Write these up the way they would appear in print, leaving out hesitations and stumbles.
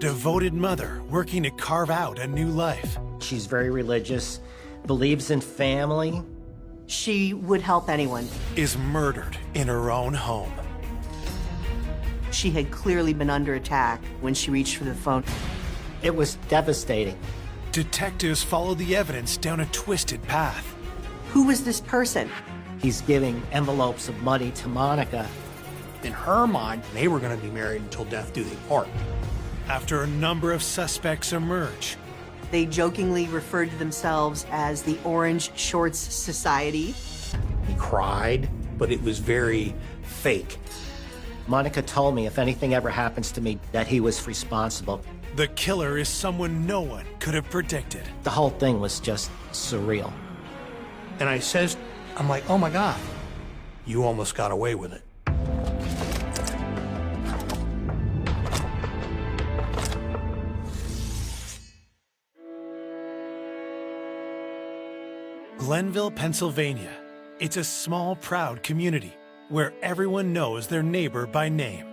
devoted mother working to carve out a new life. She's very religious, believes in family. She would help anyone. Is murdered in her own home. She had clearly been under attack when she reached for the phone. It was devastating. Detectives follow the evidence down a twisted path. Who was this person? He's giving envelopes of money to Monica. In her mind, they were going to be married until death do they part. After a number of suspects emerge, They jokingly referred to themselves as the Orange Shorts Society. He cried, but it was very fake. Monica told me if anything ever happens to me, that he was responsible. the killer is someone no one could have predicted. The whole thing was just surreal. And I'm like, oh my God, you almost got away with it. Glenville, Pennsylvania. It's a small, proud community where everyone knows their neighbor by name.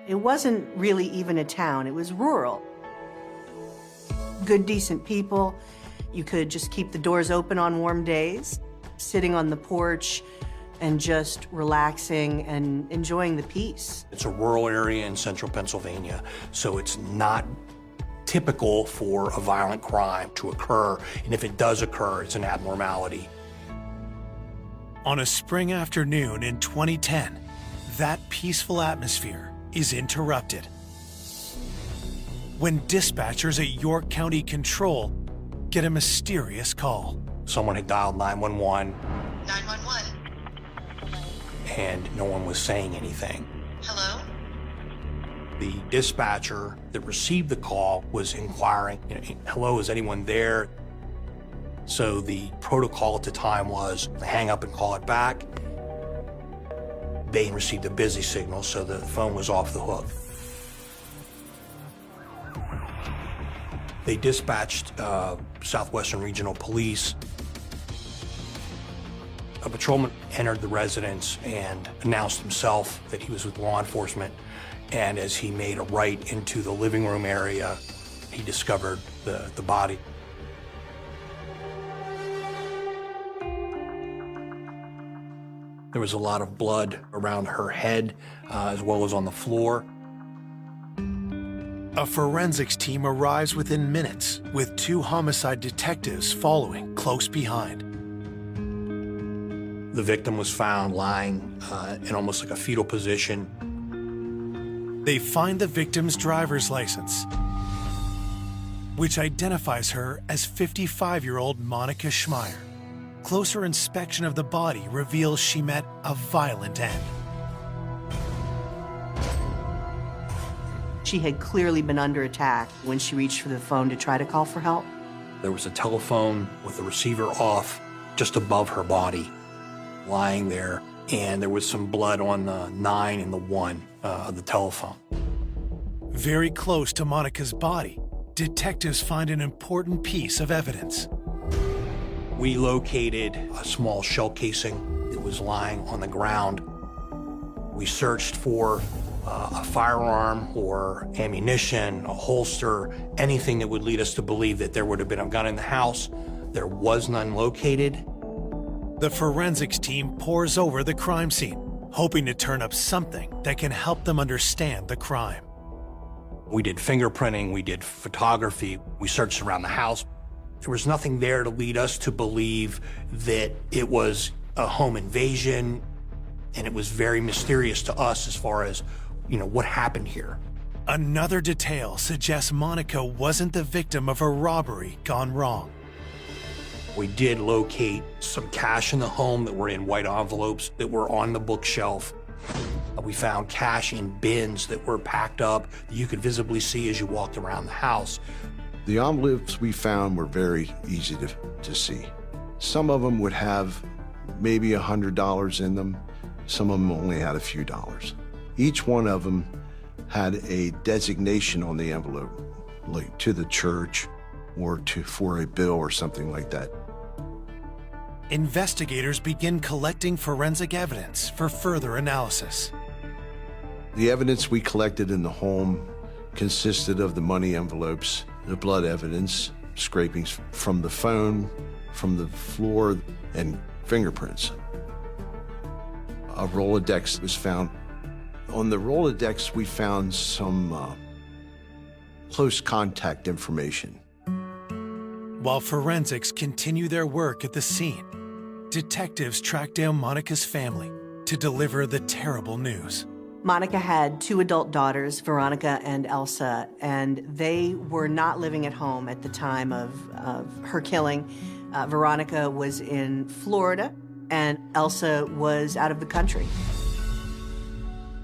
It wasn't really even a town, it was rural. Good, decent people. You could just keep the doors open on warm days, sitting on the porch and just relaxing and enjoying the peace. It's a rural area in central Pennsylvania, so it's not typical for a violent crime to occur, and if it does occur, it's an abnormality. On a spring afternoon in 2010, that peaceful atmosphere is interrupted when dispatchers at York County Control get a mysterious call. Someone had dialed 911, 911. and no one was saying anything. Hello? The dispatcher that received the call was inquiring, hello, is anyone there? So the protocol at the time was hang up and call it back. They received a busy signal, so the phone was off the hook. They dispatched Southwestern Regional Police. A patrolman entered the residence and announced himself that he was with law enforcement. And as he made a right into the living room area, he discovered the body. There was a lot of blood around her head, as well as on the floor. A forensics team arrives within minutes, with 2 homicide detectives following close behind. The victim was found lying in almost like a fetal position. They find the victim's driver's license, which identifies her as 55-year-old Monica Schmeier. Closer inspection of the body reveals she met a violent end. She had clearly been under attack when she reached for the phone to try to call for help. There was a telephone with the receiver off just above her body, lying there, and there was some blood on the 9 and the 1 of the telephone. Very close to Monica's body, detectives find an important piece of evidence. We located a small shell casing that was lying on the ground. We searched for a firearm or ammunition, a holster, anything that would lead us to believe that there would have been a gun in the house. There was none located. The forensics team pores over the crime scene, hoping to turn up something that can help them understand the crime. We did fingerprinting, we did photography, we searched around the house. There was nothing there to lead us to believe that it was a home invasion, and it was very mysterious to us as far as, what happened here. Another detail suggests Monica wasn't the victim of a robbery gone wrong. We did locate some cash in the home that were in white envelopes that were on the bookshelf. We found cash in bins that were packed up that you could visibly see as you walked around the house. The envelopes we found were very easy to see. Some of them would have maybe $100 in them. Some of them only had a few dollars. Each one of them had a designation on the envelope, like to the church or for a bill or something like that. Investigators begin collecting forensic evidence for further analysis. The evidence we collected in the home consisted of the money envelopes, the blood evidence, scrapings from the phone, from the floor, and fingerprints. A Rolodex was found. On the Rolodex, we found some close contact information. While forensics continue their work at the scene, detectives track down Monica's family to deliver the terrible news. Monica had 2 adult daughters, Veronica and Elsa, and they were not living at home at the time of her killing. Veronica was in Florida, and Elsa was out of the country.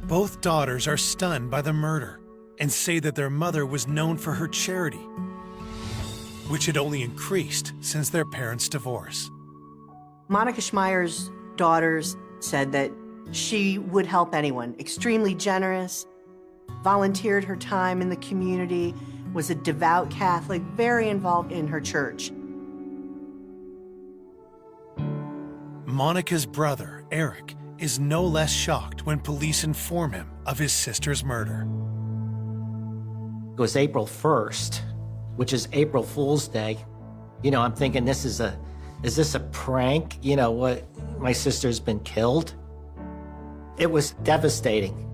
Both daughters are stunned by the murder and say that their mother was known for her charity, which had only increased since their parents' divorce. Monica Schmeier's daughters said that she would help anyone, extremely generous, volunteered her time in the community, was a devout Catholic, very involved in her church. Monica's brother, Eric, is no less shocked when police inform him of his sister's murder. It was April 1st, which is April Fool's Day. You know, I'm thinking is this a prank? You know, what, my sister's been killed? It was devastating.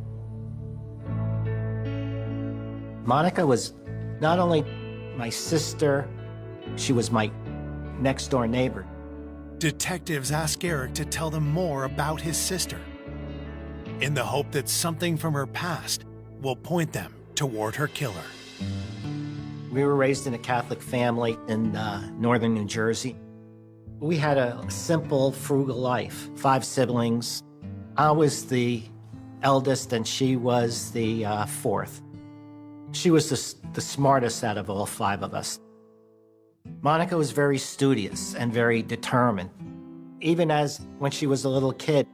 Monica was not only my sister, she was my next door neighbor. Detectives ask Eric to tell them more about his sister, in the hope that something from her past will point them toward her killer. We were raised in a Catholic family in northern New Jersey. We had a simple, frugal life, 5 siblings. I was the eldest and she was the 4th. She was the smartest out of all 5 of us. Monica was very studious and very determined. Even as when she was a little kid,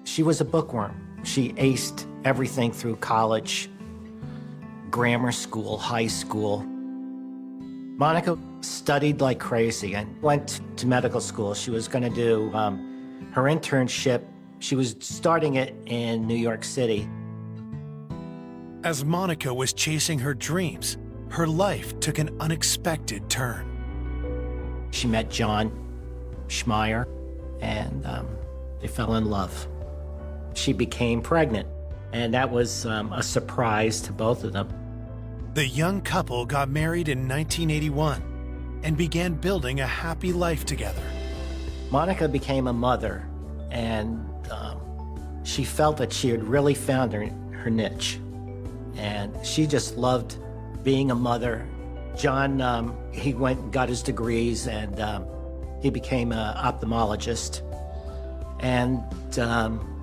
she was a bookworm. She aced everything through college, grammar school, high school. Monica studied like crazy and went to medical school. She was going to do her internship. She was starting it in New York City. As Monica was chasing her dreams, her life took an unexpected turn. She met John Schmeier, and they fell in love. She became pregnant, and that was a surprise to both of them. The young couple got married in 1981 and began building a happy life together. Monica became a mother, and she felt that she had really found her niche. And she just loved being a mother. John, he went and got his degrees, and he became an ophthalmologist and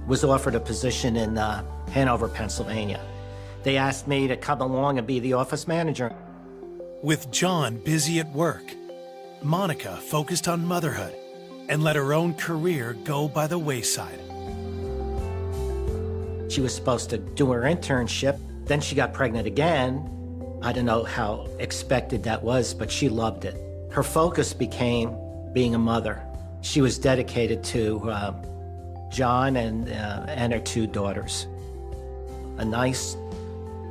was offered a position in Hanover, Pennsylvania. They asked me to come along and be the office manager. With John busy at work, Monica focused on motherhood and let her own career go by the wayside. She was supposed to do her internship, then she got pregnant again. I don't know how expected that was, but she loved it. Her focus became being a mother. She was dedicated to John and her 2 daughters. A nice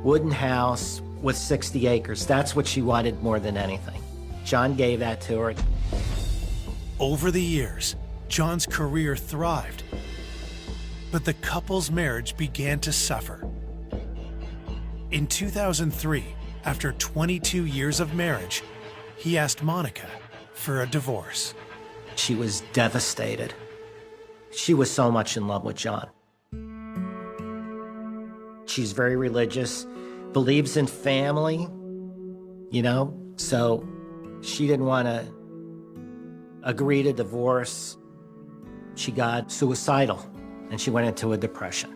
wooden house with 60 acres. That's what she wanted more than anything. John gave that to her. Over the years, John's career thrived, but the couple's marriage began to suffer. In 2003, after 22 years of marriage, he asked Monica for a divorce. She was devastated. She was so much in love with John. She's very religious, believes in family, you know, so she didn't want to agree to divorce. She got suicidal and she went into a depression.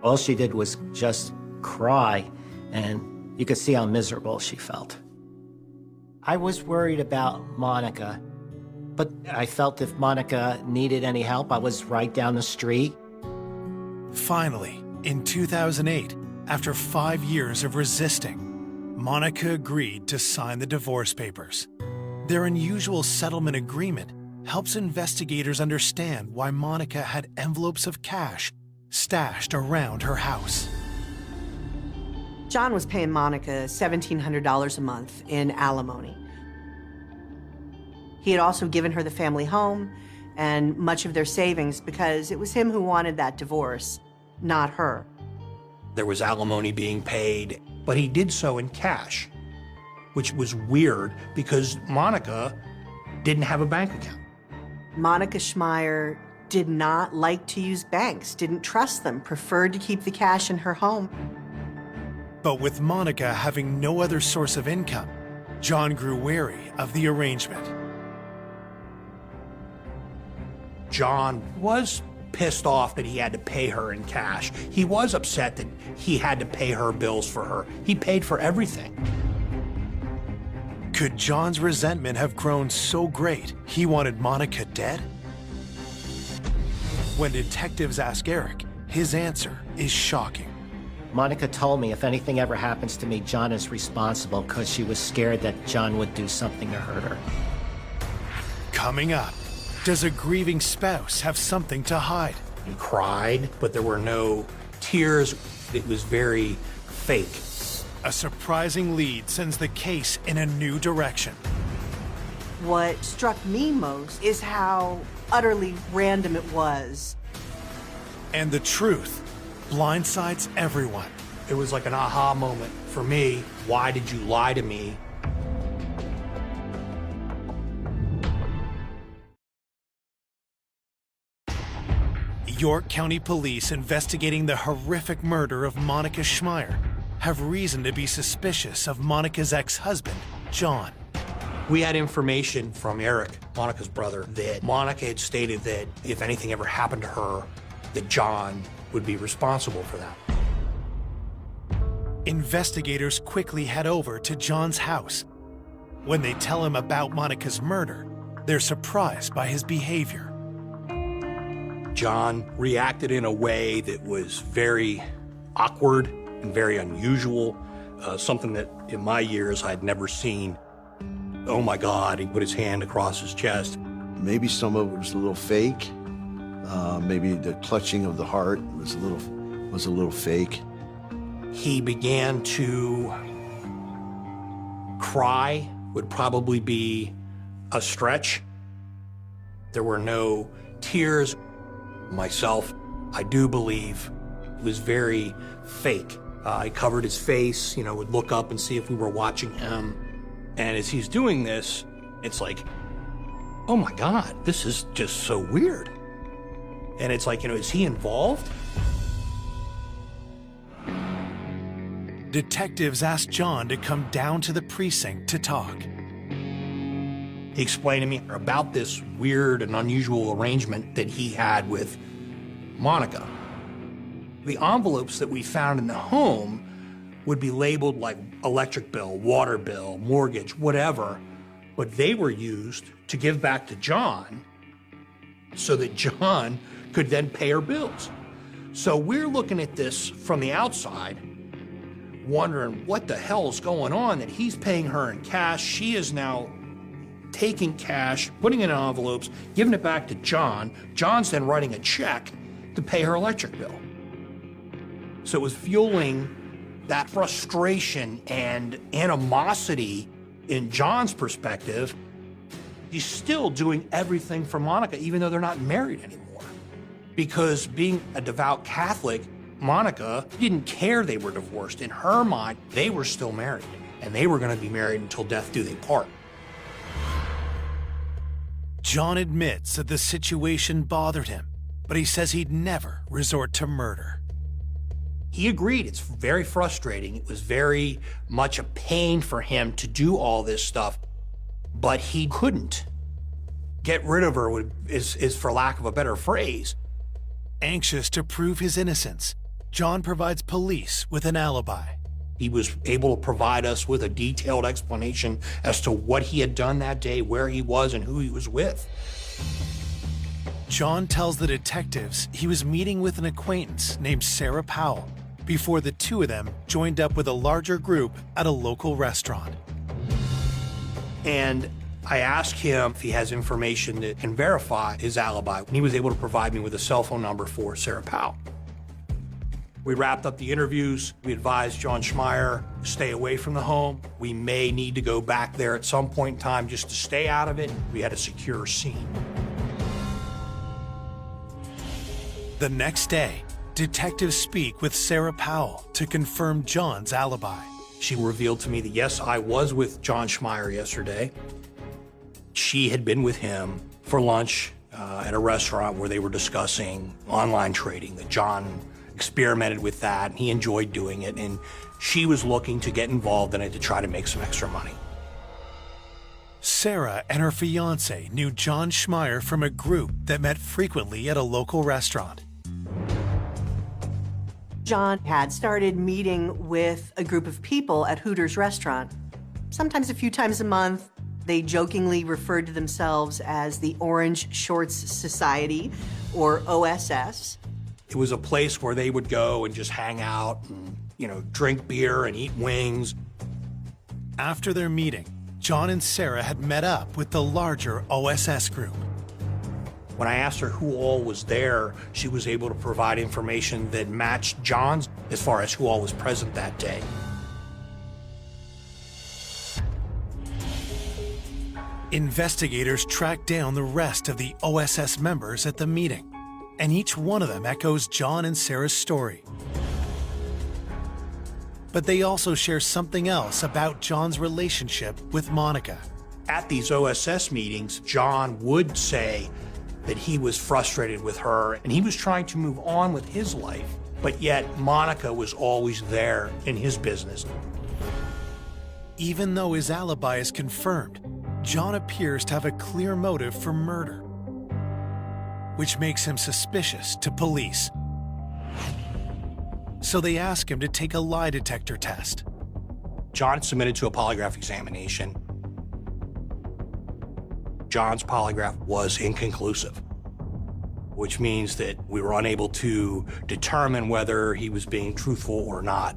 All she did was just cry, and you could see how miserable she felt. I was worried about Monica, but I felt if Monica needed any help, I was right down the street. Finally, in 2008, after 5 years of resisting, Monica agreed to sign the divorce papers. Their unusual settlement agreement helps investigators understand why Monica had envelopes of cash stashed around her house. John was paying Monica $1,700 a month in alimony. He had also given her the family home and much of their savings because it was him who wanted that divorce, not her. There was alimony being paid, but he did so in cash, which was weird because Monica didn't have a bank account. Monica Schmeier did not like to use banks, didn't trust them, preferred to keep the cash in her home. But with Monica having no other source of income, John grew wary of the arrangement. John was pissed off that he had to pay her in cash. He was upset that he had to pay her bills for her. He paid for everything. Could John's resentment have grown so great he wanted Monica dead? When detectives ask Eric, his answer is shocking. Monica told me if anything ever happens to me, John is responsible because she was scared that John would do something to hurt her. Coming up, does a grieving spouse have something to hide? He cried, but there were no tears. It was very fake. A surprising lead sends the case in a new direction. What struck me most is how utterly random it was. And the truth blindsides everyone. It was like an aha moment for me. Why did you lie to me? York County Police investigating the horrific murder of Monica Schmeier have reason to be suspicious of Monica's ex-husband, John. We had information from Eric, Monica's brother, that Monica had stated that if anything ever happened to her, that John would be responsible for that. Investigators quickly head over to John's house. When they tell him about Monica's murder, they're surprised by his behavior. John reacted in a way that was very awkward and very unusual, something that in my years I'd never seen. Oh my God, he put his hand across his chest. Maybe some of it was a little fake. Maybe the clutching of the heart was a little fake. He began to cry, would probably be a stretch. There were no tears. Myself, I do believe it was very fake. He covered his face, would look up and see if we were watching him. And as he's doing this, it's like, oh my God, this is just so weird. And it's like, is he involved? Detectives asked John to come down to the precinct to talk. He explained to me about this weird and unusual arrangement that he had with Monica. The envelopes that we found in the home would be labeled like electric bill, water bill, mortgage, whatever, but they were used to give back to John so that John could then pay her bills. So we're looking at this from the outside, wondering what the hell's going on, that he's paying her in cash. She is now taking cash, putting it in envelopes, giving it back to John. John's then writing a check to pay her electric bill. So it was fueling that frustration and animosity in John's perspective. He's still doing everything for Monica, even though they're not married anymore. Because being a devout Catholic, Monica didn't care they were divorced. In her mind, they were still married, and they were going to be married until death do they part. John admits that the situation bothered him, but he says he'd never resort to murder. He agreed. It's very frustrating. It was very much a pain for him to do all this stuff, but he couldn't. Get rid of her is for lack of a better phrase. Anxious to prove his innocence, John provides police with an alibi. He was able to provide us with a detailed explanation as to what he had done that day, where he was, and who he was with. John tells the detectives he was meeting with an acquaintance named Sarah Powell before the two of them joined up with a larger group at a local restaurant. And I asked him if he has information that can verify his alibi, and he was able to provide me with a cell phone number for Sarah Powell. We wrapped up the interviews. We advised John Schmeier to stay away from the home. We may need to go back there at some point in time just to stay out of it. We had a secure scene. The next day, detectives speak with Sarah Powell to confirm John's alibi. She revealed to me that, yes, I was with John Schmeier yesterday. She had been with him for lunch at a restaurant where they were discussing online trading, that John experimented with that, and he enjoyed doing it, and she was looking to get involved in it to try to make some extra money. Sarah and her fiance knew John Schmeier from a group that met frequently at a local restaurant. John had started meeting with a group of people at Hooters restaurant. Sometimes a few times a month, they jokingly referred to themselves as the Orange Shorts Society, or OSS. It was a place where they would go and just hang out and, drink beer and eat wings. After their meeting, John and Sarah had met up with the larger OSS group. When I asked her who all was there, she was able to provide information that matched John's as far as who all was present that day. Investigators tracked down the rest of the OSS members at the meeting, and each one of them echoes John and Sarah's story. But they also share something else about John's relationship with Monica. At these OSS meetings, John would say that he was frustrated with her and he was trying to move on with his life, but yet Monica was always there in his business. Even though his alibi is confirmed, John appears to have a clear motive for murder, which makes him suspicious to police. So they ask him to take a lie detector test. John submitted to a polygraph examination. John's polygraph was inconclusive, which means that we were unable to determine whether he was being truthful or not.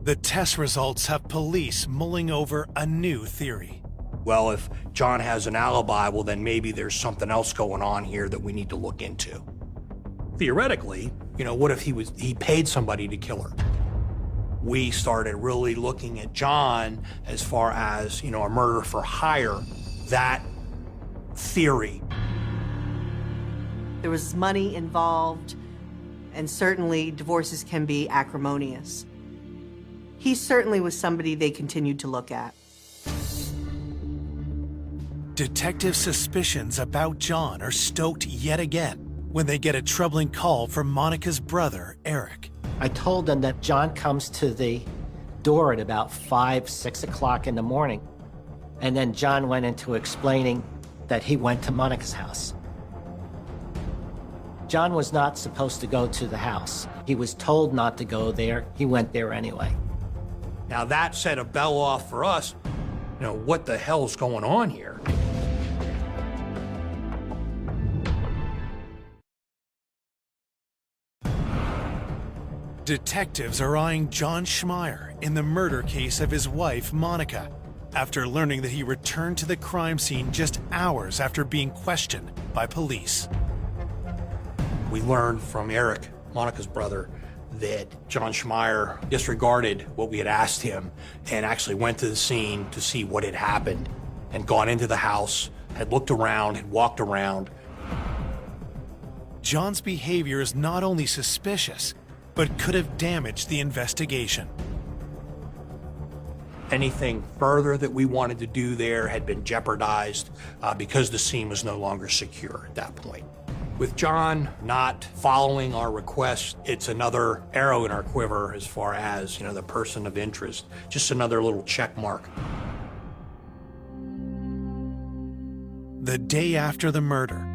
The test results have police mulling over a new theory. Well, if John has an alibi, well, then maybe there's something else going on here that we need to look into. Theoretically, what if he paid somebody to kill her? We started really looking at John as far as, a murder for hire, that theory. There was money involved, and certainly divorces can be acrimonious. He certainly was somebody they continued to look at. Detective suspicions about John are stoked yet again when they get a troubling call from Monica's brother, Eric. I told them that John comes to the door at about 5, 6 o'clock in the morning. And then John went into explaining that he went to Monica's house. John was not supposed to go to the house. He was told not to go there. He went there anyway. Now that set a bell off for us. What the hell's going on here? Detectives are eyeing John Schmeier in the murder case of his wife, Monica, after learning that he returned to the crime scene just hours after being questioned by police. We learned from Eric, Monica's brother, that John Schmeier disregarded what we had asked him and actually went to the scene to see what had happened and gone into the house, had looked around, had walked around. John's behavior is not only suspicious, but could have damaged the investigation. Anything further that we wanted to do there had been jeopardized because the scene was no longer secure at that point. With John not following our request, it's another arrow in our quiver as far as, the person of interest, just another little check mark. The day after the murder,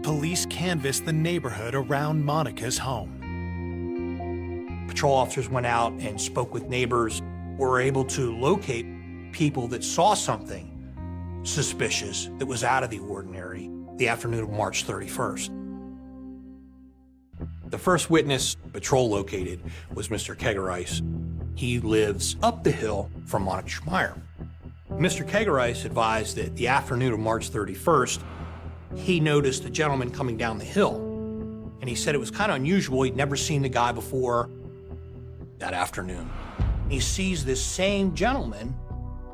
police canvassed the neighborhood around Monica's home. Patrol officers went out and spoke with neighbors, were able to locate people that saw something suspicious that was out of the ordinary the afternoon of March 31st. The first witness Patrol located was Mr. Kegerice. He lives up the hill from Monica Schmeier. Mr. Kegerice advised that the afternoon of March 31st, he noticed a gentleman coming down the hill. And he said it was kind of unusual. He'd never seen the guy before that afternoon. He sees this same gentleman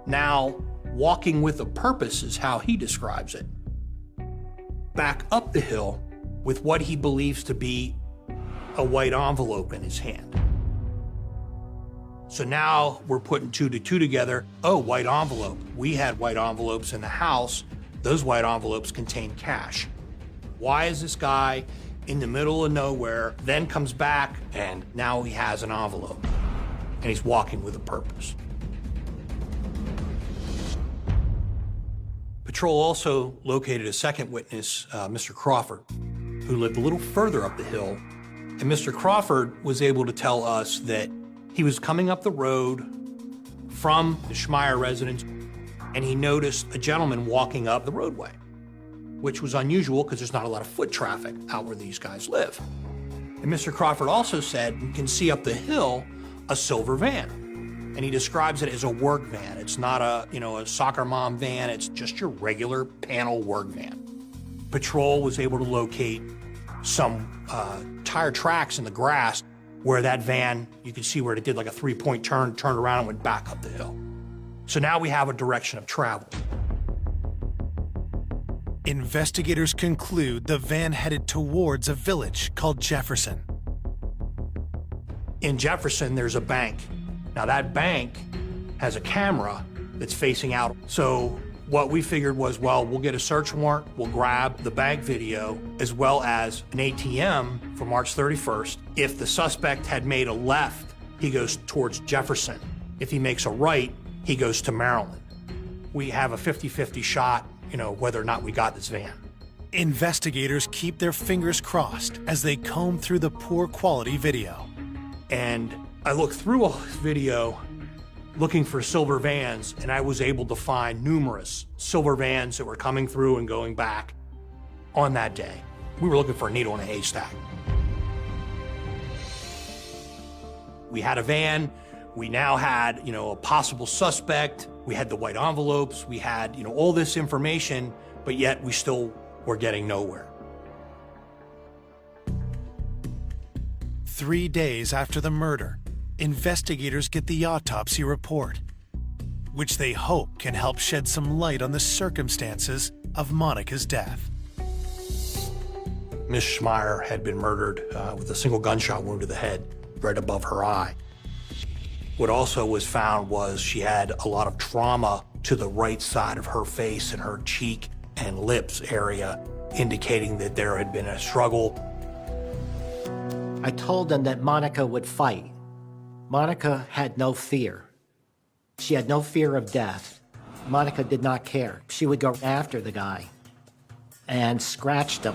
now walking with a purpose, is how he describes it, back up the hill with what he believes to be a white envelope in his hand. So now we're putting two to two together. Oh, white envelope. We had white envelopes in the house. Those white envelopes contain cash. Why is this guy in the middle of nowhere, then comes back, and now he has an envelope, and he's walking with a purpose? Patrol also located a second witness, Mr. Crawford, who lived a little further up the hill. And Mr. Crawford was able to tell us that he was coming up the road from the Schmeier residence, and he noticed a gentleman walking up the roadway, which was unusual because there's not a lot of foot traffic out where these guys live. And Mr. Crawford also said you can see up the hill a silver van. And he describes it as a work van. It's not a soccer mom van. It's just your regular panel work van. Patrol was able to locate some tire tracks in the grass where that van, you could see where it did like a three-point turn, turned around and went back up the hill. So now we have a direction of travel. Investigators conclude the van headed towards a village called Jefferson. In Jefferson, there's a bank. Now that bank has a camera that's facing out. So what we figured was, well, we'll get a search warrant, we'll grab the bank video, as well as an ATM for March 31st. If the suspect had made a left, he goes towards Jefferson. If he makes a right, he goes to Maryland. We have a 50-50 shot, whether or not we got this van. Investigators keep their fingers crossed as they comb through the poor quality video. And I looked through all this video looking for silver vans, and I was able to find numerous silver vans that were coming through and going back on that day. We were looking for a needle in a haystack. We had a van. We now had, a possible suspect. We had the white envelopes. We had, all this information, but yet we still were getting nowhere. 3 days after the murder, investigators get the autopsy report, which they hope can help shed some light on the circumstances of Monica's death. Miss Schmeier had been murdered with a single gunshot wound to the head right above her eye. What also was found was she had a lot of trauma to the right side of her face and her cheek and lips area, indicating that there had been a struggle. I told them that Monica would fight. Monica had no fear. She had no fear of death. Monica did not care. She would go after the guy and scratched him.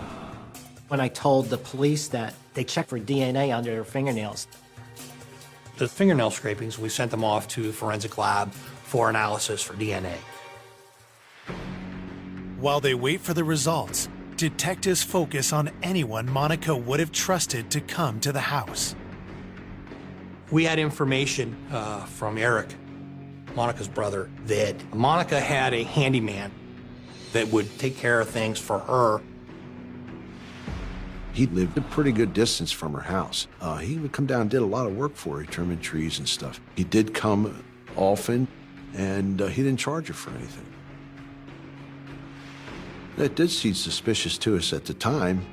When I told the police that, they checked for DNA under their fingernails. The fingernail scrapings, we sent them off to the forensic lab for analysis for DNA. While they wait for the results, detectives focus on anyone Monica would have trusted to come to the house. We had information from Eric, Monica's brother, that Monica had a handyman that would take care of things for her. He lived a pretty good distance from her house. He would come down and did a lot of work for her, trimming trees and stuff. He did come often, and he didn't charge her for anything. That did seem suspicious to us at the time,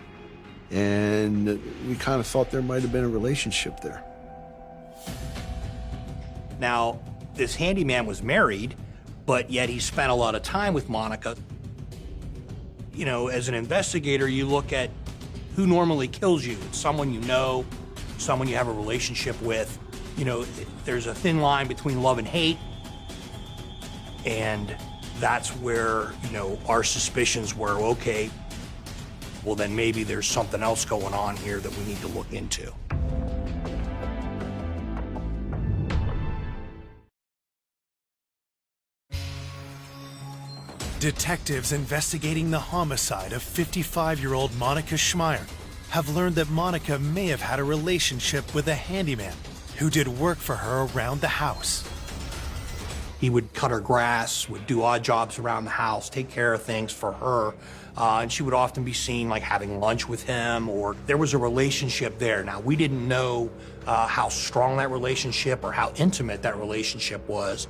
and we kind of thought there might have been a relationship there. Now, this handyman was married, but yet he spent a lot of time with Monica. As an investigator, you look at who normally kills you. It's someone you know, someone you have a relationship with. There's a thin line between love and hate, and that's where, our suspicions were, okay, well then maybe there's something else going on here that we need to look into. Detectives investigating the homicide of 55-year-old Monica Schmeier have learned that Monica may have had a relationship with a handyman who did work for her around the house. He would cut her grass, would do odd jobs around the house, take care of things for her. And she would often be seen like having lunch with him, or there was a relationship there. Now, we didn't know how strong that relationship or how intimate that relationship was.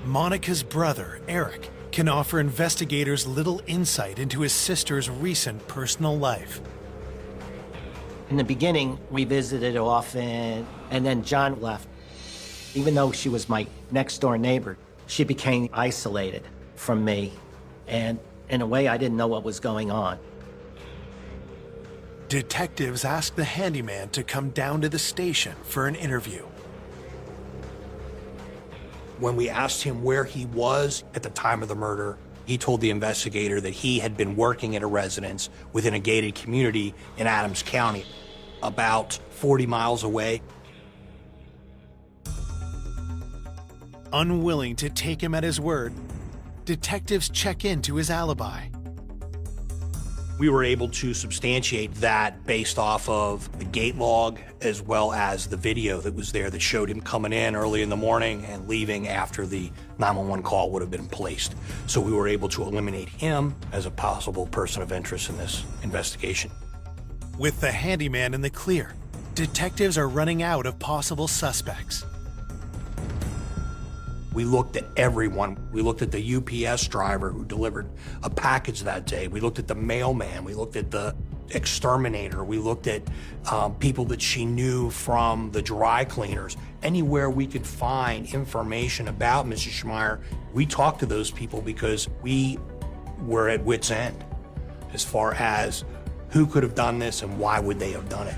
Monica's brother, Eric, can offer investigators little insight into his sister's recent personal life. In the beginning, we visited often, and then John left. Even though she was my next-door neighbor, she became isolated from me, and in a way, I didn't know what was going on. Detectives asked the handyman to come down to the station for an interview. When we asked him where he was at the time of the murder, he told the investigator that he had been working at a residence within a gated community in Adams County, about 40 miles away. Unwilling to take him at his word, detectives check into his alibi. We were able to substantiate that based off of the gate log as well as the video that was there that showed him coming in early in the morning and leaving after the 911 call would have been placed. So we were able to eliminate him as a possible person of interest in this investigation. With the handyman in the clear, detectives are running out of possible suspects. We looked at everyone. We looked at the UPS driver who delivered a package that day. We looked at the mailman. We looked at the exterminator. We looked at people that she knew from the dry cleaners. Anywhere we could find information about Mrs. Schmeier, we talked to those people because we were at wit's end as far as who could have done this and why would they have done it.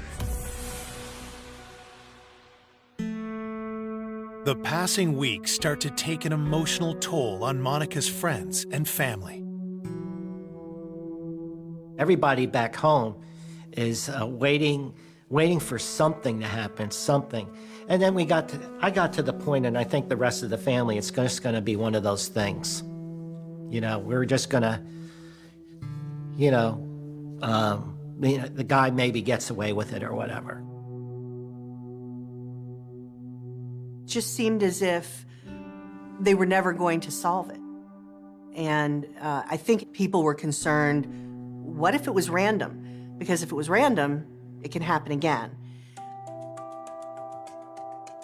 The passing weeks start to take an emotional toll on Monica's friends and family. Everybody back home is waiting for something to happen, something. And then I got to the point, and I think the rest of the family, it's just going to be one of those things. You know, we're just going to, the guy maybe gets away with it or whatever. Just seemed as if they were never going to solve it. And I think people were concerned, what if it was random? Because if it was random, it can happen again.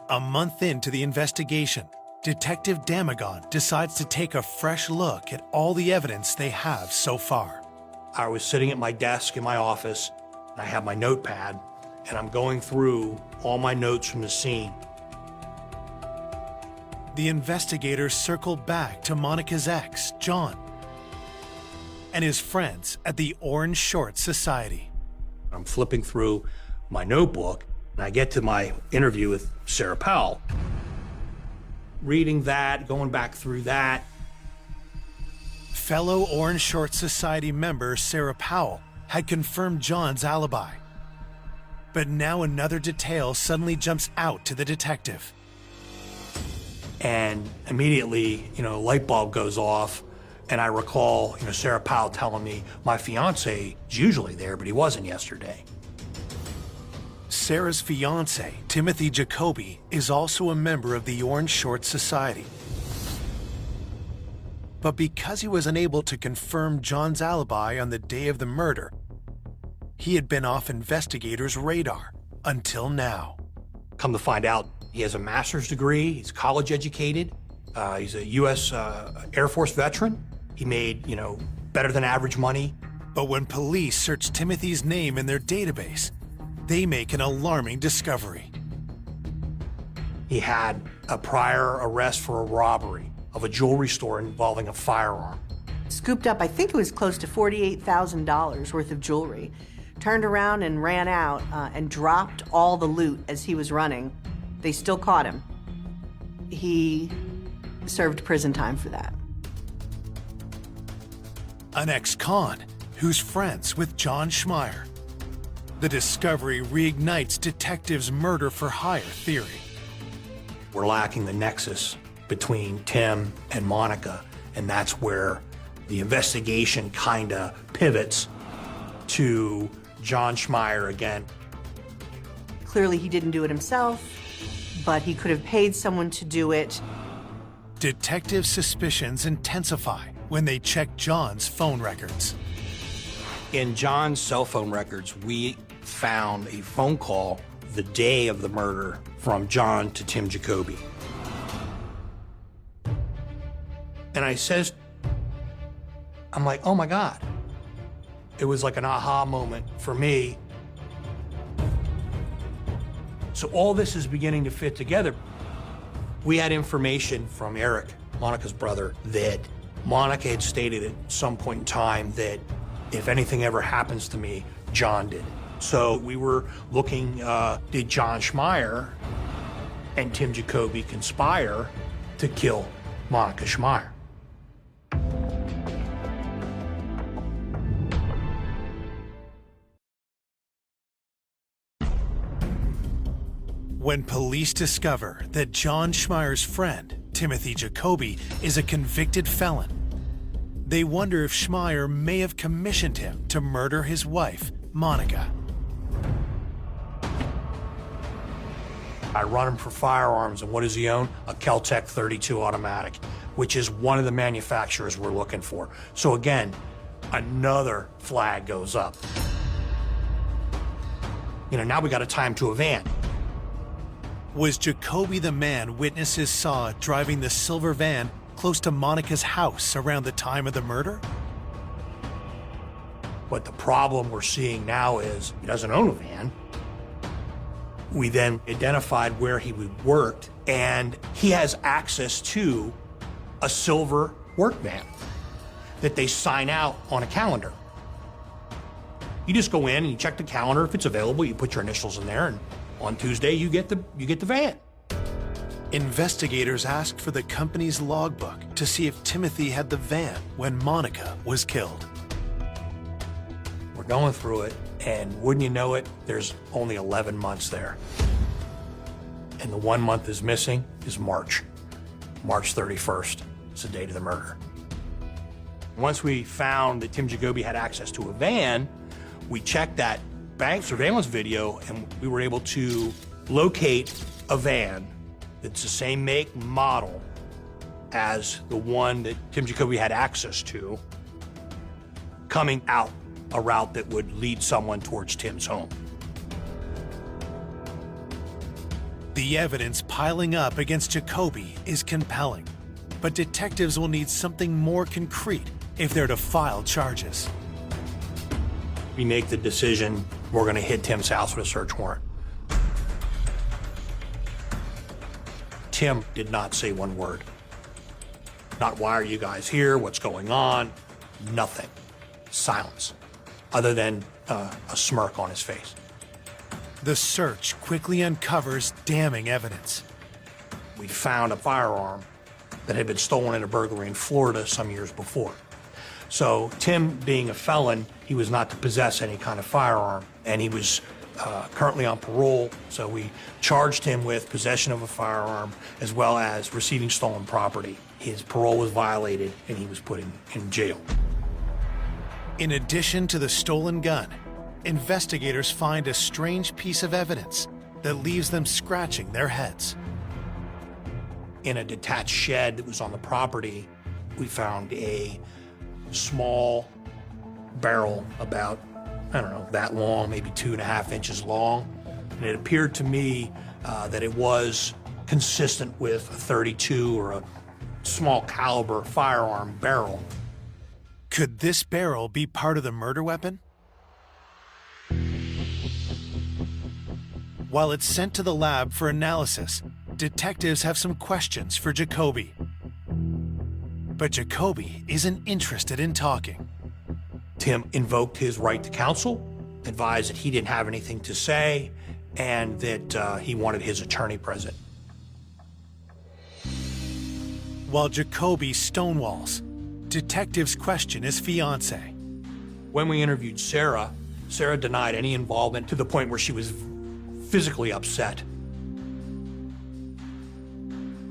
A month into the investigation, Detective Damagon decides to take a fresh look at all the evidence they have so far. I was sitting at my desk in my office, and I have my notepad, and I'm going through all my notes from the scene. The investigators circle back to Monica's ex, John, and his friends at the Orange Short Society. I'm flipping through my notebook, and I get to my interview with Sarah Powell. Reading that, going back through that. Fellow Orange Short Society member Sarah Powell had confirmed John's alibi. But now another detail suddenly jumps out to the detective. And immediately, a light bulb goes off, and I recall, Sarah Powell telling me, my fiance is usually there, but he wasn't yesterday. Sarah's fiance, Timothy Jacoby, is also a member of the Orange Short Society. But because he was unable to confirm John's alibi on the day of the murder, he had been off investigators' radar until now. Come to find out, he has a master's degree, he's college educated, he's a U.S. Air Force veteran. He made, better than average money. But when police search Timothy's name in their database, they make an alarming discovery. He had a prior arrest for a robbery of a jewelry store involving a firearm. Scooped up, I think it was close to $48,000 worth of jewelry. Turned around and ran out and dropped all the loot as he was running. They still caught him. He served prison time for that. An ex-con who's friends with John Schmeier. The discovery reignites detectives' murder-for-hire theory. We're lacking the nexus between Tim and Monica, and that's where the investigation kind of pivots to John Schmeier again. Clearly he didn't do it himself, but he could have paid someone to do it. Detective suspicions intensify when they check John's phone records. In John's cell phone records, we found a phone call the day of the murder from John to Tim Jacoby. And I'm like, oh my God. It was like an aha moment for me. So all this is beginning to fit together. We had information from Eric, Monica's brother, that Monica had stated at some point in time that if anything ever happens to me, John did. So we were looking, did John Schmeier and Tim Jacoby conspire to kill Monica Schmeier? When police discover that John Schmeier's friend, Timothy Jacoby, is a convicted felon, they wonder if Schmeier may have commissioned him to murder his wife, Monica. I run him for firearms, and what does he own? A Kel-Tec 32 automatic, which is one of the manufacturers we're looking for. So again, another flag goes up. Now we got to tie him to a van. Was Jacoby the man witnesses saw driving the silver van close to Monica's house around the time of the murder? But the problem we're seeing now is he doesn't own a van. We then identified where he worked, and he has access to a silver work van that they sign out on a calendar. You just go in and you check the calendar. If it's available, you put your initials in there, and on Tuesday you get the van. Investigators asked for the company's logbook to see if Timothy had the van when Monica was killed. We're going through it, and wouldn't you know it, there's only 11 months there. And the 1 month is missing is March. March 31st is the date of the murder. Once we found that Tim Jacoby had access to a van, we checked that bank surveillance video, and we were able to locate a van that's the same make, model as the one that Tim Jacoby had access to, coming out a route that would lead someone towards Tim's home. The evidence piling up against Jacoby is compelling, but detectives will need something more concrete if they're to file charges. We make the decision, we're gonna hit Tim's house with a search warrant. Tim did not say one word. Not, why are you guys here? What's going on? Nothing. Silence, other than a smirk on his face. The search quickly uncovers damning evidence. We found a firearm that had been stolen in a burglary in Florida some years before. So Tim, being a felon, he was not to possess any kind of firearm, and he was currently on parole, so we charged him with possession of a firearm as well as receiving stolen property. His parole was violated, and he was put in jail. In addition to the stolen gun, investigators find a strange piece of evidence that leaves them scratching their heads. In a detached shed that was on the property, we found a small barrel about, I don't know, that long, maybe 2.5 inches long. And it appeared to me that it was consistent with a 32 or a small caliber firearm barrel. Could this barrel be part of the murder weapon? While it's sent to the lab for analysis, detectives have some questions for Jacoby. But Jacoby isn't interested in talking. Tim invoked his right to counsel, advised that he didn't have anything to say, and that he wanted his attorney present. While Jacoby stonewalls, detectives question his fiancée. When we interviewed Sarah, Sarah denied any involvement to the point where she was physically upset.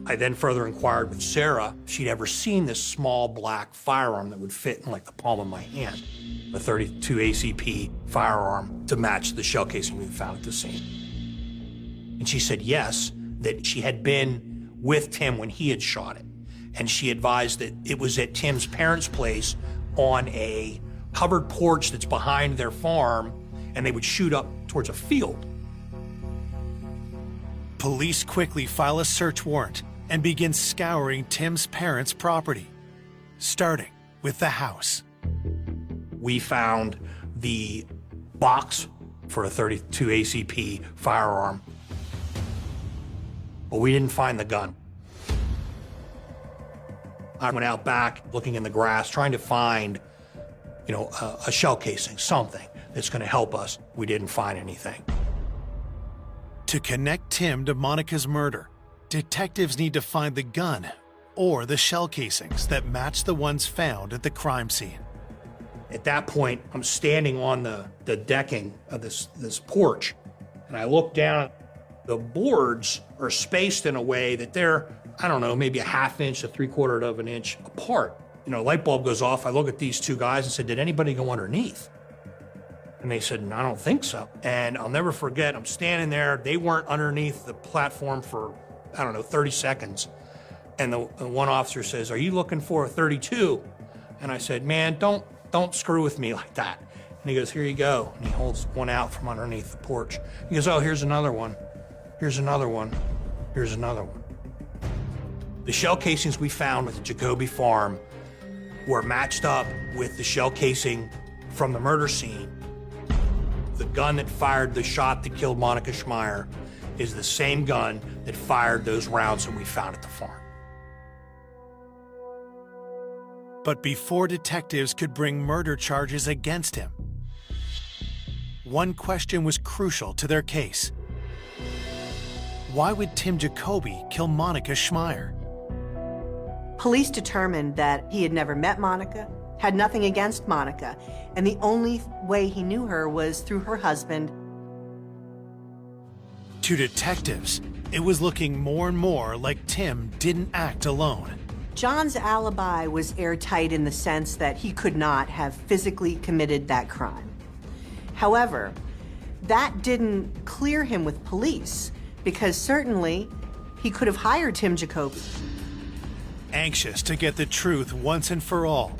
I then further inquired with Sarah if she'd ever seen this small black firearm that would fit in like the palm of my hand, a 32 ACP firearm to match the shell casing we found at the scene. And she said yes, that she had been with Tim when he had shot it. and she advised that it was at Tim's parents' place on a covered porch that's behind their farm, and they would shoot up towards a field. Police quickly file a search warrant and begin scouring Tim's parents' property, starting with the house. We found the box for a .32 ACP firearm, but we didn't find the gun. I went out back looking in the grass, trying to find, a shell casing, something that's going to help us. We didn't find anything. To connect Tim to Monica's murder, detectives need to find the gun or the shell casings that match the ones found at the crime scene. At that point, I'm standing on the decking of this porch, and I look down. The boards are spaced in a way that they're, I don't know, maybe a ½ inch to 3/4 of an inch apart. Light bulb goes off. I look at these two guys and said, "Did anybody go underneath?" And they said, "I don't think so." And I'll never forget, I'm standing there. They weren't underneath the platform for, 30 seconds. And the one officer says, "Are you looking for a .32? And I said, "Man, don't screw with me like that." And he goes, "Here you go." And he holds one out from underneath the porch. He goes, "Oh, here's another one. Here's another one. Here's another one." The shell casings we found at the Jacoby farm were matched up with the shell casing from the murder scene. The gun that fired the shot that killed Monica Schmeier is the same gun that fired those rounds that we found at the farm. But before detectives could bring murder charges against him, one question was crucial to their case. Why would Tim Jacoby kill Monica Schmeier? Police determined that he had never met Monica, had nothing against Monica, and the only way he knew her was through her husband. To detectives, it was looking more and more like Tim didn't act alone. John's alibi was airtight in the sense that he could not have physically committed that crime. However, that didn't clear him with police, because certainly he could have hired Tim Jacoby. Anxious to get the truth once and for all,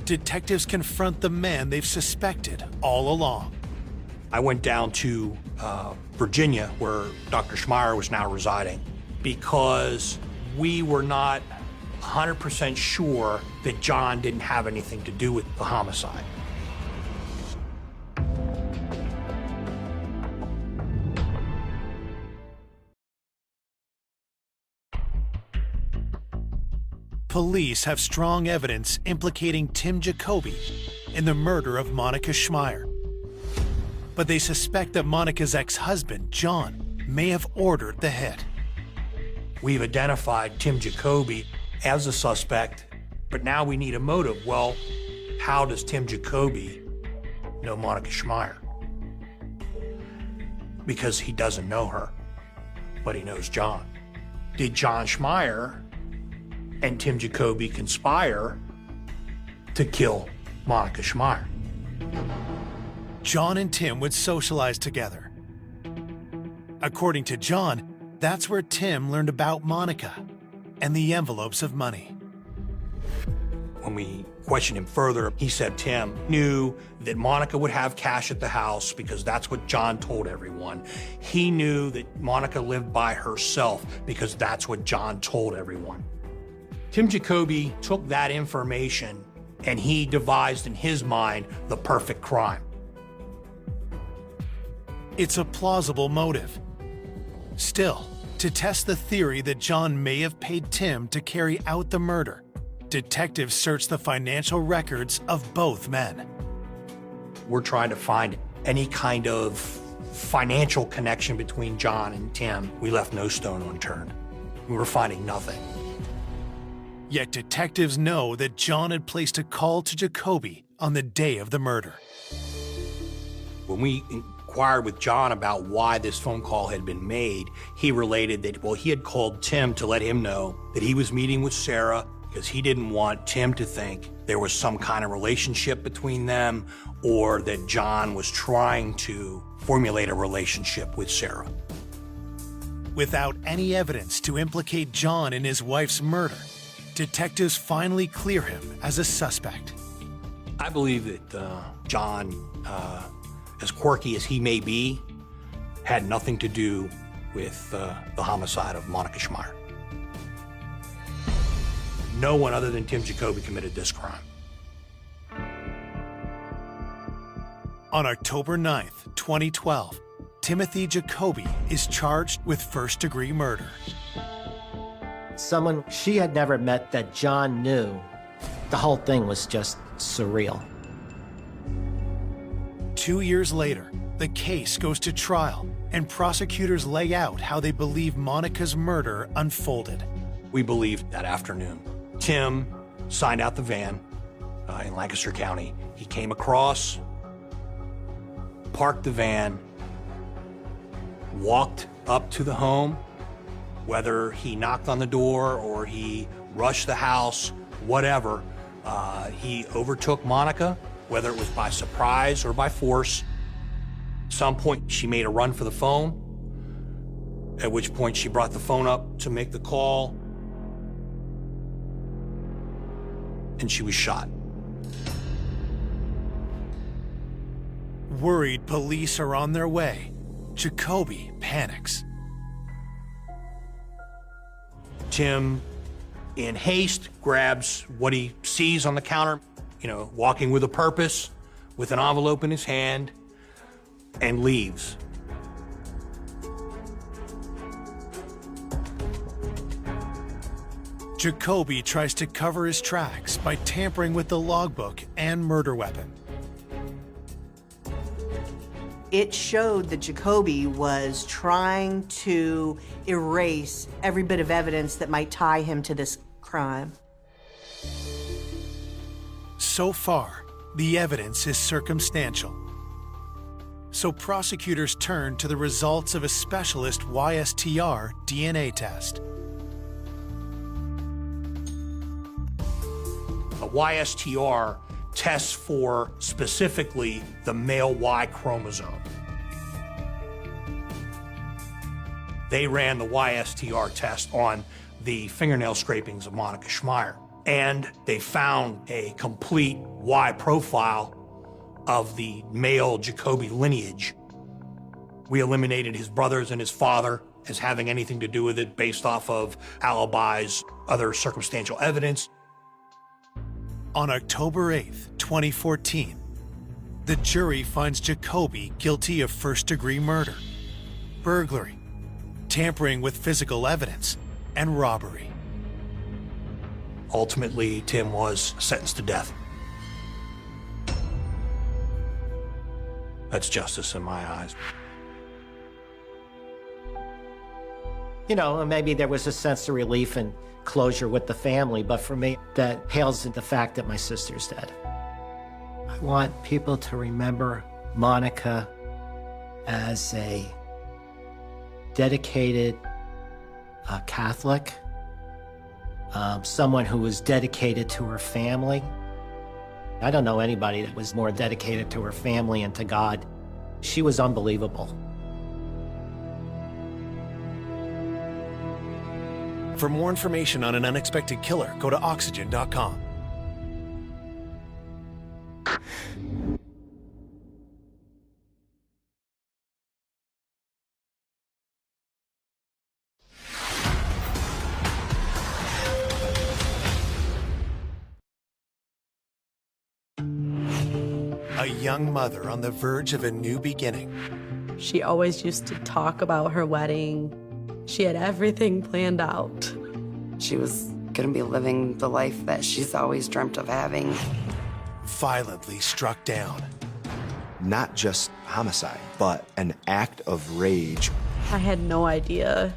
detectives confront the man they've suspected all along. I went down to Virginia, where Dr. Schmeier was now residing, because we were not 100% sure that John didn't have anything to do with the homicide. Police have strong evidence implicating Tim Jacoby in the murder of Monica Schmeier. But they suspect that Monica's ex-husband, John, may have ordered the hit. We've identified Tim Jacoby as a suspect, but now we need a motive. Well, how does Tim Jacoby know Monica Schmeier? Because he doesn't know her, but he knows John. Did John Schmeier and Tim Jacoby conspire to kill Monica Schmeier? John and Tim would socialize together. According to John, that's where Tim learned about Monica and the envelopes of money. When we questioned him further, he said Tim knew that Monica would have cash at the house because that's what John told everyone. He knew that Monica lived by herself because that's what John told everyone. Tim Jacoby took that information and he devised in his mind the perfect crime. It's a plausible motive. Still, to test the theory that John may have paid Tim to carry out the murder, detectives searched the financial records of both men. We're trying to find any kind of financial connection between John and Tim. We left no stone unturned. We were finding nothing. Yet detectives know that John had placed a call to Jacoby on the day of the murder. When we inquired with John about why this phone call had been made, he related that, he had called Tim to let him know that he was meeting with Sarah because he didn't want Tim to think there was some kind of relationship between them or that John was trying to formulate a relationship with Sarah. Without any evidence to implicate John in his wife's murder, detectives finally clear him as a suspect. I believe that John, as quirky as he may be, had nothing to do with the homicide of Monica Schmeier. No one other than Tim Jacoby committed this crime. On October 9th, 2012, Timothy Jacoby is charged with first-degree murder. Someone she had never met that John knew. The whole thing was just surreal. 2 years later, the case goes to trial, and prosecutors lay out how they believe Monica's murder unfolded. We believe that afternoon, Tim signed out the van in Lancaster County. He came across, parked the van, walked up to the home. Whether he knocked on the door or he rushed the house, whatever, he overtook Monica, whether it was by surprise or by force. At some point, she made a run for the phone, at which point she brought the phone up to make the call, and she was shot. Worried police are on their way, Jacoby panics. Tim, in haste, grabs what he sees on the counter, walking with a purpose, with an envelope in his hand, and leaves. Jacoby tries to cover his tracks by tampering with the logbook and murder weapon. It showed that Jacoby was trying to erase every bit of evidence that might tie him to this crime. So far, the evidence is circumstantial. So prosecutors turn to the results of a specialist YSTR DNA test. A YSTR tests for specifically the male Y chromosome. They ran the YSTR test on the fingernail scrapings of Monica Schmeier, and they found a complete Y profile of the male Jacoby lineage. We eliminated his brothers and his father as having anything to do with it based off of alibis, other circumstantial evidence. On October 8th, 2014, the jury finds Jacoby guilty of first-degree murder, burglary, tampering with physical evidence, and robbery. Ultimately, Tim was sentenced to death. That's justice in my eyes. Maybe there was a sense of relief and closure with the family, but for me, that pales in the fact that my sister's dead. I want people to remember Monica as a dedicated Catholic, someone who was dedicated to her family. I don't know anybody that was more dedicated to her family and to God. She was unbelievable. For more information on an unexpected killer, go to oxygen.com. A young mother on the verge of a new beginning. She always used to talk about her wedding. She had everything planned out. She was going to be living the life that she's always dreamt of having. Violently struck down. Not just homicide, but an act of rage. I had no idea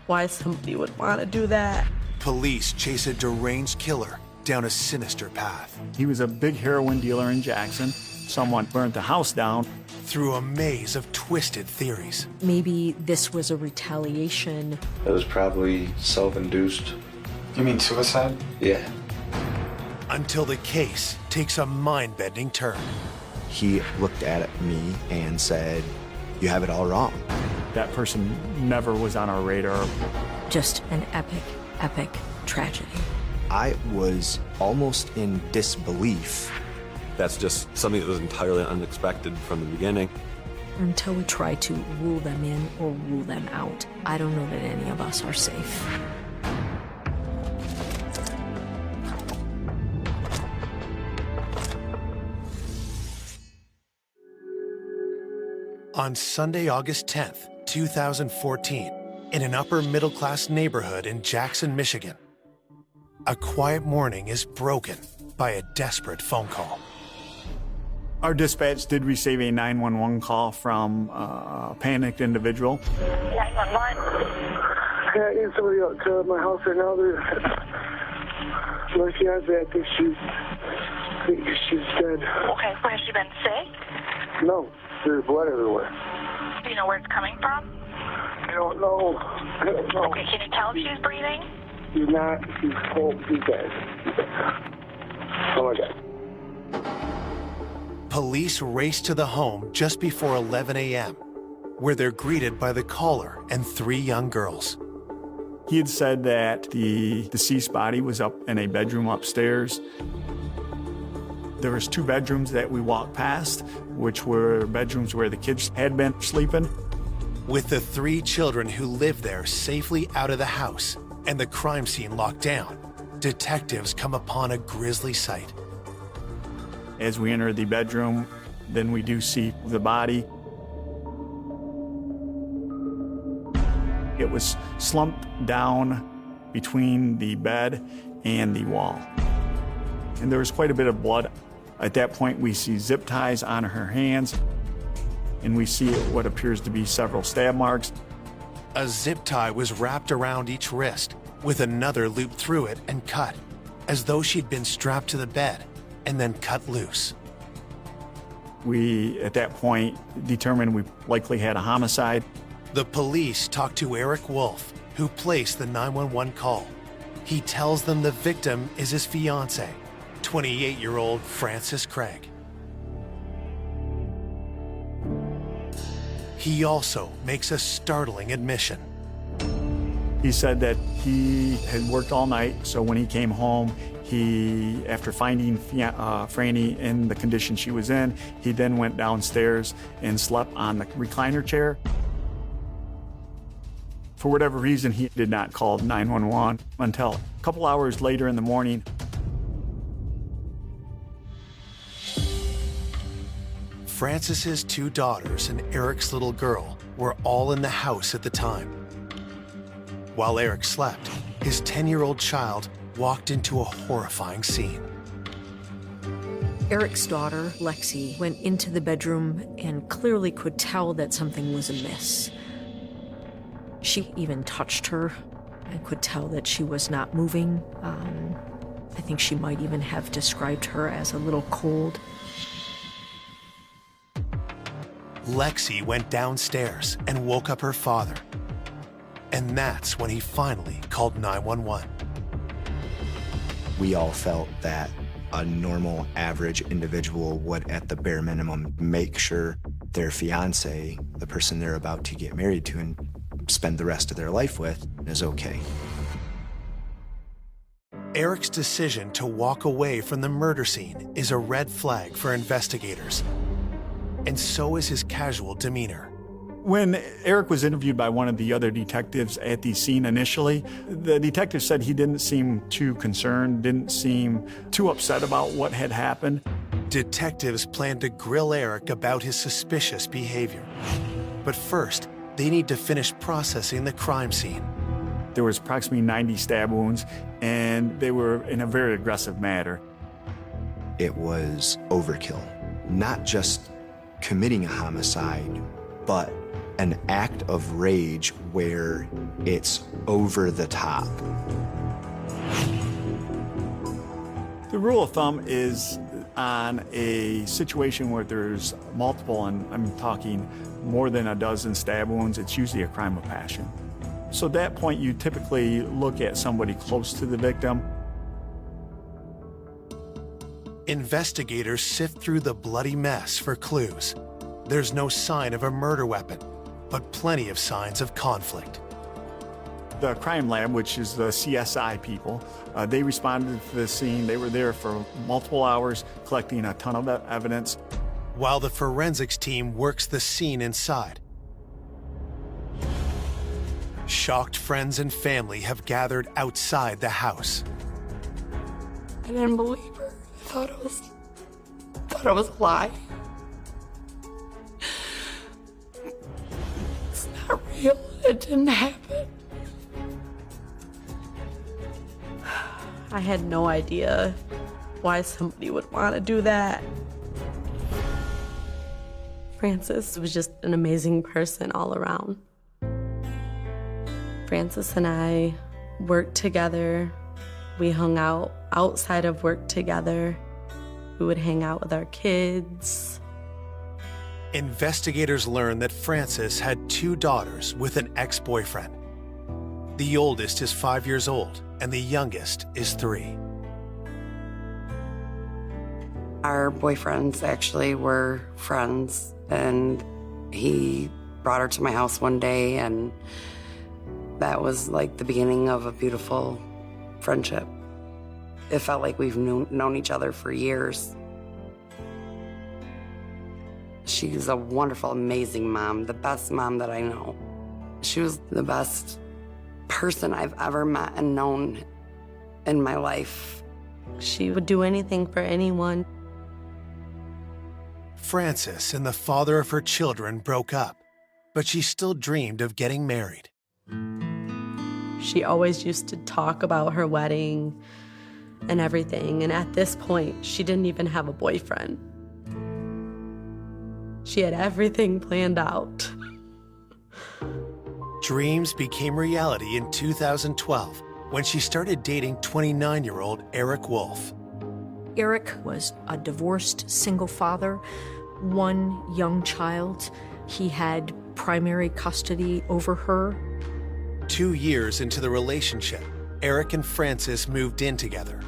why somebody would want to do that. Police chase a deranged killer down a sinister path. He was a big heroin dealer in Jackson. Someone burnt the house down. Through a maze of twisted theories. Maybe this was a retaliation. It was probably self-induced. You mean suicide? Yeah. Until the case takes a mind-bending turn. He looked at me and said, "You have it all wrong." That person never was on our radar. Just an epic, epic tragedy. I was almost in disbelief. That's just something that was entirely unexpected from the beginning. Until we try to rule them in or rule them out, I don't know that any of us are safe. On Sunday, August 10th, 2014, in an upper-middle-class neighborhood in Jackson, Michigan, a quiet morning is broken by a desperate phone call. Our dispatch did receive a 911 call from a panicked individual. 911. Yeah, I need somebody up to my house right now. My fiance, I think she's dead. Okay, so has she been sick? No, there's blood everywhere. Do you know where it's coming from? I don't know. Okay, can you tell if she's breathing? She's not. She's cold. She's dead. Oh my God. Police race to the home just before 11 a.m., where they're greeted by the caller and 3 young girls. He had said that the deceased body was up in a bedroom upstairs. There was 2 bedrooms that we walked past, which were bedrooms where the kids had been sleeping. With the 3 children who lived there safely out of the house and the crime scene locked down, detectives come upon a grisly sight. As we enter the bedroom, then we do see the body. It was slumped down between the bed and the wall. And there was quite a bit of blood. At that point, we see zip ties on her hands, and we see what appears to be several stab marks. A zip tie was wrapped around each wrist, with another looped through it and cut, as though she'd been strapped to the bed and then cut loose. We, at that point, determined we likely had a homicide. The police talk to Eric Wolf, who placed the 911 call. He tells them the victim is his fiancée, 28-year-old Francis Craig. He also makes a startling admission. He said that he had worked all night, so when he came home, after finding Franny in the condition she was in, he then went downstairs and slept on the recliner chair. For whatever reason, he did not call 911 until a couple hours later in the morning. Francis's 2 daughters and Eric's little girl were all in the house at the time. While Eric slept, his 10-year-old child walked into a horrifying scene. Eric's daughter, Lexi, went into the bedroom and clearly could tell that something was amiss. She even touched her and could tell that she was not moving. I think she might even have described her as a little cold. Lexi went downstairs and woke up her father. And that's when he finally called 911. We all felt that a normal, average individual would, at the bare minimum, make sure their fiancé, the person they're about to get married to and spend the rest of their life with, is okay. Eric's decision to walk away from the murder scene is a red flag for investigators. And so is his casual demeanor. When Eric was interviewed by one of the other detectives at the scene initially, the detective said he didn't seem too concerned, didn't seem too upset about what had happened. Detectives plan to grill Eric about his suspicious behavior. But first, they need to finish processing the crime scene. There was approximately 90 stab wounds, and they were in a very aggressive manner. It was overkill. Not just committing a homicide, but an act of rage where it's over the top. The rule of thumb is on a situation where there's multiple, and I'm talking more than a dozen stab wounds, it's usually a crime of passion. So at that point, you typically look at somebody close to the victim. Investigators sift through the bloody mess for clues. There's no sign of a murder weapon, but plenty of signs of conflict. The crime lab, which is the CSI people, they responded to the scene. They were there for multiple hours collecting a ton of evidence. While the forensics team works the scene inside, shocked friends and family have gathered outside the house. I didn't believe her. I thought it was a lie. It's not real. It didn't happen. I had no idea why somebody would want to do that. Frances was just an amazing person all around. Frances and I worked together. We hung out outside of work together. We would hang out with our kids. Investigators learned that Frances had 2 daughters with an ex-boyfriend. The oldest is 5 years old, and the youngest is 3. Our boyfriends actually were friends, and he brought her to my house one day, and that was like the beginning of a beautiful friendship. It felt like we've known each other for years. She's a wonderful, amazing mom, the best mom that I know. She was the best person I've ever met and known in my life. She would do anything for anyone. Frances and the father of her children broke up, but she still dreamed of getting married. She always used to talk about her wedding and everything, and at this point, she didn't even have a boyfriend. She had everything planned out. Dreams became reality in 2012 when she started dating 29-year-old Eric Wolf. Eric was a divorced single father, 1 young child. He had primary custody over her. 2 years into the relationship, Eric and Frances moved in together.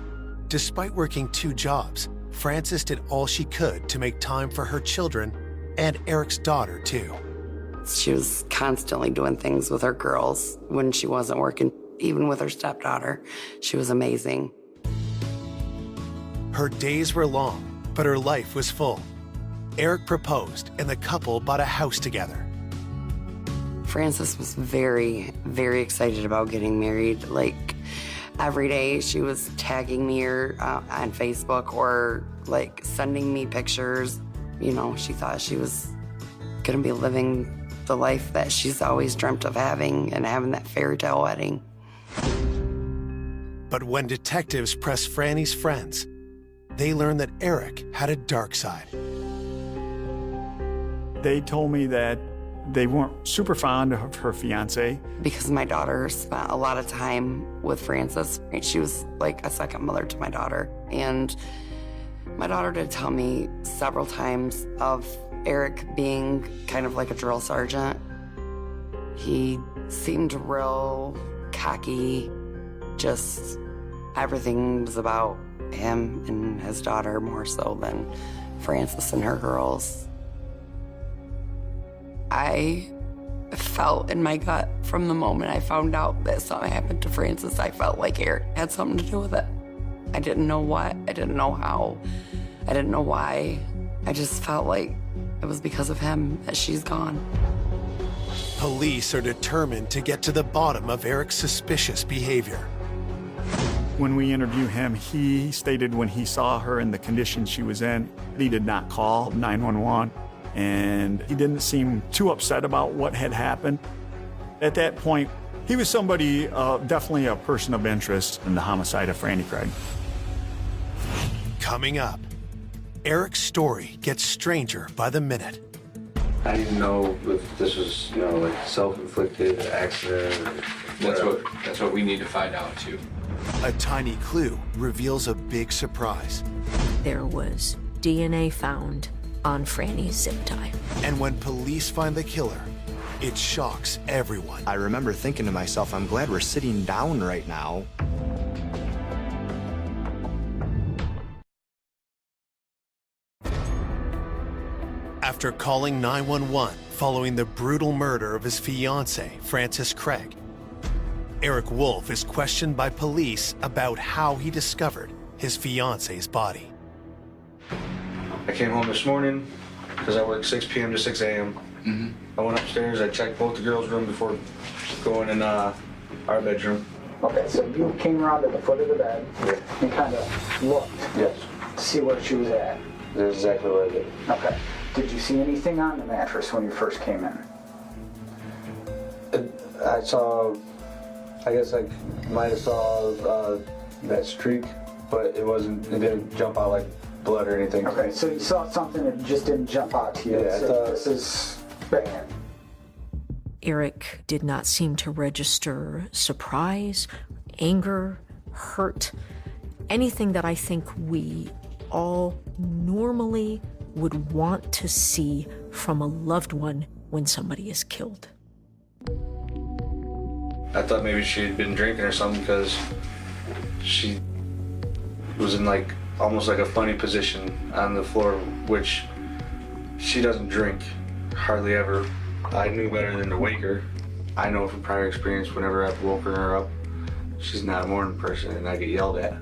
Despite working 2 jobs, Frances did all she could to make time for her children and Eric's daughter, too. She was constantly doing things with her girls when she wasn't working, even with her stepdaughter. She was amazing. Her days were long, but her life was full. Eric proposed, and the couple bought a house together. Frances was very, very excited about getting married. Like, every day she was tagging me on Facebook or, like, sending me pictures. You know, she thought she was gonna be living the life that she's always dreamt of having and having that fairy tale wedding. But when detectives pressed Franny's friends, they learned that Eric had a dark side. They told me that they weren't super fond of her fiance. Because my daughter spent a lot of time with Frances. She was like a second mother to my daughter. And my daughter did tell me several times of Eric being kind of like a drill sergeant. He seemed real cocky, just everything was about him and his daughter more so than Frances and her girls. I felt in my gut from the moment I found out that something happened to Frances, I felt like Eric had something to do with it. I didn't know what, I didn't know how, I didn't know why. I just felt like it was because of him that she's gone. Police are determined to get to the bottom of Eric's suspicious behavior. When we interviewed him, he stated when he saw her in the condition she was in, he did not call 911, and he didn't seem too upset about what had happened. At that point, he was somebody, definitely a person of interest in the homicide of Franny Craig. Coming up, Eric's story gets stranger by the minute. How do you know if this was, like self-inflicted accident? That's what we need to find out too. A tiny clue reveals a big surprise. There was DNA found on Franny's zip tie. And when police find the killer, it shocks everyone. I remember thinking to myself, I'm glad we're sitting down right now. After calling 911 following the brutal murder of his fiancée, Frances Craig, Eric Wolf is questioned by police about how he discovered his fiance's body. I came home this morning because I work 6 p.m. to 6 a.m. I went upstairs, I checked both the girls' room before going in our bedroom. Okay, so you came around at the foot of the bed and kind of looked to see where she was at. That's exactly what I did. Okay. Did you see anything on the mattress when you first came in? I saw, I guess I might have saw that streak, but it didn't jump out like blood or anything. Okay, so you saw something that just didn't jump out to you. Yeah, I thought this is bad. Eric did not seem to register surprise, anger, hurt, anything that I think we all normally would want to see from a loved one when somebody is killed. I thought maybe she had been drinking or something because she was in like almost like a funny position on the floor, which she doesn't drink hardly ever. I knew better than to wake her. I know from prior experience whenever I've woken her up, she's not a morning person and I get yelled at.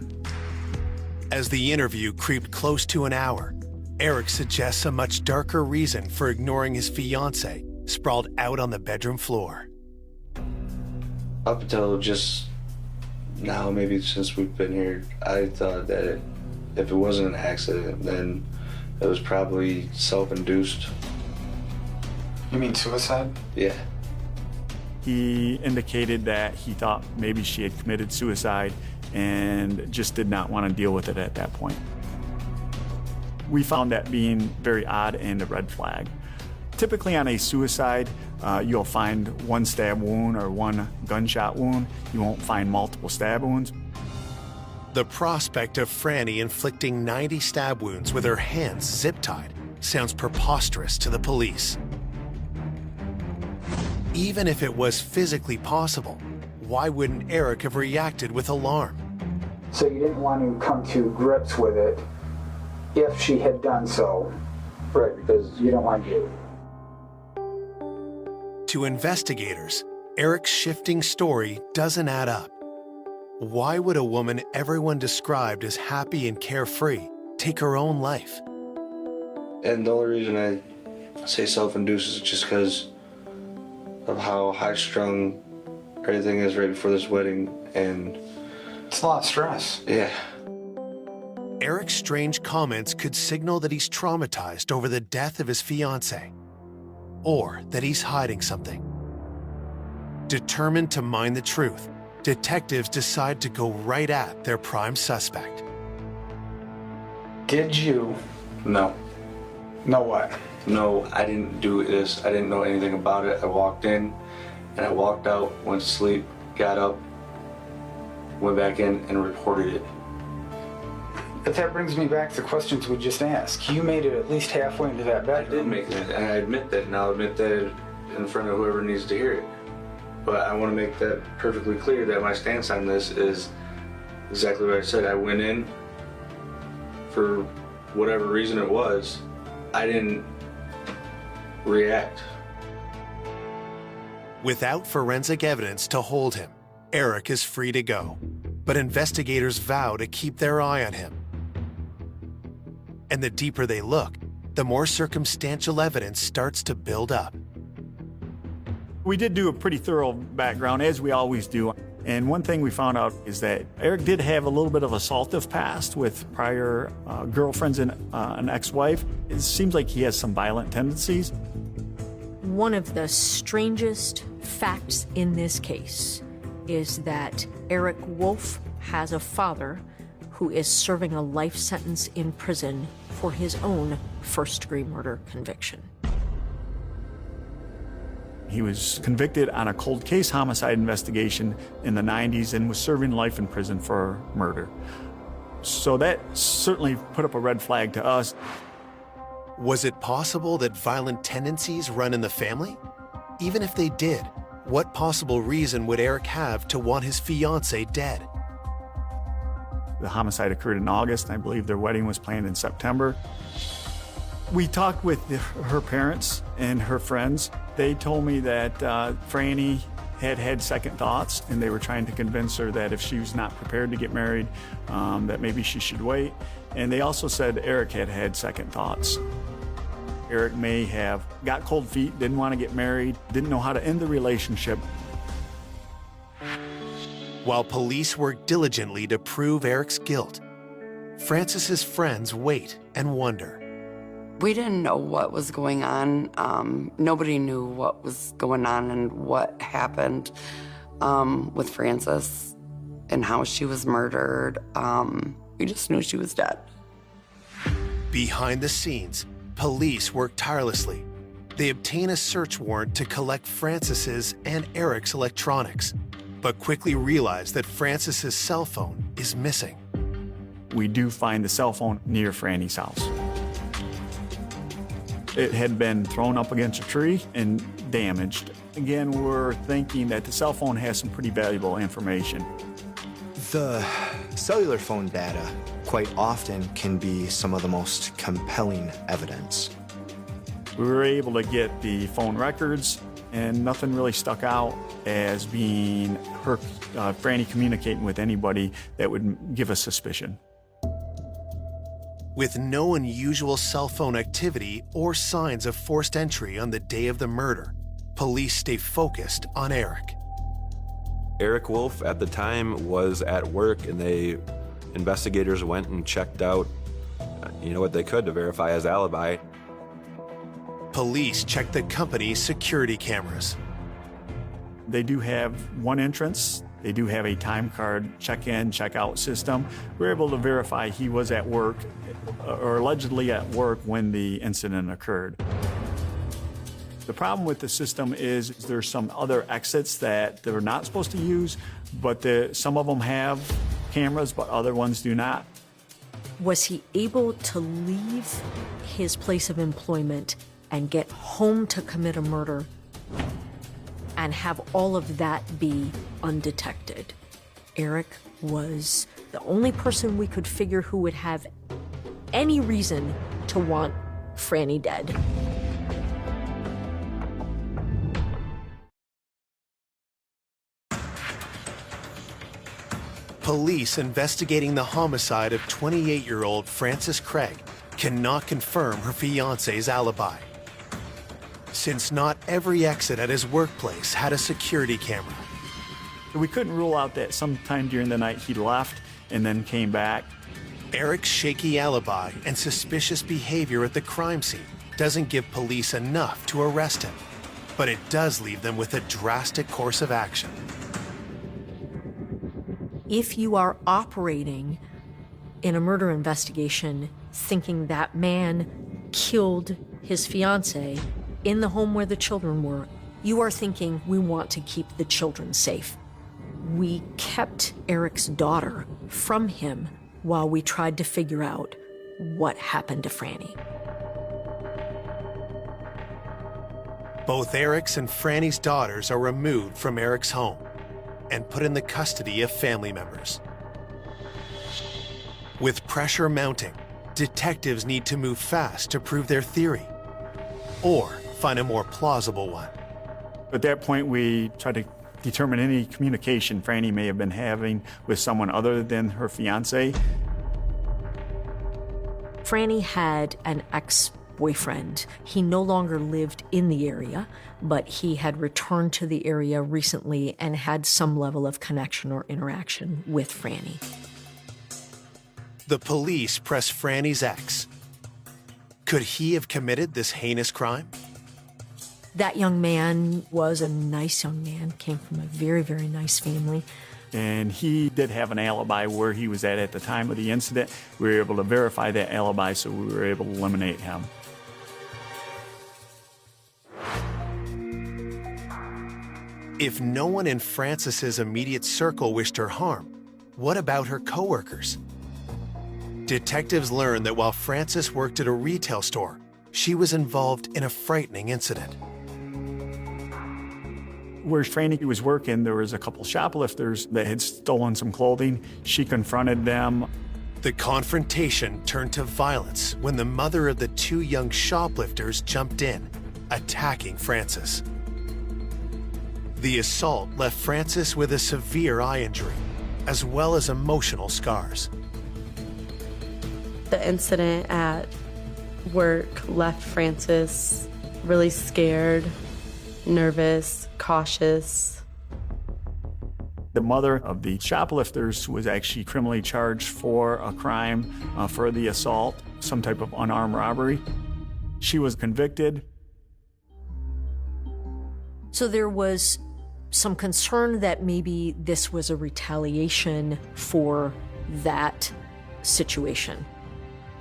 As the interview creeped close to an hour, Eric suggests a much darker reason for ignoring his fiancée sprawled out on the bedroom floor. Up until just now, maybe since we've been here, I thought that if it wasn't an accident, then it was probably self-induced. You mean suicide? Yeah. He indicated that he thought maybe she had committed suicide and just did not want to deal with it at that point. We found that being very odd and a red flag. Typically on a suicide, you'll find one stab wound or one gunshot wound. You won't find multiple stab wounds. The prospect of Franny inflicting 90 stab wounds with her hands zip-tied sounds preposterous to the police. Even if it was physically possible, why wouldn't Eric have reacted with alarm? So you didn't want to come to grips with it if she had done so. Right, because you don't want to. To investigators, Eric's shifting story doesn't add up. Why would a woman everyone described as happy and carefree take her own life? And the only reason I say self-induced is just because of how high-strung everything is right before this wedding, and it's a lot of stress. Yeah. Eric's strange comments could signal that he's traumatized over the death of his fiancée, or that he's hiding something. Determined to mine the truth, detectives decide to go right at their prime suspect. Did you? No. Know what? No, I didn't do this. I didn't know anything about it. I walked in and I walked out, went to sleep, got up, went back in and reported it. But that brings me back to the questions we just asked. You made it at least halfway into that bedroom. I did make it, and I admit that, and I'll admit that in front of whoever needs to hear it. But I want to make that perfectly clear that my stance on this is exactly what I said. I went in for whatever reason it was. I didn't react. Without forensic evidence to hold him, Eric is free to go. But investigators vow to keep their eye on him. And the deeper they look, the more circumstantial evidence starts to build up. We did do a pretty thorough background, as we always do. And one thing we found out is that Eric did have a little bit of assaultive past with prior girlfriends and an ex-wife. It seems like he has some violent tendencies. One of the strangest facts in this case is that Eric Wolf has a father who is serving a life sentence in prison for his own first-degree murder conviction. He was convicted on a cold case homicide investigation in the 90s and was serving life in prison for murder. So that certainly put up a red flag to us. Was it possible that violent tendencies run in the family? Even if they did, what possible reason would Eric have to want his fiancée dead? The homicide occurred in August, and I believe their wedding was planned in September. We talked with her parents and her friends. They told me that Franny had second thoughts, and they were trying to convince her that if she was not prepared to get married, that maybe she should wait. And they also said Eric had second thoughts. Eric may have got cold feet, didn't want to get married, didn't know how to end the relationship. While police work diligently to prove Eric's guilt, Frances's friends wait and wonder. We didn't know what was going on. Nobody knew what was going on and what happened with Frances and how she was murdered. We just knew she was dead. Behind the scenes, police work tirelessly. They obtain a search warrant to collect Frances's and Eric's electronics, but quickly realize that Frances's cell phone is missing. We do find the cell phone near Franny's house. It had been thrown up against a tree and damaged. Again, we're thinking that the cell phone has some pretty valuable information. The cellular phone data quite often can be some of the most compelling evidence. We were able to get the phone records, and nothing really stuck out as being her, Franny communicating with anybody that would give us suspicion. With no unusual cell phone activity or signs of forced entry on the day of the murder, police stay focused on Eric. Eric Wolf at the time was at work, and investigators went and checked out, what they could to verify his alibi. Police checked the company's security cameras. They do have one entrance. They do have a time card check-in, check-out system. We were able to verify he was at work, or allegedly at work, when the incident occurred. The problem with the system is there's some other exits that they're not supposed to use, but some of them have cameras, but other ones do not. Was he able to leave his place of employment and get home to commit a murder and have all of that be undetected? Eric was the only person we could figure who would have any reason to want Franny dead. Police investigating the homicide of 28-year-old Frances Craig cannot confirm her fiancé's alibi. Since not every exit at his workplace had a security camera. We couldn't rule out that sometime during the night he left and then came back. Eric's shaky alibi and suspicious behavior at the crime scene doesn't give police enough to arrest him, but it does leave them with a drastic course of action. If you are operating in a murder investigation thinking that man killed his fiancée in the home where the children were, you are thinking, we want to keep the children safe. We kept Eric's daughter from him while we tried to figure out what happened to Franny. Both Eric's and Franny's daughters are removed from Eric's home and put in the custody of family members. With pressure mounting, detectives need to move fast to prove their theory, or find a more plausible one. At that point, we tried to determine any communication Franny may have been having with someone other than her fiancé. Franny had an ex-boyfriend. He no longer lived in the area, but he had returned to the area recently and had some level of connection or interaction with Franny. The police press Franny's ex. Could he have committed this heinous crime? That young man was a nice young man, came from a very, very nice family. And he did have an alibi where he was at the time of the incident. We were able to verify that alibi, so we were able to eliminate him. If no one in Frances's immediate circle wished her harm, what about her coworkers? Detectives learned that while Frances worked at a retail store, she was involved in a frightening incident. Where Franny was working, there was a couple shoplifters that had stolen some clothing. She confronted them. The confrontation turned to violence when the mother of the two young shoplifters jumped in, attacking Frances. The assault left Frances with a severe eye injury, as well as emotional scars. The incident at work left Frances really scared, nervous, cautious. The mother of the shoplifters was actually criminally charged for a crime for the assault, some type of unarmed robbery. She was convicted. So there was some concern that maybe this was a retaliation for that situation.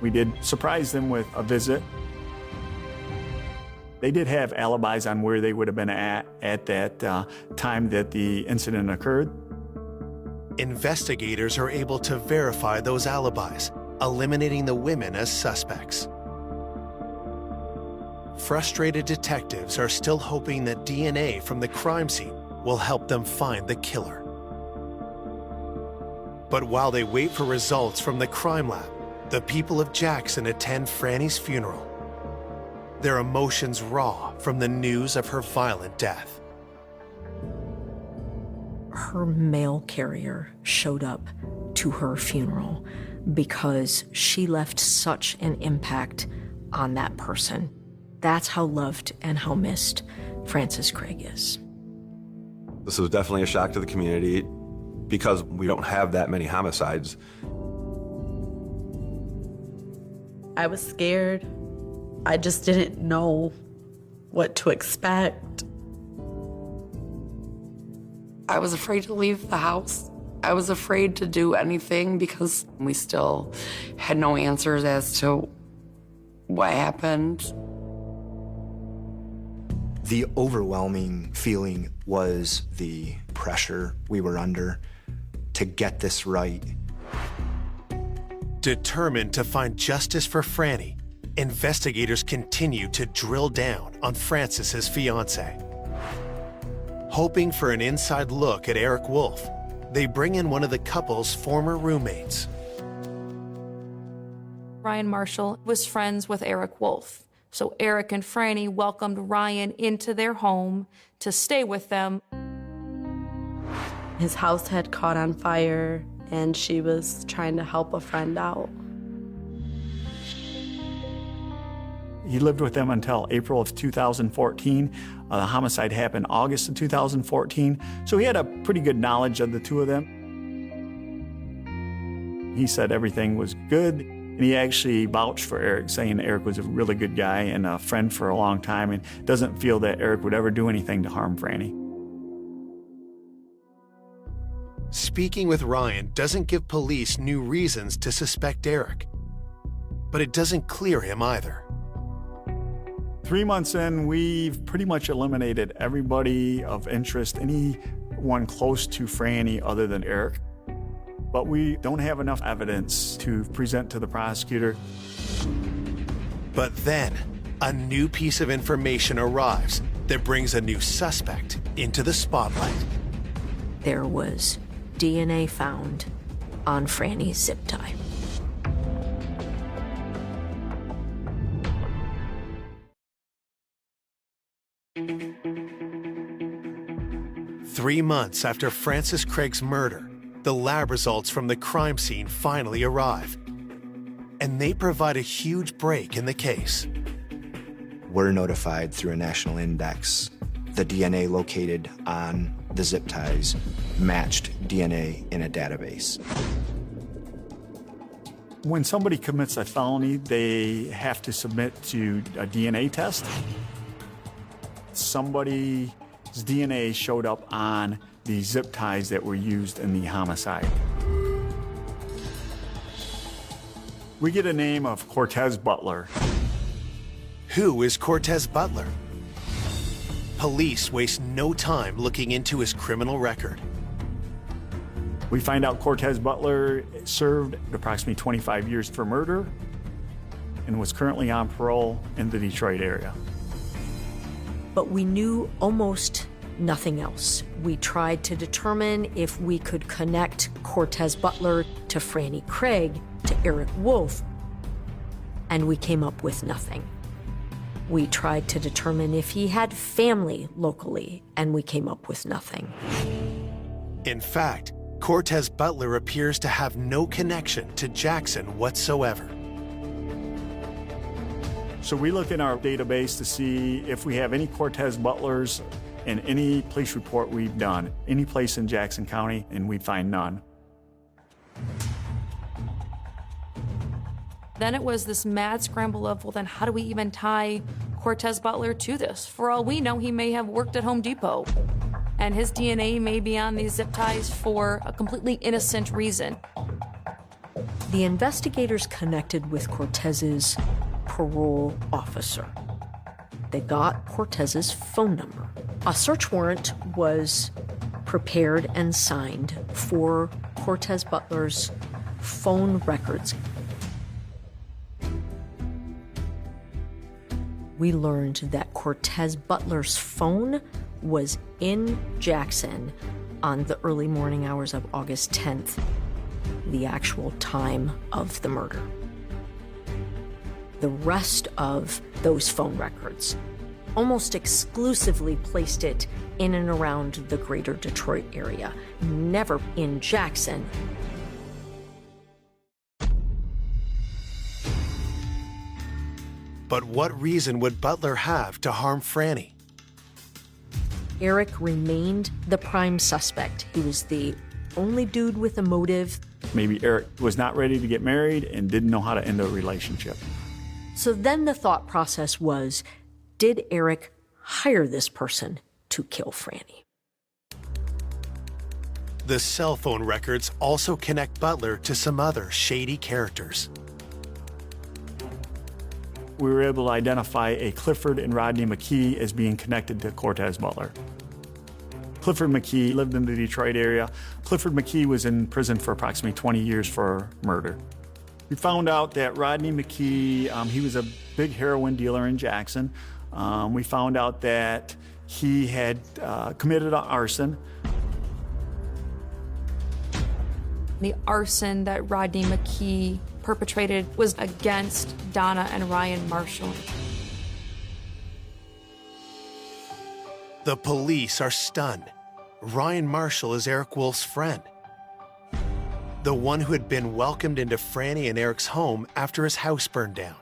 We did surprise them with a visit. They did have alibis on where they would have been at that time that the incident occurred. Investigators are able to verify those alibis, eliminating the women as suspects. Frustrated detectives are still hoping that DNA from the crime scene will help them find the killer. But while they wait for results from the crime lab, the people of Jackson attend Franny's funeral, their emotions raw from the news of her violent death. Her mail carrier showed up to her funeral because she left such an impact on that person. That's how loved and how missed Frances Craig is. This was definitely a shock to the community because we don't have that many homicides. I was scared. I just didn't know what to expect. I was afraid to leave the house. I was afraid to do anything because we still had no answers as to what happened. The overwhelming feeling was the pressure we were under to get this right. Determined to find justice for Franny, investigators continue to drill down on Frances's fiancé. Hoping for an inside look at Eric Wolf, they bring in one of the couple's former roommates. Ryan Marshall was friends with Eric Wolf. So Eric and Franny welcomed Ryan into their home to stay with them. His house had caught on fire, and she was trying to help a friend out. He lived with them until April of 2014. The homicide happened August of 2014, so he had a pretty good knowledge of the two of them. He said everything was good, and he actually vouched for Eric, saying Eric was a really good guy and a friend for a long time, and doesn't feel that Eric would ever do anything to harm Franny. Speaking with Ryan doesn't give police new reasons to suspect Eric, but it doesn't clear him either. 3 months in, we've pretty much eliminated everybody of interest, anyone close to Franny other than Eric. But we don't have enough evidence to present to the prosecutor. But then, a new piece of information arrives that brings a new suspect into the spotlight. There was DNA found on Franny's zip tie. Three months after Frances Craig's murder, the lab results from the crime scene finally arrive, and they provide a huge break in the case. We're notified through a national index. The DNA located on the zip ties matched DNA in a database. When somebody commits a felony, they have to submit to a DNA test. Somebody's DNA showed up on the zip ties that were used in the homicide. We get a name of Cortez Butler. Who is Cortez Butler? Police waste no time looking into his criminal record. We find out Cortez Butler served approximately 25 years for murder and was currently on parole in the Detroit area. But we knew almost nothing else. We tried to determine if we could connect Cortez Butler to Franny Craig, to Eric Wolf, and we came up with nothing. We tried to determine if he had family locally, and we came up with nothing. In fact, Cortez Butler appears to have no connection to Jackson whatsoever. So we look in our database to see if we have any Cortez Butlers in any police report we've done, any place in Jackson County, and we find none. Then it was this mad scramble of, well, then how do we even tie Cortez Butler to this? For all we know, he may have worked at Home Depot, and his DNA may be on these zip ties for a completely innocent reason. The investigators connected with Cortez's parole officer. They got Cortez's phone number. A search warrant was prepared and signed for Cortez Butler's phone records. We learned that Cortez Butler's phone was in Jackson on the early morning hours of August 10th, the actual time of the murder. The rest of those phone records almost exclusively placed it in and around the greater Detroit area, never in Jackson. But what reason would Butler have to harm Franny? Eric remained the prime suspect. He was the only dude with a motive. Maybe Eric was not ready to get married and didn't know how to end a relationship. So then the thought process was, did Eric hire this person to kill Franny? The cell phone records also connect Butler to some other shady characters. We were able to identify a Clifford and Rodney McKee as being connected to Cortez Butler. Clifford McKee lived in the Detroit area. Clifford McKee was in prison for approximately 20 years for murder. We found out that Rodney McKee, he was a big heroin dealer in Jackson. We found out that he had committed an arson. The arson that Rodney McKee perpetrated was against Donna and Ryan Marshall. The police are stunned. Ryan Marshall is Eric Wolf's friend, the one who had been welcomed into Franny and Eric's home after his house burned down.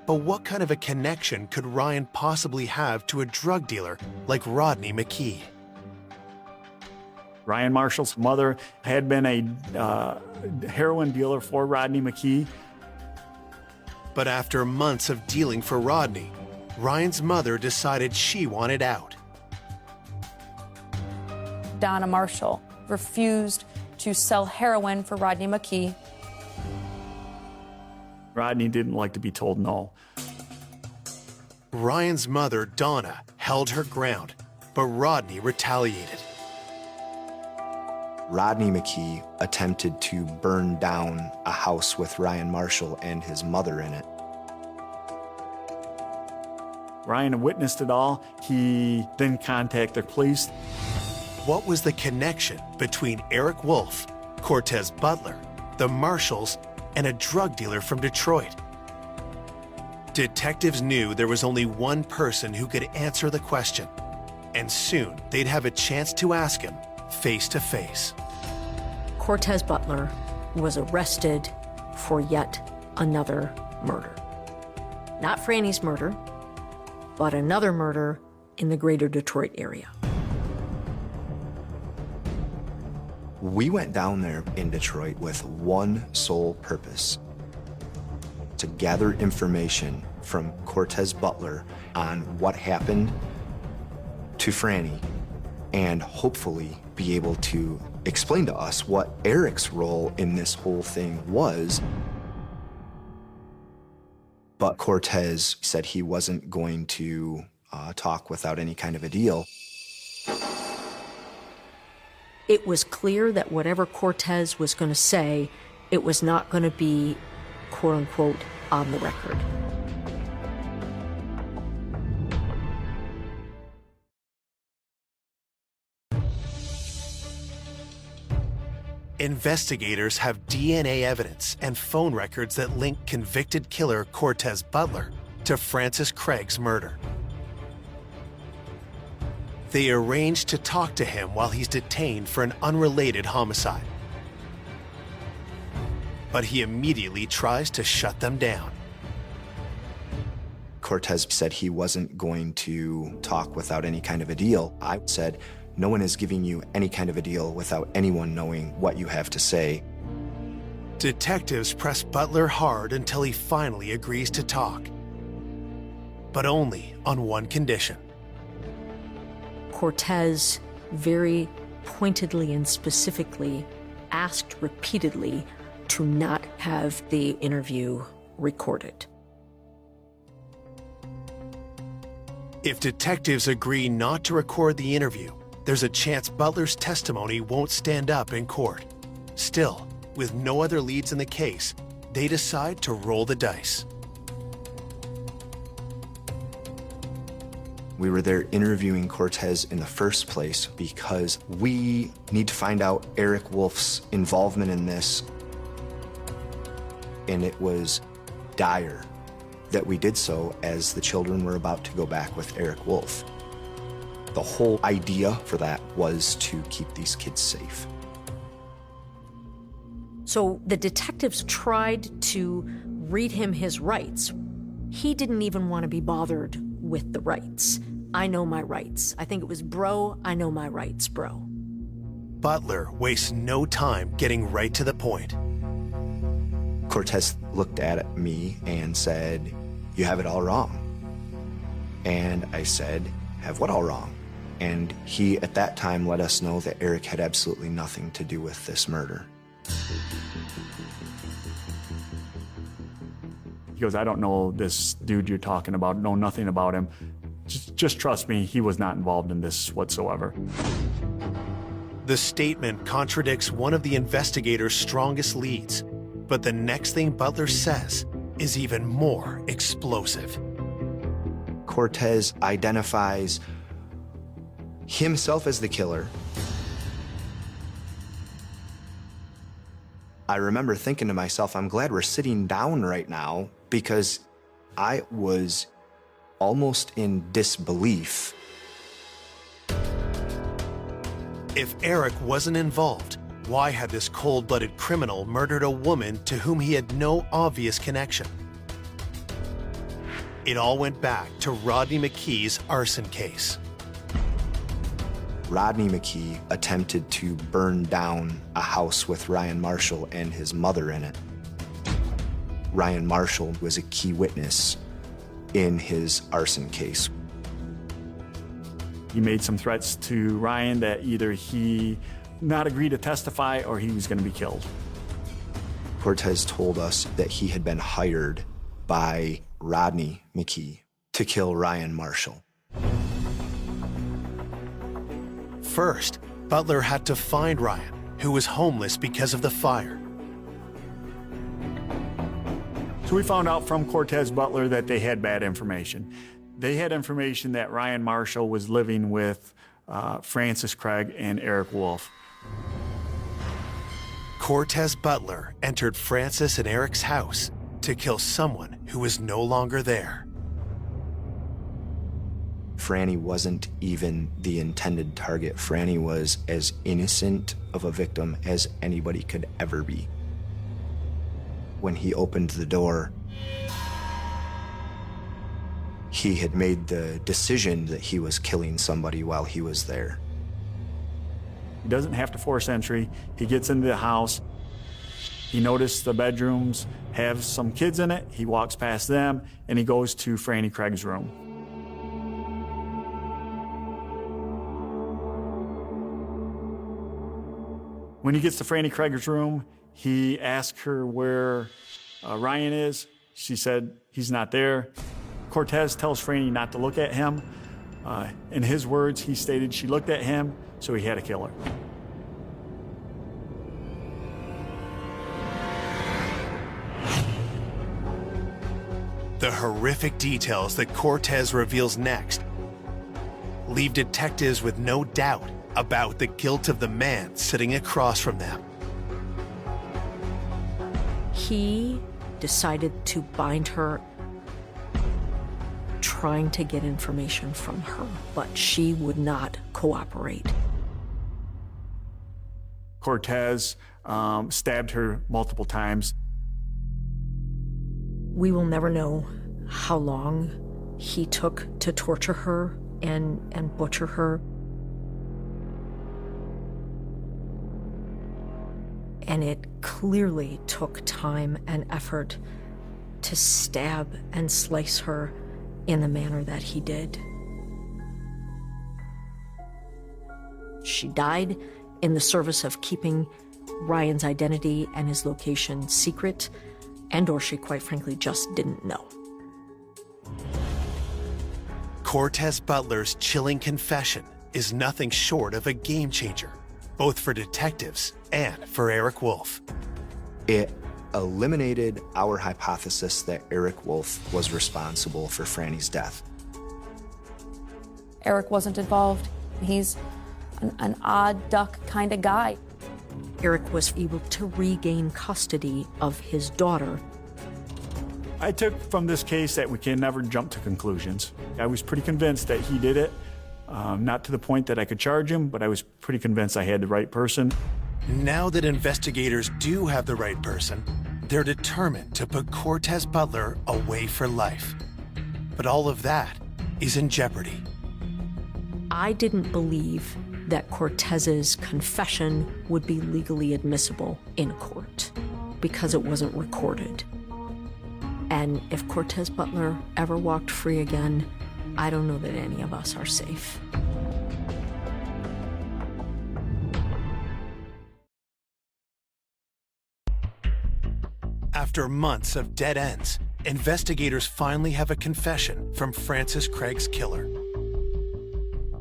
But what kind of a connection could Ryan possibly have to a drug dealer like Rodney McKee? Ryan Marshall's mother had been a heroin dealer for Rodney McKee. But after months of dealing for Rodney, Ryan's mother decided she wanted out. Donna Marshall refused to sell heroin for Rodney McKee. Rodney didn't like to be told no. Ryan's mother, Donna, held her ground, but Rodney retaliated. Rodney McKee attempted to burn down a house with Ryan Marshall and his mother in it. Ryan witnessed it all. He then contacted the police. What was the connection between Eric Wolf, Cortez Butler, the Marshalls, and a drug dealer from Detroit? Detectives knew there was only one person who could answer the question, and soon they'd have a chance to ask him face to face. Cortez Butler was arrested for yet another murder. Not Franny's murder, but another murder in the greater Detroit area. We went down there in Detroit with one sole purpose: to gather information from Cortez Butler on what happened to Franny and hopefully be able to explain to us what Eric's role in this whole thing was. But Cortez said he wasn't going to talk without any kind of a deal. It was clear that whatever Cortez was going to say, it was not going to be, quote unquote, on the record. Investigators have DNA evidence and phone records that link convicted killer Cortez Butler to Francis Craig's murder. They arrange to talk to him while he's detained for an unrelated homicide. But he immediately tries to shut them down. Cortez said he wasn't going to talk without any kind of a deal. I said, no one is giving you any kind of a deal without anyone knowing what you have to say. Detectives press Butler hard until he finally agrees to talk. But only on one condition. Cortez very pointedly and specifically asked repeatedly to not have the interview recorded. If detectives agree not to record the interview, there's a chance Butler's testimony won't stand up in court. Still, with no other leads in the case, they decide to roll the dice. We were there interviewing Cortez in the first place because we need to find out Eric Wolf's involvement in this. And it was dire that we did so as the children were about to go back with Eric Wolf. The whole idea for that was to keep these kids safe. So the detectives tried to read him his rights. He didn't even want to be bothered with the rights. I know my rights. I think it was, bro, I know my rights, bro. Butler wastes no time getting right to the point. Cortez looked at me and said, "You have it all wrong." And I said, "Have what all wrong?" And he, at that time, let us know that Eric had absolutely nothing to do with this murder. He goes, "I don't know this dude you're talking about, know nothing about him. Just trust me, he was not involved in this whatsoever." The statement contradicts one of the investigators' strongest leads, but the next thing Butler says is even more explosive. Cortez identifies himself as the killer. I remember thinking to myself, I'm glad we're sitting down right now, because I was almost in disbelief. If Eric wasn't involved, why had this cold-blooded criminal murdered a woman to whom he had no obvious connection? It all went back to Rodney McKee's arson case. Rodney McKee attempted to burn down a house with Ryan Marshall and his mother in it. Ryan Marshall was a key witness in his arson case. He made some threats to Ryan that either he not agree to testify or he was going to be killed. Cortez told us that he had been hired by Rodney McKee to kill Ryan Marshall. First, Butler had to find Ryan, who was homeless because of the fire. So we found out from Cortez Butler that they had bad information. They had information that Ryan Marshall was living with Francis Craig and Eric Wolf. Cortez Butler entered Francis and Eric's house to kill someone who was no longer there. Franny wasn't even the intended target. Franny was as innocent of a victim as anybody could ever be. When he opened the door, he had made the decision that he was killing somebody while he was there. He doesn't have to force entry. He gets into the house. He noticed the bedrooms have some kids in it. He walks past them, and he goes to Franny Craig's room. When he gets to Franny Craig's room, he asks her where Ryan is. She said he's not there. Cortez tells Franny not to look at him. In his words, he stated she looked at him, so he had to kill her. The horrific details that Cortez reveals next leave detectives with no doubt about the guilt of the man sitting across from them. He decided to bind her, trying to get information from her, but she would not cooperate. Cortez stabbed her multiple times. We will never know how long he took to torture her and butcher her. And it clearly took time and effort to stab and slice her in the manner that he did. She died in the service of keeping Ryan's identity and his location secret, and/or she quite frankly just didn't know. Cortez Butler's chilling confession is nothing short of a game changer, both for detectives and for Eric Wolf. It eliminated our hypothesis that Eric Wolf was responsible for Franny's death. Eric wasn't involved. He's an odd duck kind of guy. Eric was able to regain custody of his daughter. I took from this case that we can never jump to conclusions. I was pretty convinced that he did it, not to the point that I could charge him, but I was pretty convinced I had the right person. Now that investigators do have the right person, they're determined to put Cortez Butler away for life. But all of that is in jeopardy. I didn't believe that Cortez's confession would be legally admissible in court because it wasn't recorded. And if Cortez Butler ever walked free again, I don't know that any of us are safe. After months of dead ends, investigators finally have a confession from Francis Craig's killer.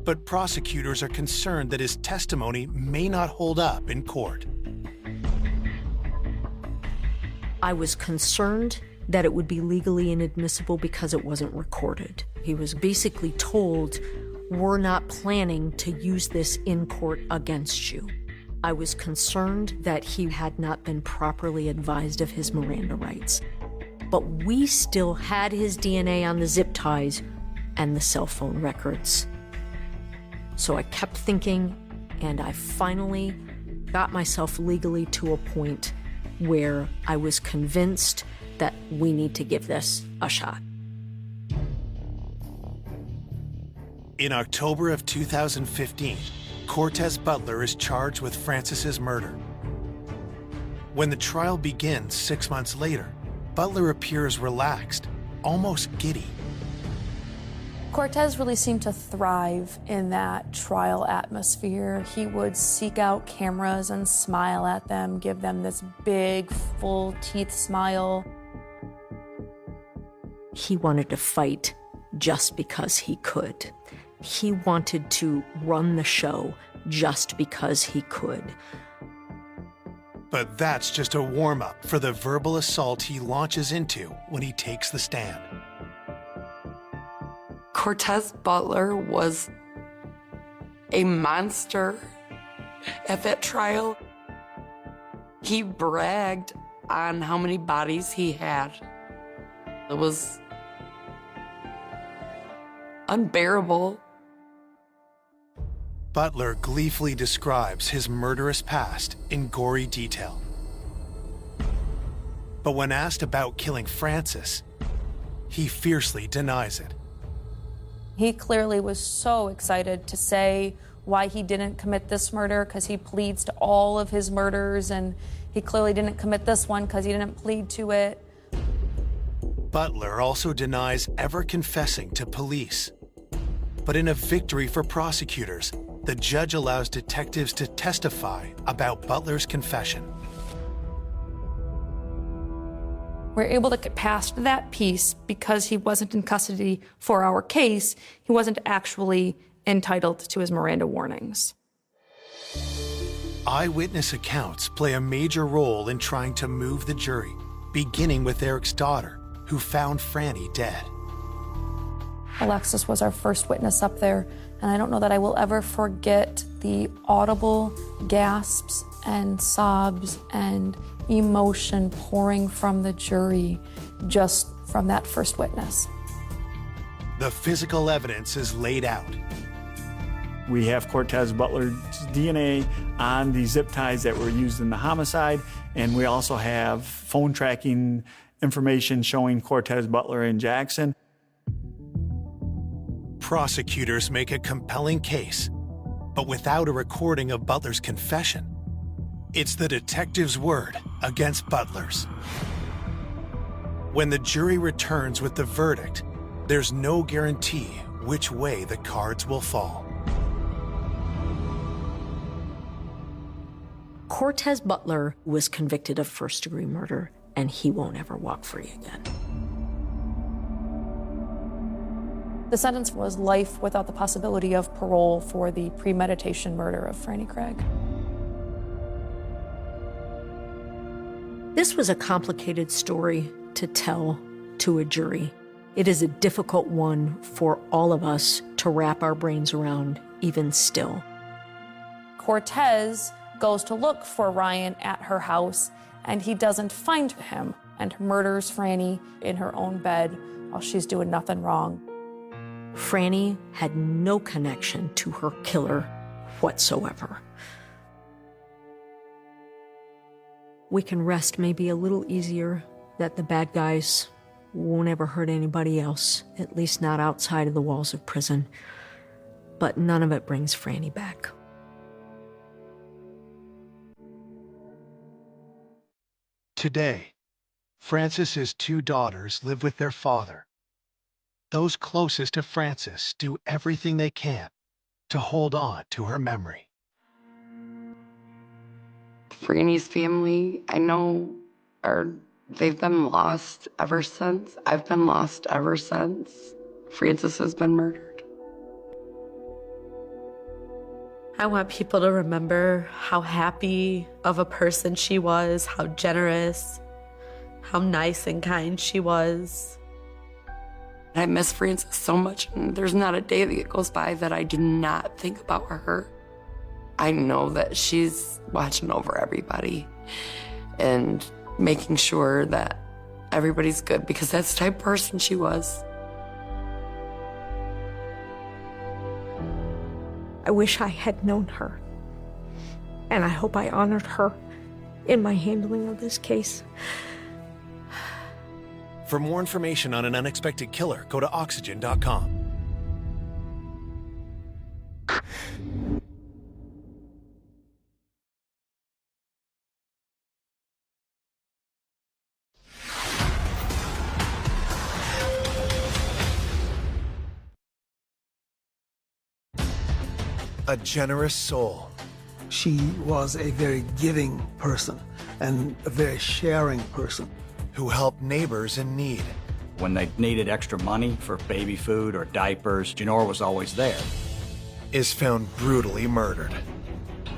But prosecutors are concerned that his testimony may not hold up in court. I was concerned that it would be legally inadmissible because it wasn't recorded. He was basically told, we're not planning to use this in court against you. I was concerned that he had not been properly advised of his Miranda rights. But we still had his DNA on the zip ties and the cell phone records. So I kept thinking, and I finally got myself legally to a point where I was convinced that we need to give this a shot. In October of 2015, Cortez Butler is charged with Francis's murder. When the trial begins 6 months later, Butler appears relaxed, almost giddy. Cortez really seemed to thrive in that trial atmosphere. He would seek out cameras and smile at them, give them this big, full teeth smile. He wanted to fight just because he could. He wanted to run the show just because he could. But that's just a warm-up for the verbal assault he launches into when he takes the stand. Cortez Butler was a monster at that trial. He bragged on how many bodies he had. It was unbearable. Butler gleefully describes his murderous past in gory detail. But when asked about killing Francis, he fiercely denies it. He clearly was so excited to say why he didn't commit this murder because he pleads to all of his murders, and he clearly didn't commit this one because he didn't plead to it. Butler also denies ever confessing to police. But in a victory for prosecutors, the judge allows detectives to testify about Butler's confession. We're able to get past that piece because he wasn't in custody for our case. He wasn't actually entitled to his Miranda warnings. Eyewitness accounts play a major role in trying to move the jury, beginning with Eric's daughter, who found Franny dead. Alexis was our first witness up there, and I don't know that I will ever forget the audible gasps and sobs and, emotion pouring from the jury just from that first witness. The physical evidence is laid out. We have Cortez Butler's DNA on the zip ties that were used in the homicide, and we also have phone tracking information showing Cortez Butler and Jackson. Prosecutors make a compelling case, but without a recording of Butler's confession. It's the detective's word against Butler's. When the jury returns with the verdict, there's no guarantee which way the cards will fall. Cortez Butler was convicted of first-degree murder, and he won't ever walk free again. The sentence was life without the possibility of parole for the premeditation murder of Franny Craig. This was a complicated story to tell to a jury. It is a difficult one for all of us to wrap our brains around, even still. Cortez goes to look for Ryan at her house, and he doesn't find him, and murders Franny in her own bed while she's doing nothing wrong. Franny had no connection to her killer whatsoever. We can rest maybe a little easier that the bad guys won't ever hurt anybody else, at least not outside of the walls of prison. But none of it brings Franny back. Today, Frances's two daughters live with their father. Those closest to Frances do everything they can to hold on to her memory. Franny's family, I know, they've been lost ever since. I've been lost ever since Frances has been murdered. I want people to remember how happy of a person she was, how generous, how nice and kind she was. I miss Frances so much, and there's not a day that goes by that I do not think about her. I know that she's watching over everybody and making sure that everybody's good, because that's the type of person she was. I wish I had known her, and I hope I honored her in my handling of this case. For more information on an unexpected killer, go to oxygen.com. A generous soul. She was a very giving person and a very sharing person. Who helped neighbors in need. When they needed extra money for baby food or diapers, Janora was always there. Is found brutally murdered.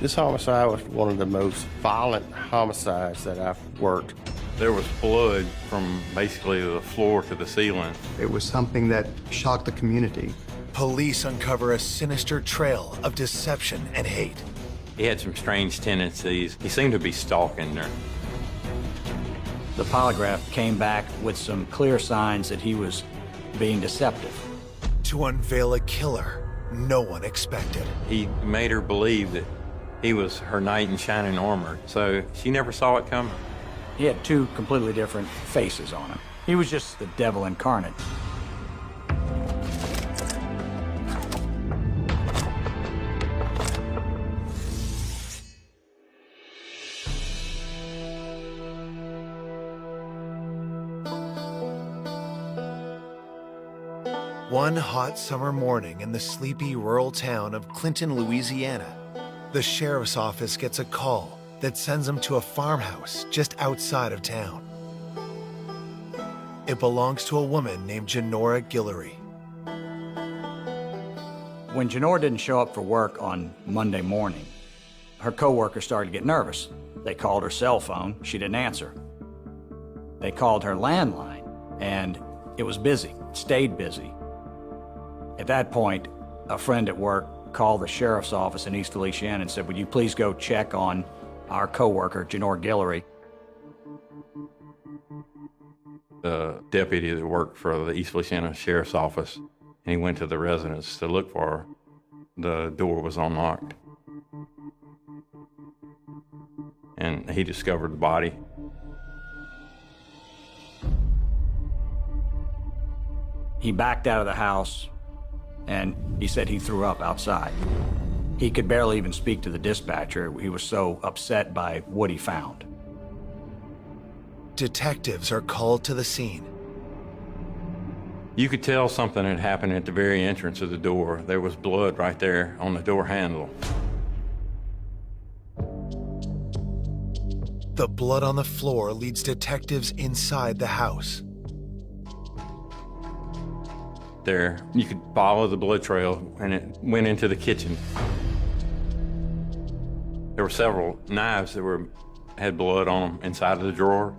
This homicide was one of the most violent homicides that I've worked. There was blood from basically the floor to the ceiling. It was something that shocked the community. Police uncover a sinister trail of deception and hate. He had some strange tendencies. He seemed to be stalking her. The polygraph came back with some clear signs that he was being deceptive. To unveil a killer no one expected. He made her believe that he was her knight in shining armor, so she never saw it coming. He had two completely different faces on him. He was just the devil incarnate. One hot summer morning in the sleepy rural town of Clinton, Louisiana, the sheriff's office gets a call that sends them to a farmhouse just outside of town. It belongs to a woman named Janora Guillory. When Janora didn't show up for work on Monday morning, her coworkers started to get nervous. They called her cell phone, she didn't answer. They called her landline, and it was busy, stayed busy. At that point, a friend at work called the sheriff's office in East Feliciana and said, "Would you please go check on our coworker, Janora Guillory?" The deputy that worked for the East Feliciana Sheriff's Office, and he went to the residence to look for her. The door was unlocked. And he discovered the body. He backed out of the house, and he said he threw up outside. He could barely even speak to the dispatcher. He was so upset by what he found. Detectives are called to the scene. You could tell something had happened at the very entrance of the door. There was blood right there on the door handle. The blood on the floor leads detectives inside the house. There, you could follow the blood trail, and it went into the kitchen. There were several knives that had blood on them inside of the drawer.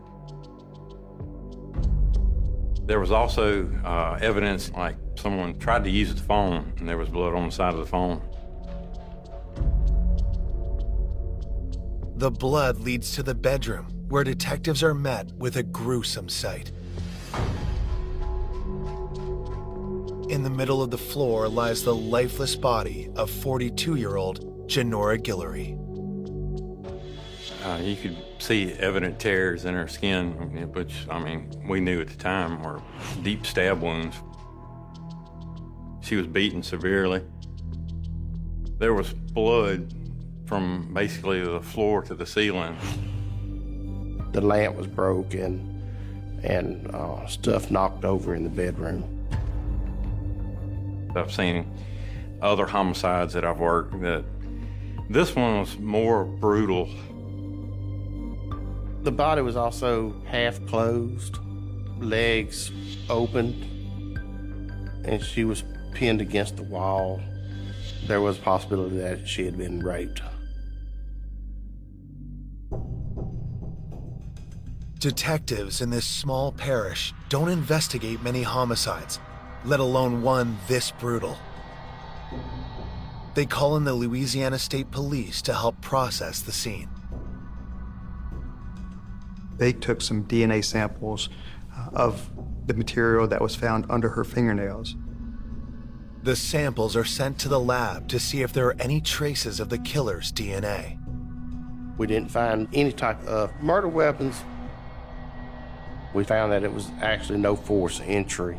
There was also evidence like someone tried to use the phone, and there was blood on the side of the phone. The blood leads to the bedroom, where detectives are met with a gruesome sight. In the middle of the floor lies the lifeless body of 42-year-old Janora Guillory. You could see evident tears in her skin, which, I mean, we knew at the time were deep stab wounds. She was beaten severely. There was blood from basically the floor to the ceiling. The lamp was broken and stuff knocked over in the bedroom. I've seen other homicides that I've worked that this one was more brutal. The body was also half closed, legs opened, and she was pinned against the wall. There was a possibility that she had been raped. Detectives in this small parish don't investigate many homicides, let alone one this brutal. They call in the Louisiana State Police to help process the scene. They took some DNA samples of the material that was found under her fingernails. The samples are sent to the lab to see if there are any traces of the killer's DNA. We didn't find any type of murder weapons. We found that it was actually no forced entry.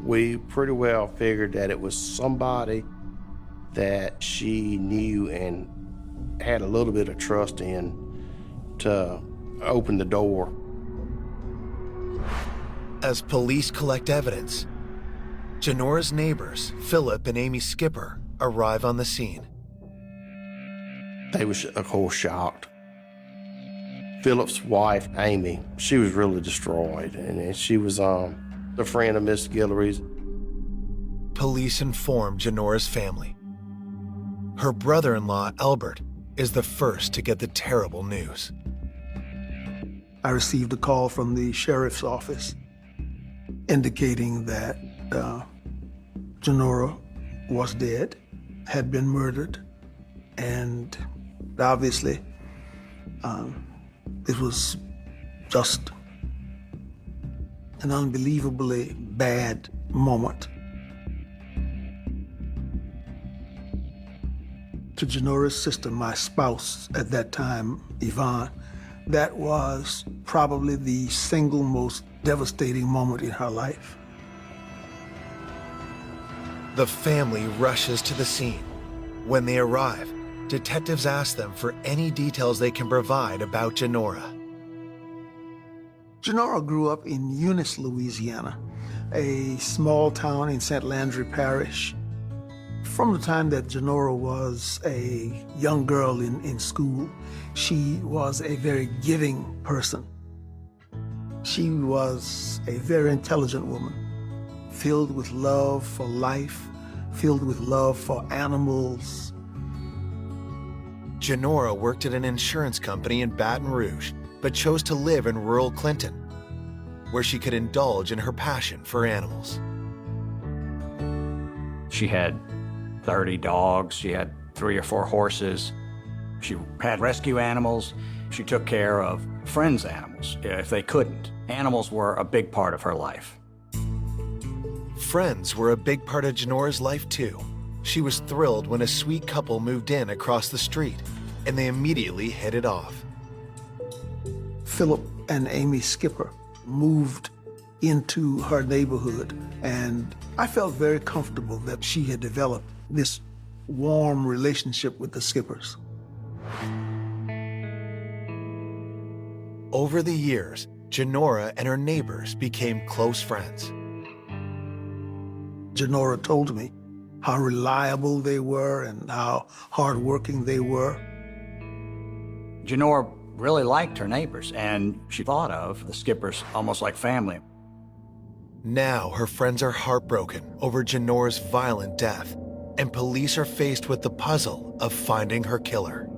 We pretty well figured that it was somebody that she knew and had a little bit of trust in to open the door. As police collect evidence, Janora's neighbors, Philip and Amy Skipper, arrive on the scene. They were, of course, shocked. Philip's wife, Amy, she was really destroyed, and she was a friend of Miss Guillory's. Police inform Janora's family. Her brother-in-law, Albert, is the first to get the terrible news. I received a call from the sheriff's office indicating that Janora was dead, had been murdered, and obviously it was just an unbelievably bad moment. To Janora's sister, my spouse at that time, Yvonne, that was probably the single most devastating moment in her life. The family rushes to the scene. When they arrive, detectives ask them for any details they can provide about Janora. Janora grew up in Eunice, Louisiana, a small town in St. Landry Parish. From the time that Janora was a young girl in school, she was a very giving person. She was a very intelligent woman, filled with love for life, filled with love for animals. Janora worked at an insurance company in Baton Rouge, but chose to live in rural Clinton, where she could indulge in her passion for animals. She had 30 dogs, she had 3 or 4 horses, she had rescue animals, she took care of friends' animals if they couldn't. Animals were a big part of her life. Friends were a big part of Janora's life too. She was thrilled when a sweet couple moved in across the street, and they immediately hit it off. Philip and Amy Skipper moved into her neighborhood, and I felt very comfortable that she had developed this warm relationship with the Skippers. Over the years, Janora and her neighbors became close friends. Janora told me how reliable they were and how hardworking they were. Janora really liked her neighbors, and she thought of the Skippers almost like family. Now her friends are heartbroken over Janora's violent death, and police are faced with the puzzle of finding her killer.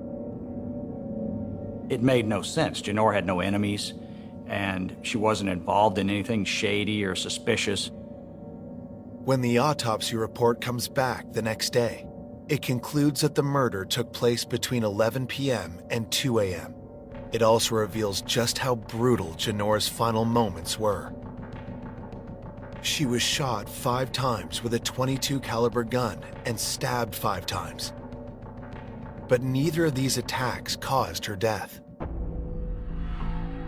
It made no sense. Janora had no enemies, and she wasn't involved in anything shady or suspicious. When the autopsy report comes back the next day, it concludes that the murder took place between 11 p.m. and 2 a.m. It also reveals just how brutal Janora's final moments were. She was shot 5 times with a .22 caliber gun and stabbed 5 times. But neither of these attacks caused her death.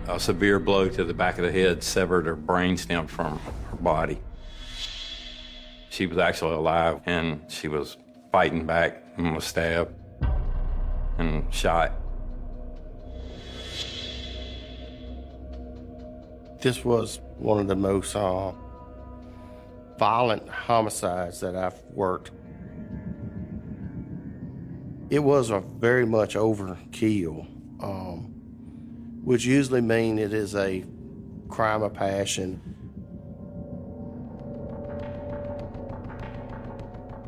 A severe blow to the back of the head severed her brainstem from her body. She was actually alive, and she was fighting back and was stabbed and shot. This was one of the most violent homicides that I've worked. It was a very much overkill, which usually means it is a crime of passion.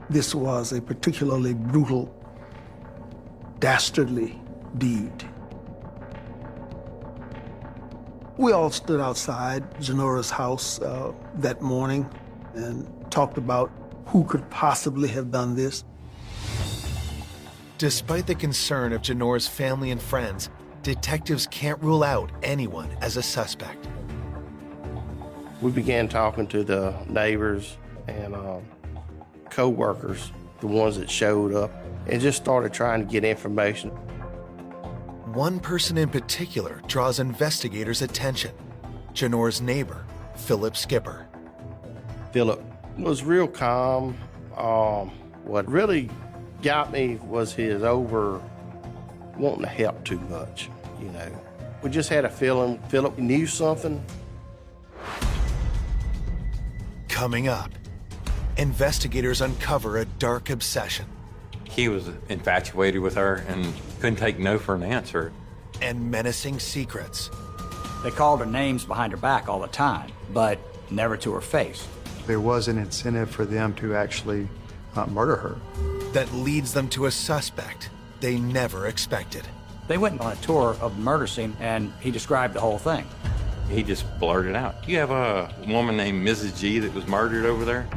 This was a particularly brutal, dastardly deed. We all stood outside Janora's house that morning and talked about who could possibly have done this. Despite the concern of Janora's family and friends, detectives can't rule out anyone as a suspect. We began talking to the neighbors and co-workers, the ones that showed up, and just started trying to get information. One person in particular draws investigators' attention, Janora's neighbor, Philip Skipper. Philip was real calm. What really got me was his over wanting to help too much, you know. We just had a feeling Philip knew something. Coming up, investigators uncover a dark obsession. He was infatuated with her and couldn't take no for an answer. And menacing secrets. They called her names behind her back all the time, but never to her face. There was an incentive for them to actually murder her. That leads them to a suspect they never expected. They went on a tour of the murder scene, and he described the whole thing. He just blurted out, "You have a woman named Mrs. G that was murdered over there?"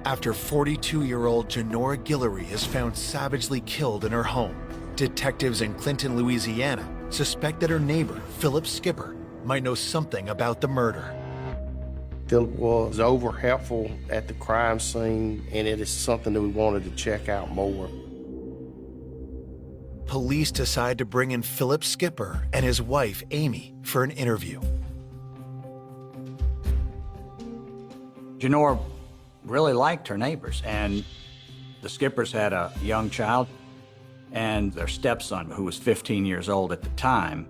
After 42-year-old Janora Guillory is found savagely killed in her home, detectives in Clinton, Louisiana suspect that her neighbor, Philip Skipper, might know something about the murder. Philip was over helpful at the crime scene, and it is something that we wanted to check out more. Police decide to bring in Philip Skipper and his wife, Amy, for an interview. Janora really liked her neighbors, and the Skippers had a young child and their stepson, who was 15 years old at the time.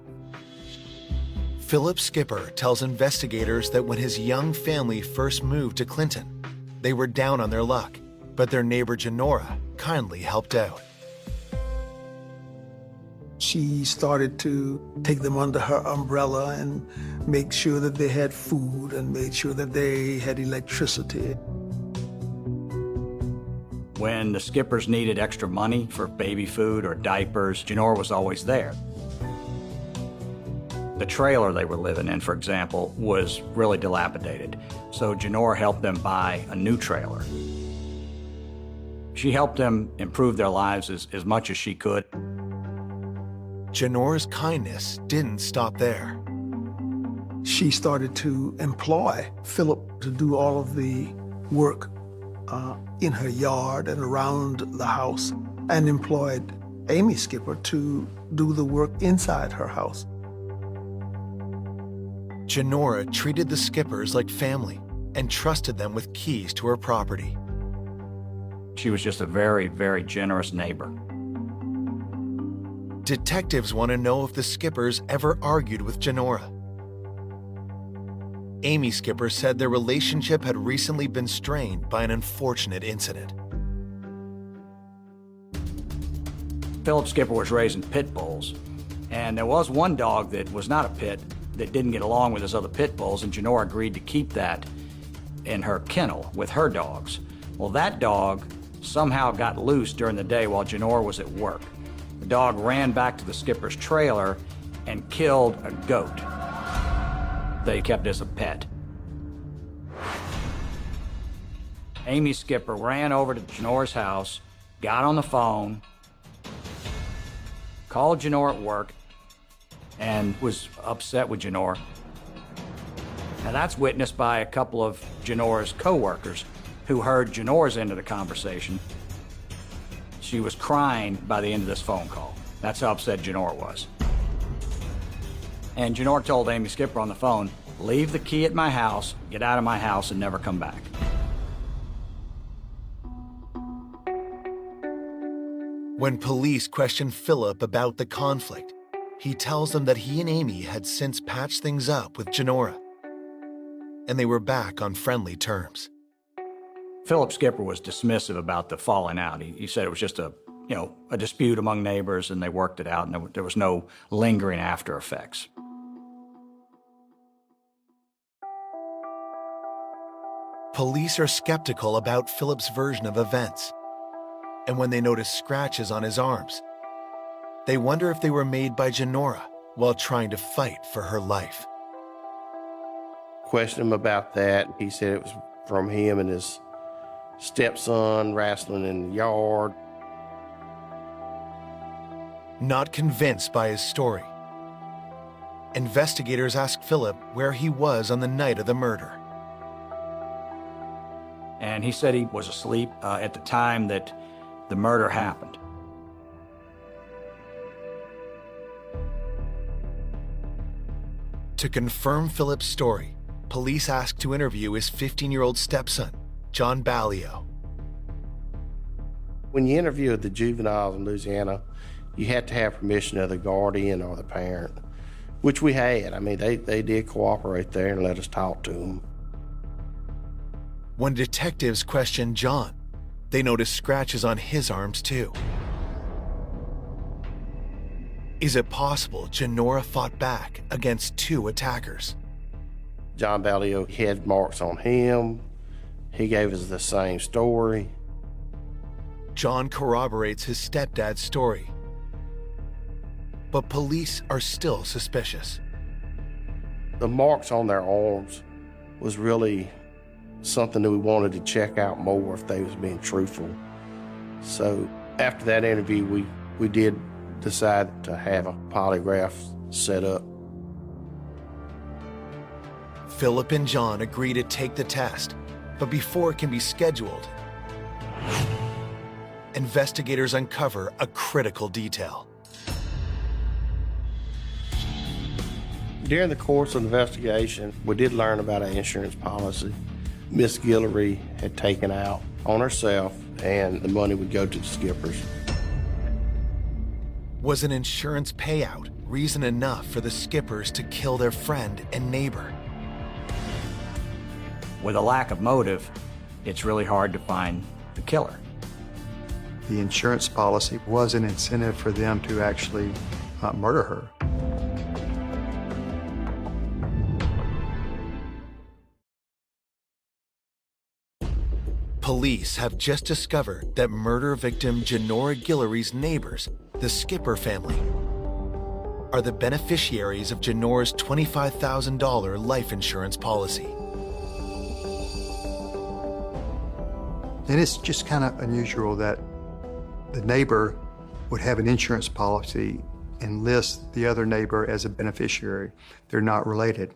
Philip Skipper tells investigators that when his young family first moved to Clinton, they were down on their luck, but their neighbor Janora kindly helped out. She started to take them under her umbrella and make sure that they had food and made sure that they had electricity. When the Skippers needed extra money for baby food or diapers, Janora was always there. The trailer they were living in, for example, was really dilapidated. So Janora helped them buy a new trailer. She helped them improve their lives as much as she could. Janora's kindness didn't stop there. She started to employ Philip to do all of the work in her yard and around the house, and employed Amy Skipper to do the work inside her house. Janora treated the Skippers like family and trusted them with keys to her property. She was just a very, very generous neighbor. Detectives want to know if the Skippers ever argued with Janora. Amy Skipper said their relationship had recently been strained by an unfortunate incident. Philip Skipper was raising pit bulls, and there was one dog that was not a pit that didn't get along with his other pit bulls, and Janora agreed to keep that in her kennel with her dogs. Well, that dog somehow got loose during the day while Janora was at work. The dog ran back to the Skipper's trailer and killed a goat they kept as a pet. Amy Skipper ran over to Janora's house, got on the phone, called Janora at work, and was upset with Janora. Now that's witnessed by a couple of Janora's co-workers who heard Janora's end of the conversation. She was crying by the end of this phone call. That's how upset Janora was. And Janora told Amy Skipper on the phone, "Leave the key at my house, get out of my house, and never come back." When police question Philip about the conflict, he tells them that he and Amy had since patched things up with Janora, and they were back on friendly terms. Philip Skipper was dismissive about the falling out. He said it was just a dispute among neighbors, and they worked it out, and there was no lingering after effects. Police are skeptical about Philip's version of events, and when they notice scratches on his arms, they wonder if they were made by Janora while trying to fight for her life. Questioned him about that. He said it was from him and his stepson wrestling in the yard. Not convinced by his story, investigators ask Philip where he was on the night of the murder. And he said he was asleep at the time that the murder happened. To confirm Philip's story, police asked to interview his 15-year-old stepson, John Ballio. When you interview the juveniles in Louisiana, you had to have permission of the guardian or the parent, which we had. I mean, they did cooperate there and let us talk to them. When detectives questioned John, they noticed scratches on his arms too. Is it possible Janora fought back against two attackers? John Ballio had marks on him. He gave us the same story. John corroborates his stepdad's story, but police are still suspicious. The marks on their arms was really something that we wanted to check out more if they was being truthful. So after that interview, we did decide to have a polygraph set up. Philip and John agree to take the test, but before it can be scheduled, investigators uncover a critical detail. During the course of the investigation, we did learn about an insurance policy Miss Guillory had taken out on herself, and the money would go to the Skippers. Was an insurance payout reason enough for the Skippers to kill their friend and neighbor? With a lack of motive, it's really hard to find the killer. The insurance policy was an incentive for them to actually murder her. Police have just discovered that murder victim Janora Guillory's neighbors, the Skipper family, are the beneficiaries of Janora's $25,000 life insurance policy. And it's just kind of unusual that the neighbor would have an insurance policy and list the other neighbor as a beneficiary. They're not related.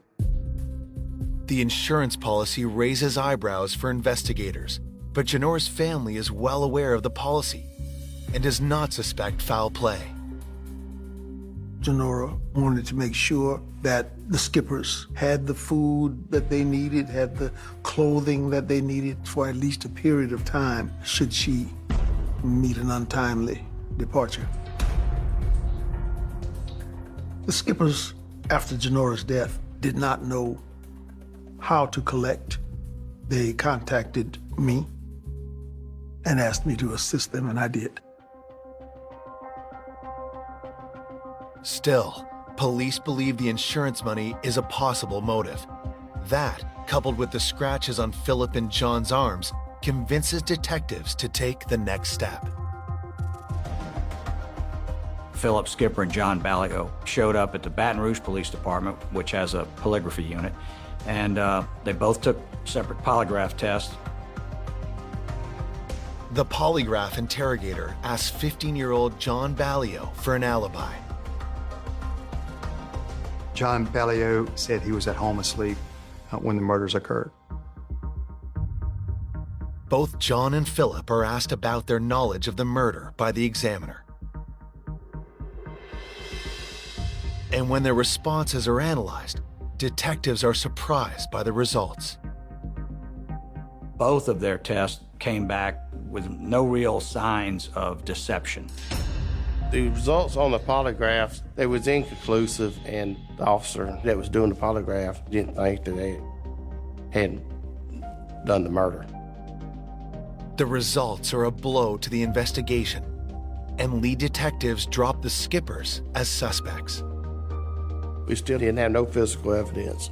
The insurance policy raises eyebrows for investigators, but Janora's family is well aware of the policy and does not suspect foul play. Janora wanted to make sure that the Skippers had the food that they needed, had the clothing that they needed for at least a period of time, should she meet an untimely departure. The Skippers, after Janora's death, did not know how to collect. They contacted me and asked me to assist them, and I did. Still, police believe the insurance money is a possible motive. That, coupled with the scratches on Philip and John's arms, convinces detectives to take the next step. Philip Skipper and John Ballio showed up at the Baton Rouge Police Department, which has a polygraphy unit, and they both took separate polygraph tests. The polygraph interrogator asked 15-year-old John Ballio for an alibi. John Ballio said he was at home asleep when the murders occurred. Both John and Philip are asked about their knowledge of the murder by the examiner. And when their responses are analyzed, detectives are surprised by the results. Both of their tests came back with no real signs of deception. The results on the polygraphs, they was inconclusive, and the officer that was doing the polygraph didn't think that they had done the murder. The results are a blow to the investigation, and lead detectives drop the Skippers as suspects. We still didn't have no physical evidence,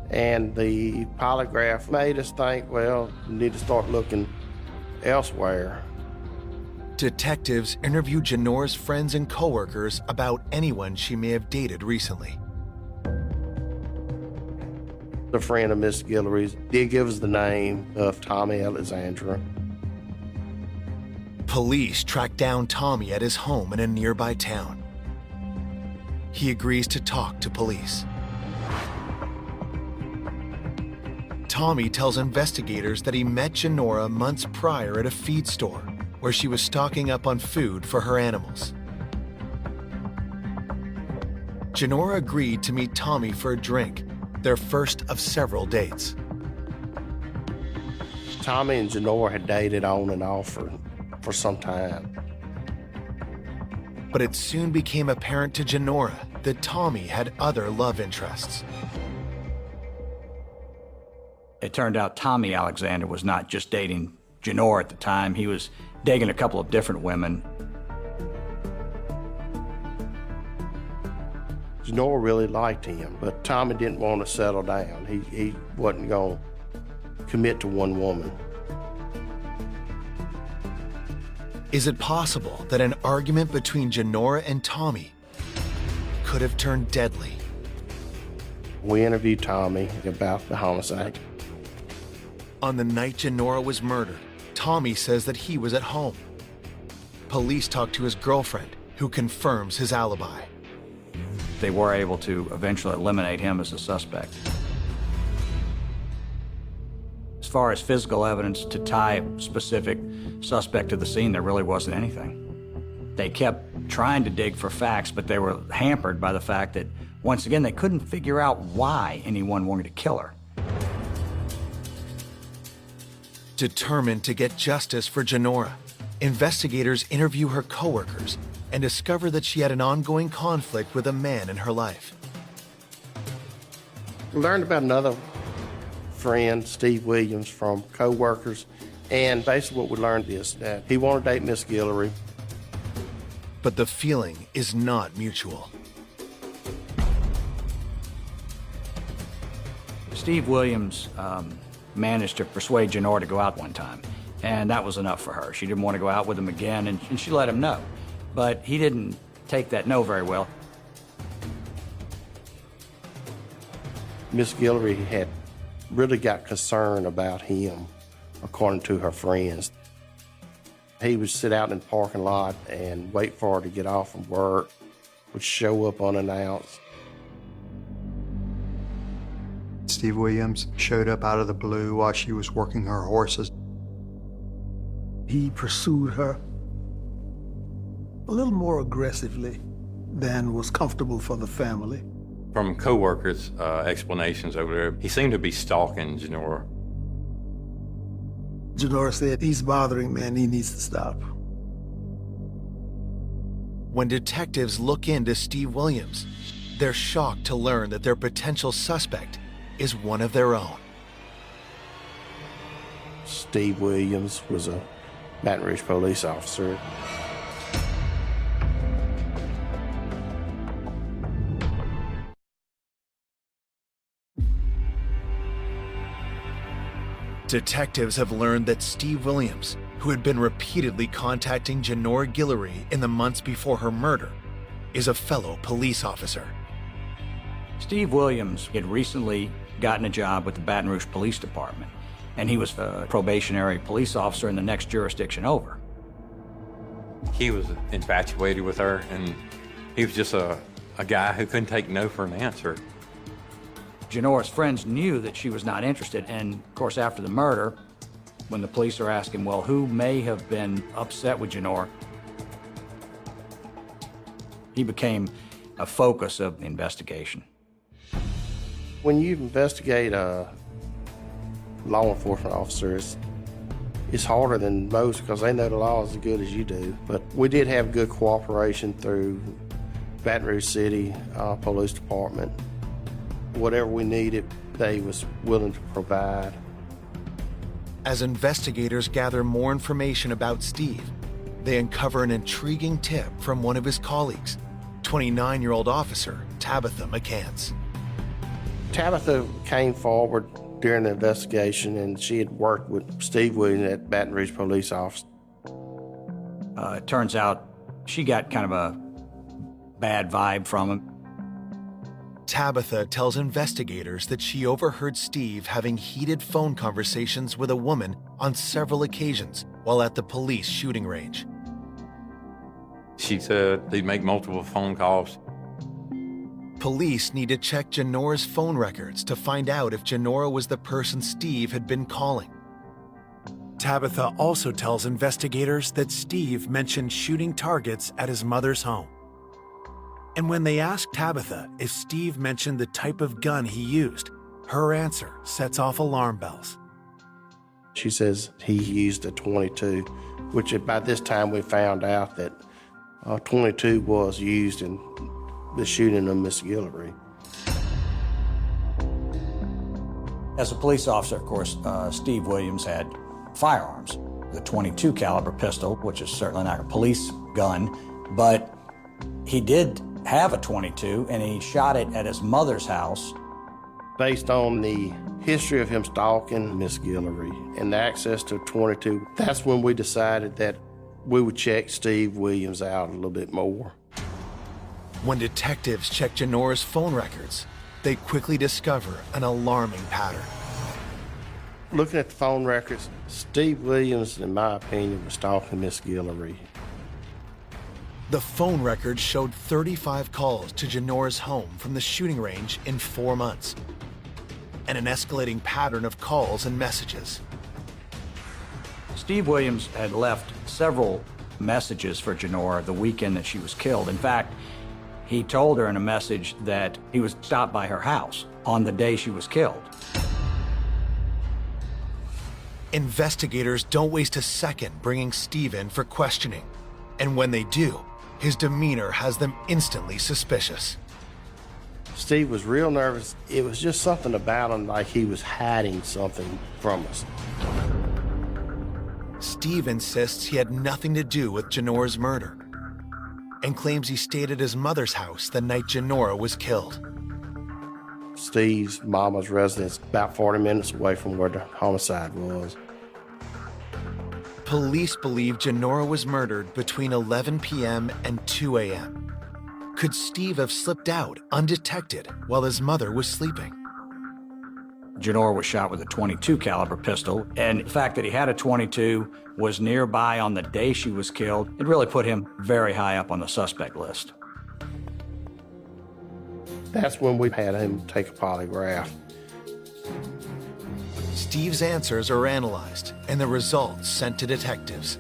and the polygraph made us think, well, we need to start looking elsewhere. Detectives interview Janora's friends and coworkers about anyone she may have dated recently. A friend of Miss Guillory's did give us the name of Tommy Alexandra. Police track down Tommy at his home in a nearby town. He agrees to talk to police. Tommy tells investigators that he met Janora months prior at a feed store where she was stocking up on food for her animals. Janora agreed to meet Tommy for a drink, their first of several dates. Tommy and Janora had dated on and off for some time. But it soon became apparent to Janora that Tommy had other love interests. It turned out Tommy Alexander was not just dating Janora at the time. He was dating a couple of different women. Janora really liked him, but Tommy didn't want to settle down. He wasn't going to commit to one woman. Is it possible that an argument between Janora and Tommy could have turned deadly? We interviewed Tommy about the homicide. On the night Janora was murdered, Tommy says that he was at home. Police talk to his girlfriend, who confirms his alibi. They were able to eventually eliminate him as a suspect. As far as physical evidence to tie a specific suspect to the scene, there really wasn't anything. They kept trying to dig for facts, but they were hampered by the fact that, once again, they couldn't figure out why anyone wanted to kill her. Determined to get justice for Janora, investigators interview her coworkers and discover that she had an ongoing conflict with a man in her life. We learned about another friend, Steve Williams, from co-workers, and basically what we learned is that he wanted to date Miss Guillory. But the feeling is not mutual. Steve Williams managed to persuade Janora to go out one time, and that was enough for her. She didn't want to go out with him again, and she let him know. But he didn't take that no very well. Miss Guillory had really got concerned about him, according to her friends. He would sit out in the parking lot and wait for her to get off from work, would show up unannounced. Steve Williams showed up out of the blue while she was working her horses. He pursued her a little more aggressively than was comfortable for the family. From co-workers' explanations over there, he seemed to be stalking Janora. Janora said, "He's bothering me and he needs to stop." When detectives look into Steve Williams, they're shocked to learn that their potential suspect is one of their own. Steve Williams was a Baton Rouge police officer. Detectives have learned that Steve Williams, who had been repeatedly contacting Janora Guillory in the months before her murder, is a fellow police officer. Steve Williams had recently gotten a job with the Baton Rouge Police Department, and he was a probationary police officer in the next jurisdiction over. He was infatuated with her, and he was just a guy who couldn't take no for an answer. Janora's friends knew that she was not interested, and of course after the murder, when the police are asking, well, who may have been upset with Janora, he became a focus of the investigation. When you investigate a law enforcement officer, it's harder than most because they know the law as good as you do. But we did have good cooperation through Baton Rouge City Police Department. Whatever we needed, they was willing to provide. As investigators gather more information about Steve, they uncover an intriguing tip from one of his colleagues, 29-year-old officer Tabitha McCants. Tabitha came forward during the investigation, and she had worked with Steve Williams at Baton Rouge Police Office. It turns out she got kind of a bad vibe from him. Tabitha tells investigators that she overheard Steve having heated phone conversations with a woman on several occasions while at the police shooting range. She said he'd make multiple phone calls. Police need to check Janora's phone records to find out if Janora was the person Steve had been calling. Tabitha also tells investigators that Steve mentioned shooting targets at his mother's home. And when they ask Tabitha if Steve mentioned the type of gun he used, her answer sets off alarm bells. She says he used a .22, which by this time we found out that a .22 was used in the shooting of Miss Guillory. As a police officer, of course, Steve Williams had firearms. The .22 caliber pistol, which is certainly not a police gun, but he did have a .22, and he shot it at his mother's house. Based on the history of him stalking Miss Guillory and the access to a .22, that's when we decided that we would check Steve Williams out a little bit more. When detectives check Janora's phone records, they quickly discover an alarming pattern. Looking at the phone records, Steve Williams, in my opinion, was stalking Miss Guillory. The phone records showed 35 calls to Janora's home from the shooting range in 4 months, and an escalating pattern of calls and messages. Steve Williams had left several messages for Janora the weekend that she was killed. In fact, he told her in a message that he was stopped by her house on the day she was killed. Investigators don't waste a second bringing Steve in for questioning, and when they do, his demeanor has them instantly suspicious. Steve was real nervous. It was just something about him, like he was hiding something from us. Steve insists he had nothing to do with Janora's murder and claims he stayed at his mother's house the night Janora was killed. Steve's mama's residence about 40 minutes away from where the homicide was. Police believe Janora was murdered between 11 p.m. and 2 a.m. Could Steve have slipped out undetected while his mother was sleeping? Janora was shot with a .22 caliber pistol, and the fact that he had a .22, was nearby on the day she was killed, it really put him very high up on the suspect list. That's when we had him take a polygraph. Steve's answers are analyzed and the results sent to detectives.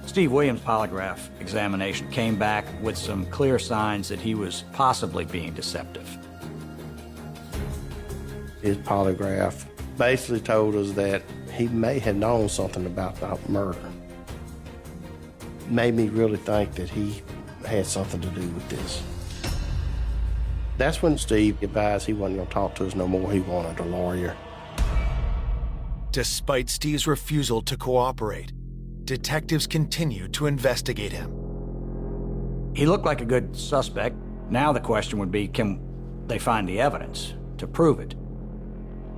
Steve Williams' polygraph examination came back with some clear signs that he was possibly being deceptive. His polygraph basically told us that he may have known something about the murder. Made me really think that he had something to do with this. That's when Steve advised he wasn't going to talk to us no more. He wanted a lawyer. Despite Steve's refusal to cooperate, detectives continued to investigate him. He looked like a good suspect. Now the question would be, can they find the evidence to prove it?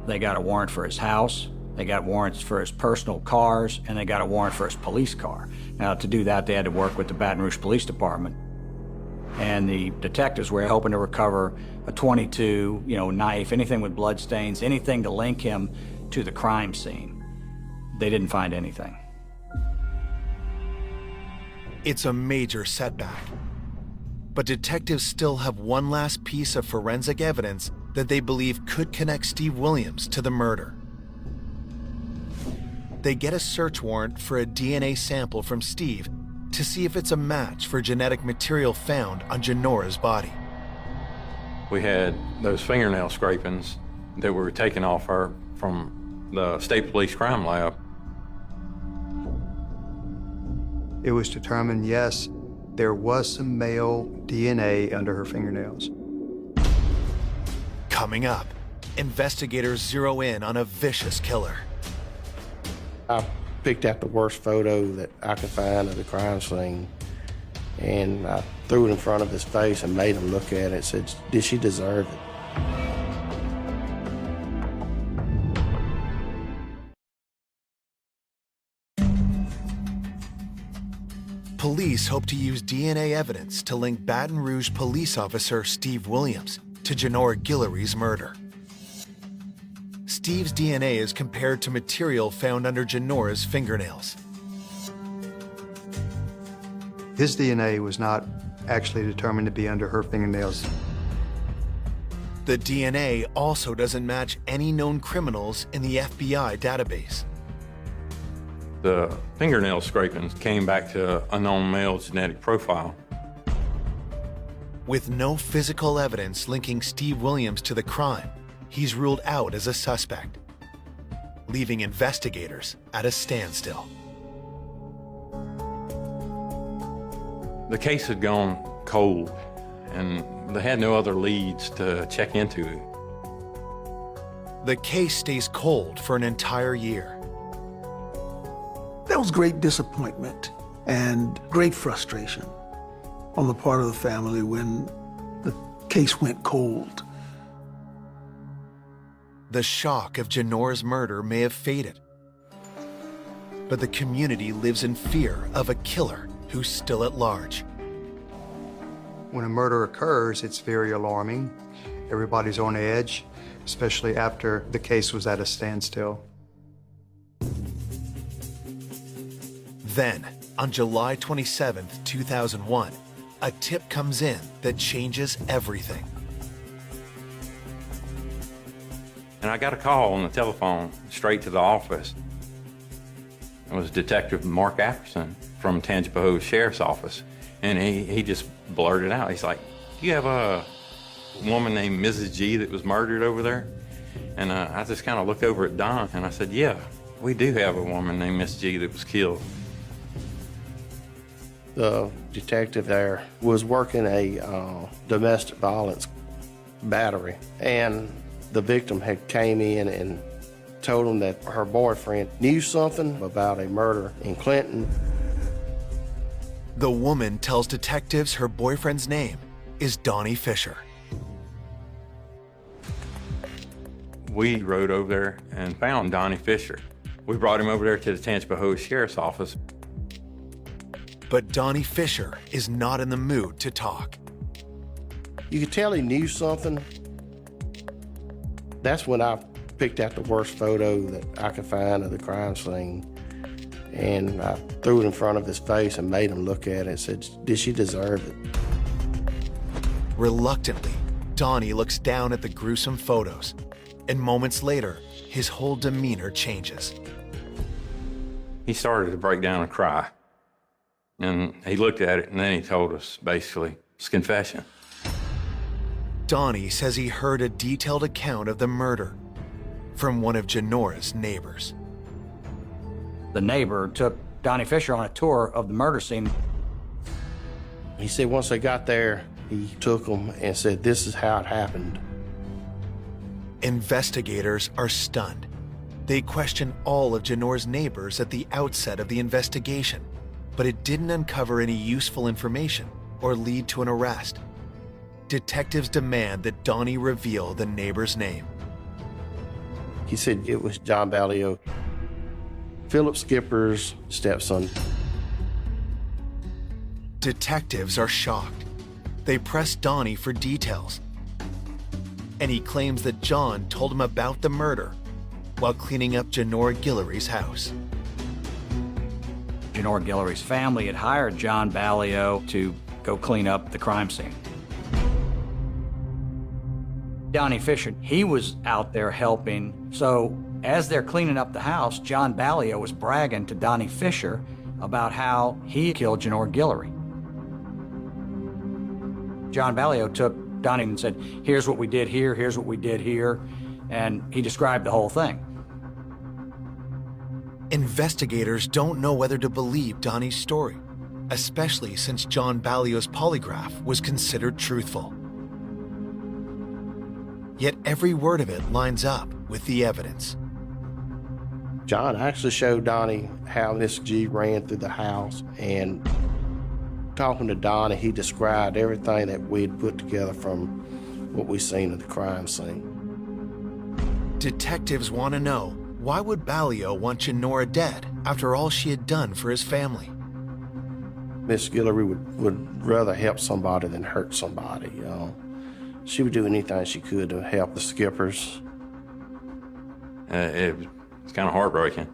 They got a warrant for his house, they got warrants for his personal cars, and they got a warrant for his police car. Now, to do that, they had to work with the Baton Rouge Police Department. And the detectives were hoping to recover a .22, knife, anything with blood stains, anything to link him to the crime scene. They didn't find anything. It's a major setback. But detectives still have one last piece of forensic evidence that they believe could connect Steve Williams to the murder. They get a search warrant for a DNA sample from Steve to see if it's a match for genetic material found on Janora's body. We had those fingernail scrapings that were taken off her from the State Police Crime Lab. It was determined, yes, there was some male DNA under her fingernails. Coming up, investigators zero in on a vicious killer. I picked out the worst photo that I could find of the crime scene, and I threw it in front of his face and made him look at it and said, did she deserve it? Police hope to use DNA evidence to link Baton Rouge police officer Steve Williams to Janora Guillory's murder. Steve's DNA is compared to material found under Janora's fingernails. His DNA was not actually determined to be under her fingernails. The DNA also doesn't match any known criminals in the FBI database. The fingernail scrapings came back to a known male's genetic profile. With no physical evidence linking Steve Williams to the crime, he's ruled out as a suspect, leaving investigators at a standstill. The case had gone cold, and they had no other leads to check into. The case stays cold for an entire year. There was great disappointment and great frustration on the part of the family when the case went cold. The shock of Janora's murder may have faded, but the community lives in fear of a killer who's still at large. When a murder occurs, it's very alarming. Everybody's on edge, especially after the case was at a standstill. Then, on July 27, 2001, a tip comes in that changes everything. And I got a call on the telephone straight to the office. It was Detective Mark Apperson from Tangipahoa Sheriff's Office. And he just blurted out, he's like, "You have a woman named Mrs. G that was murdered over there?" And I just kind of looked over at Don and I said, "Yeah, we do have a woman named Miss G that was killed." The detective there was working a domestic violence battery, and the victim had came in and told him that her boyfriend knew something about a murder in Clinton. The woman tells detectives her boyfriend's name is Donnie Fisher. We rode over there and found Donnie Fisher. We brought him over there to the Tangipahoa Sheriff's Office. But Donnie Fisher is not in the mood to talk. You could tell he knew something, That's when I picked out the worst photo that I could find of the crime scene. And I threw it in front of his face and made him look at it and said, did she deserve it? Reluctantly, Donnie looks down at the gruesome photos, and moments later, his whole demeanor changes. He started to break down and cry. And he looked at it, and then he told us, basically, it's confession. Donnie says he heard a detailed account of the murder from one of Janora's neighbors. The neighbor took Donnie Fisher on a tour of the murder scene. He said once they got there, he took them and said, this is how it happened. Investigators are stunned. They question all of Janora's neighbors at the outset of the investigation, but it didn't uncover any useful information or lead to an arrest. Detectives demand that Donnie reveal the neighbor's name. He said it was John Ballio, Philip Skipper's stepson. Detectives are shocked. They press Donnie for details, and he claims that John told him about the murder while cleaning up Janora Guillory's house. Janora Guillory's family had hired John Ballio to go clean up the crime scene. Donnie Fisher, he was out there helping, so as they're cleaning up the house, John Ballio was bragging to Donnie Fisher about how he killed Janora Guillory. John Ballio took Donnie and said, here's what we did here, here's what we did here, and he described the whole thing. Investigators don't know whether to believe Donnie's story, especially since John Ballio's polygraph was considered truthful. Yet every word of it lines up with the evidence. John actually showed Donnie how Miss G ran through the house, and talking to Donnie, he described everything that we had put together from what we seen at the crime scene. Detectives want to know, why would Ballio want Janora dead after all she had done for his family? Miss Guillory would rather help somebody than hurt somebody, you know. She would do anything she could to help the Skippers. It's kind of heartbreaking.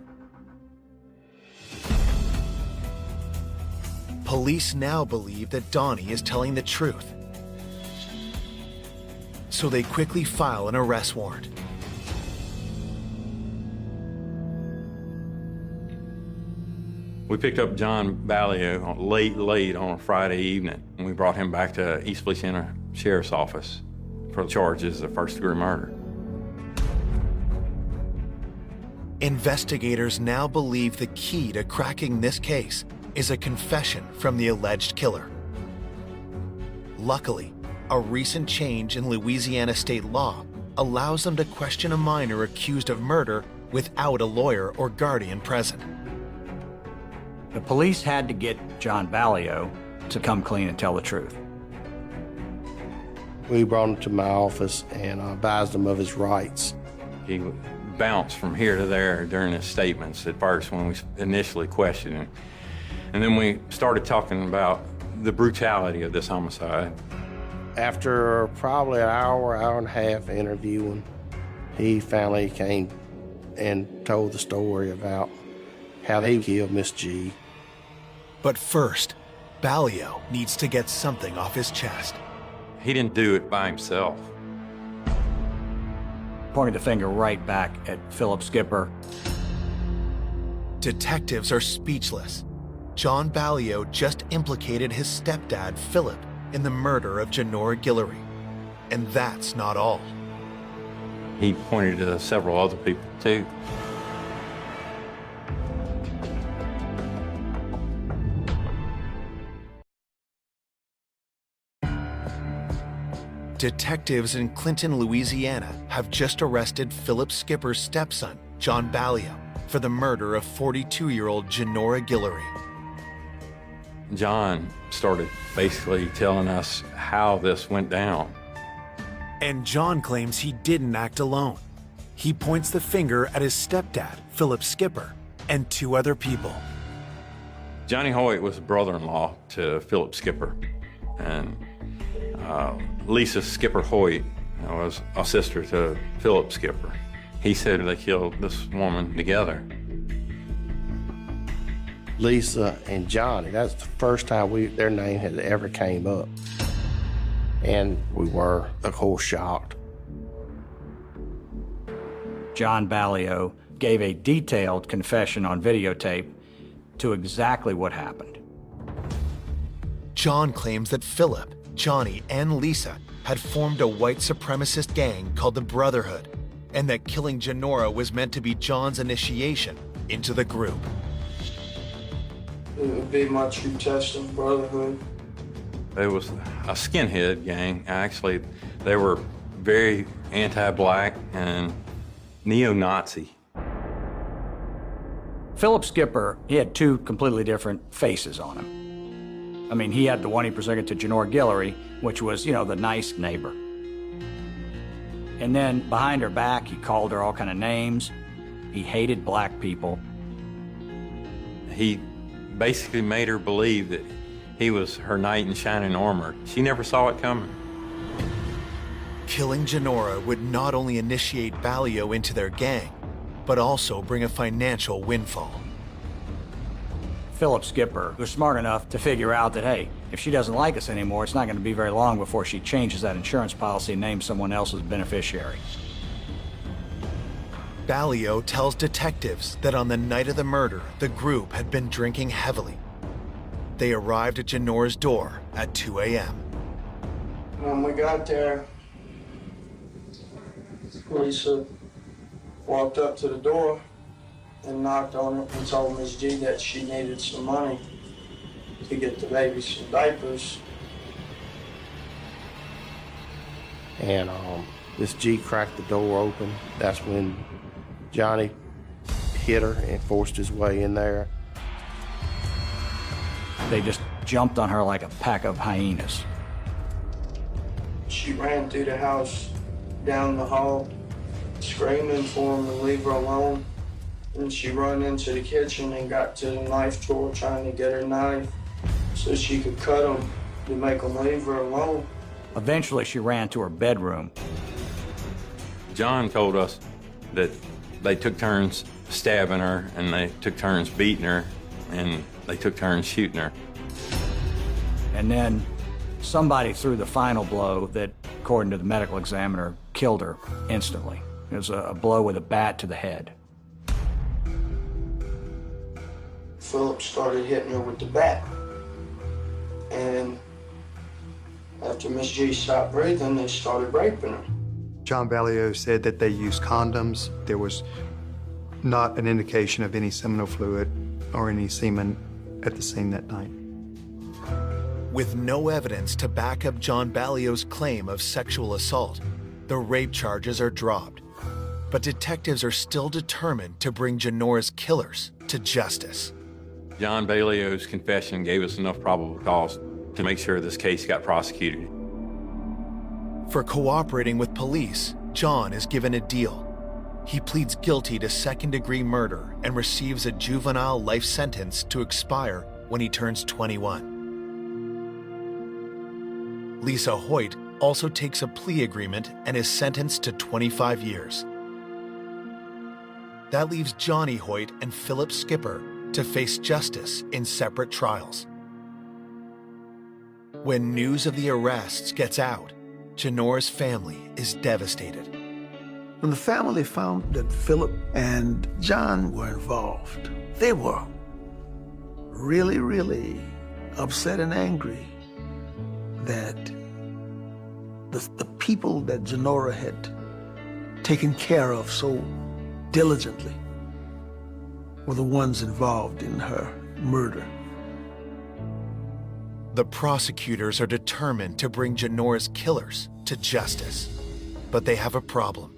Police now believe that Donnie is telling the truth, so they quickly file an arrest warrant. We picked up John Ballio late on a Friday evening, and we brought him back to East Feliciana Sheriff's Office for charges of first-degree murder. Investigators now believe the key to cracking this case is a confession from the alleged killer. Luckily, a recent change in Louisiana state law allows them to question a minor accused of murder without a lawyer or guardian present. The police had to get John Ballio to come clean and tell the truth. We brought him to my office and advised him of his rights. He bounced from here to there during his statements at first when we initially questioned him. And then we started talking about the brutality of this homicide. After probably an hour and a half interviewing, he finally came and told the story about how he killed Miss G. But first, Ballio needs to get something off his chest. He didn't do it by himself. Pointed the finger right back at Philip Skipper. Detectives are speechless. John Ballio just implicated his stepdad, Philip, in the murder of Janora Guillory. And that's not all. He pointed to several other people, too. Detectives in Clinton, Louisiana have just arrested Philip Skipper's stepson, John Ballio, for the murder of 42-year-old Janora Guillory. John started basically telling us how this went down. And John claims he didn't act alone. He points the finger at his stepdad, Philip Skipper, and two other people. Johnny Hoyt was a brother-in-law to Philip Skipper, and Lisa Skipper Hoyt was a sister to Philip Skipper. He said they killed this woman together. Lisa and Johnny, that's the first time their name had ever came up. And we were, of course, shocked. John Ballio gave a detailed confession on videotape to exactly what happened. John claims that Philip, Johnny, and Lisa had formed a white supremacist gang called the Brotherhood, and that killing Janora was meant to be John's initiation into the group. It would be my true test of brotherhood. It was a skinhead gang. Actually, they were very anti-black and neo-Nazi. Philip Skipper, he had two completely different faces on him. I mean, he had the one he presented to Janora Guillory, which was, the nice neighbor. And then behind her back, he called her all kind of names. He hated black people. He basically made her believe that he was her knight in shining armor. She never saw it coming. Killing Janora would not only initiate Ballio into their gang, but also bring a financial windfall. Philip Skipper was smart enough to figure out that, hey, if she doesn't like us anymore, it's not going to be very long before she changes that insurance policy and names someone else as beneficiary. Ballio tells detectives that on the night of the murder, the group had been drinking heavily. They arrived at Janora's door at 2 a.m. When we got there, Lisa walked up to the door and knocked on it and told Miss G that she needed some money to get the baby some diapers. And Miss G cracked the door open. That's when Johnny hit her and forced his way in there. They just jumped on her like a pack of hyenas. She ran through the house, down the hall, screaming for him to leave her alone. And she ran into the kitchen and got to the knife drawer trying to get her knife so she could cut him to make him leave her alone. Eventually, she ran to her bedroom. John told us that they took turns stabbing her, and they took turns beating her, and they took turns shooting her. And then somebody threw the final blow that, according to the medical examiner, killed her instantly. It was a blow with a bat to the head. Philip started hitting her with the bat. And after Miss G stopped breathing, they started raping her. John Ballio said that they used condoms. There was not an indication of any seminal fluid or any semen at the scene that night. With no evidence to back up John Ballio's claim of sexual assault, the rape charges are dropped. But detectives are still determined to bring Janora's killers to justice. John Ballio's confession gave us enough probable cause to make sure this case got prosecuted. For cooperating with police, John is given a deal. He pleads guilty to second-degree murder and receives a juvenile life sentence to expire when he turns 21. Lisa Hoyt also takes a plea agreement and is sentenced to 25 years. That leaves Johnny Hoyt and Philip Skipper to face justice in separate trials. When news of the arrests gets out, Janora's family is devastated. When the family found that Philip and John were involved, they were really, really upset and angry that the people that Janora had taken care of so diligently were the ones involved in her murder. The prosecutors are determined to bring Janora's killers to justice, but they have a problem.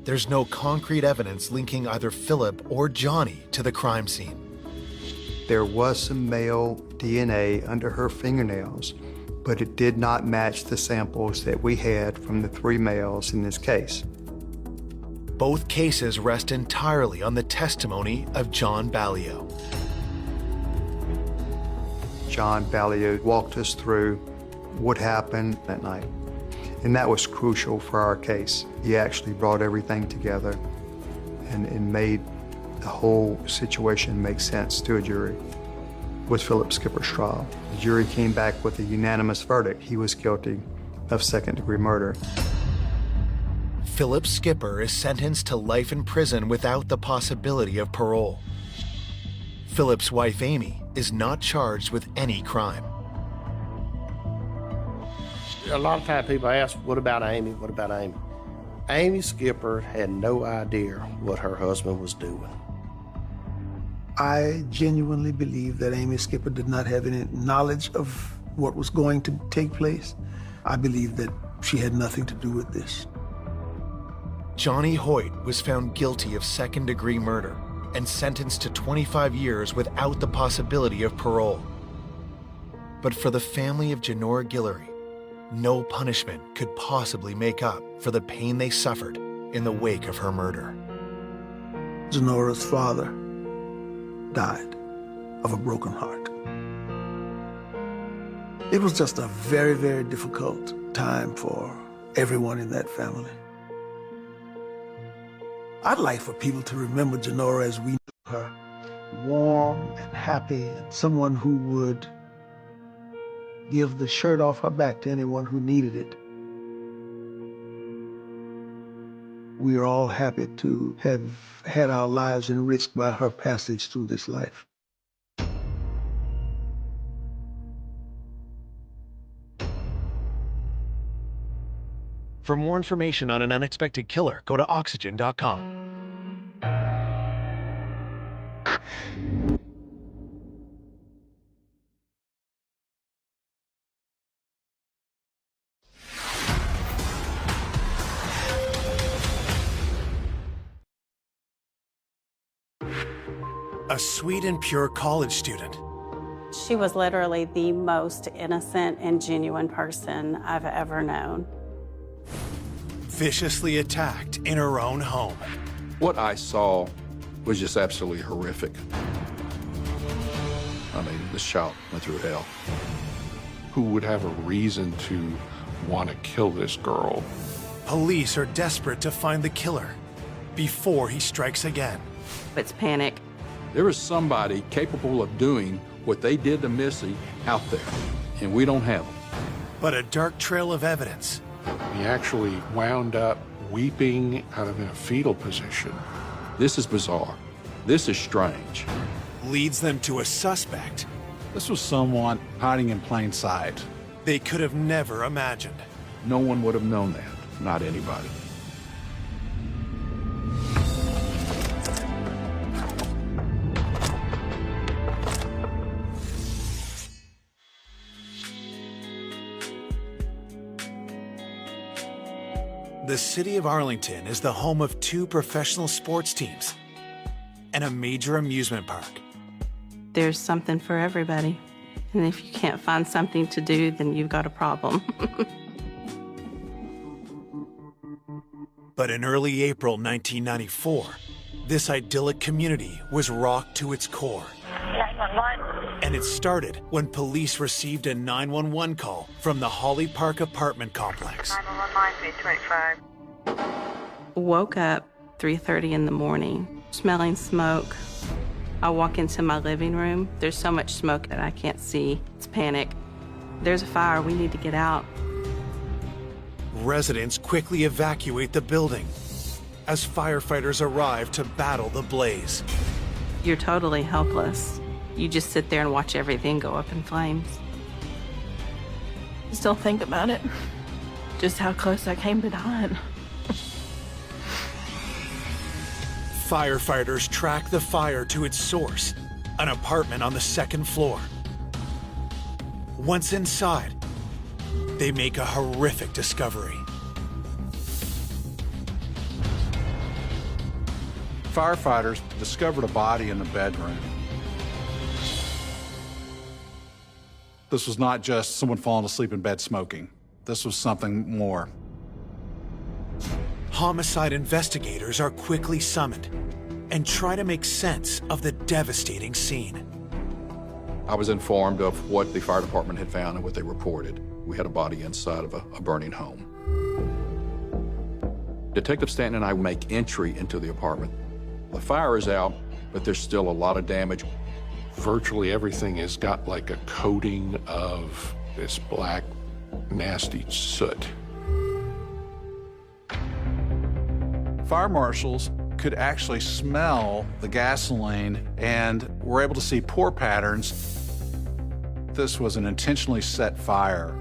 There's no concrete evidence linking either Philip or Johnny to the crime scene. There was some male DNA under her fingernails, but it did not match the samples that we had from the 3 males in this case. Both cases rest entirely on the testimony of John Ballio. John Ballio walked us through what happened that night. And that was crucial for our case. He actually brought everything together and made the whole situation make sense to a jury. With Philip Skipper's trial, the jury came back with a unanimous verdict. He was guilty of second-degree murder. Philip Skipper is sentenced to life in prison without the possibility of parole. Philip's wife, Amy, is not charged with any crime. A lot of times people ask, what about Amy? What about Amy? Amy Skipper had no idea what her husband was doing. I genuinely believe that Amy Skipper did not have any knowledge of what was going to take place. I believe that she had nothing to do with this. Johnny Hoyt was found guilty of second-degree murder and sentenced to 25 years without the possibility of parole. But for the family of Jenora Guillory, no punishment could possibly make up for the pain they suffered in the wake of her murder. Jenora's father died of a broken heart. It was just a very, very difficult time for everyone in that family. I'd like for people to remember Jenora as we knew her, warm and happy, and someone who would give the shirt off her back to anyone who needed it. We are all happy to have had our lives enriched by her passage through this life. For more information on an unexpected killer, go to oxygen.com. A sweet and pure college student. She was literally the most innocent and genuine person I've ever known. Viciously attacked in her own home. What I saw was just absolutely horrific. I mean, this child went through hell. Who would have a reason to want to kill this girl? Police are desperate to find the killer before he strikes again. It's panic. There is somebody capable of doing what they did to Missy out there, and we don't have them. But a dark trail of evidence. He actually wound up weeping out of a fetal position. This is bizarre. This is strange. Leads them to a suspect. This was someone hiding in plain sight. They could have never imagined. No one would have known that, not anybody. The city of Arlington is the home of 2 professional sports teams and a major amusement park. There's something for everybody. And if you can't find something to do, then you've got a problem. But in early April 1994, this idyllic community was rocked to its core. 911. And it started when police received a 911 call from the Holly Park apartment complex. 911, 825. Woke up 3:30 in the morning, smelling smoke. I walk into my living room. There's so much smoke that I can't see. It's panic. There's a fire. We need to get out. Residents quickly evacuate the building as firefighters arrive to battle the blaze. You're totally helpless. You just sit there and watch everything go up in flames. Still think about it. Just how close I came to dying. Firefighters track the fire to its source, an apartment on the 2nd floor. Once inside, they make a horrific discovery. Firefighters discovered a body in the bedroom. This was not just someone falling asleep in bed smoking. This was something more. Homicide investigators are quickly summoned and try to make sense of the devastating scene. I was informed of what the fire department had found and what they reported. We had a body inside of a burning home. Detective Stanton and I make entry into the apartment. The fire is out, but there's still a lot of damage. Virtually everything has got like a coating of this black, nasty soot. Fire marshals could actually smell the gasoline and were able to see pour patterns. This was an intentionally set fire.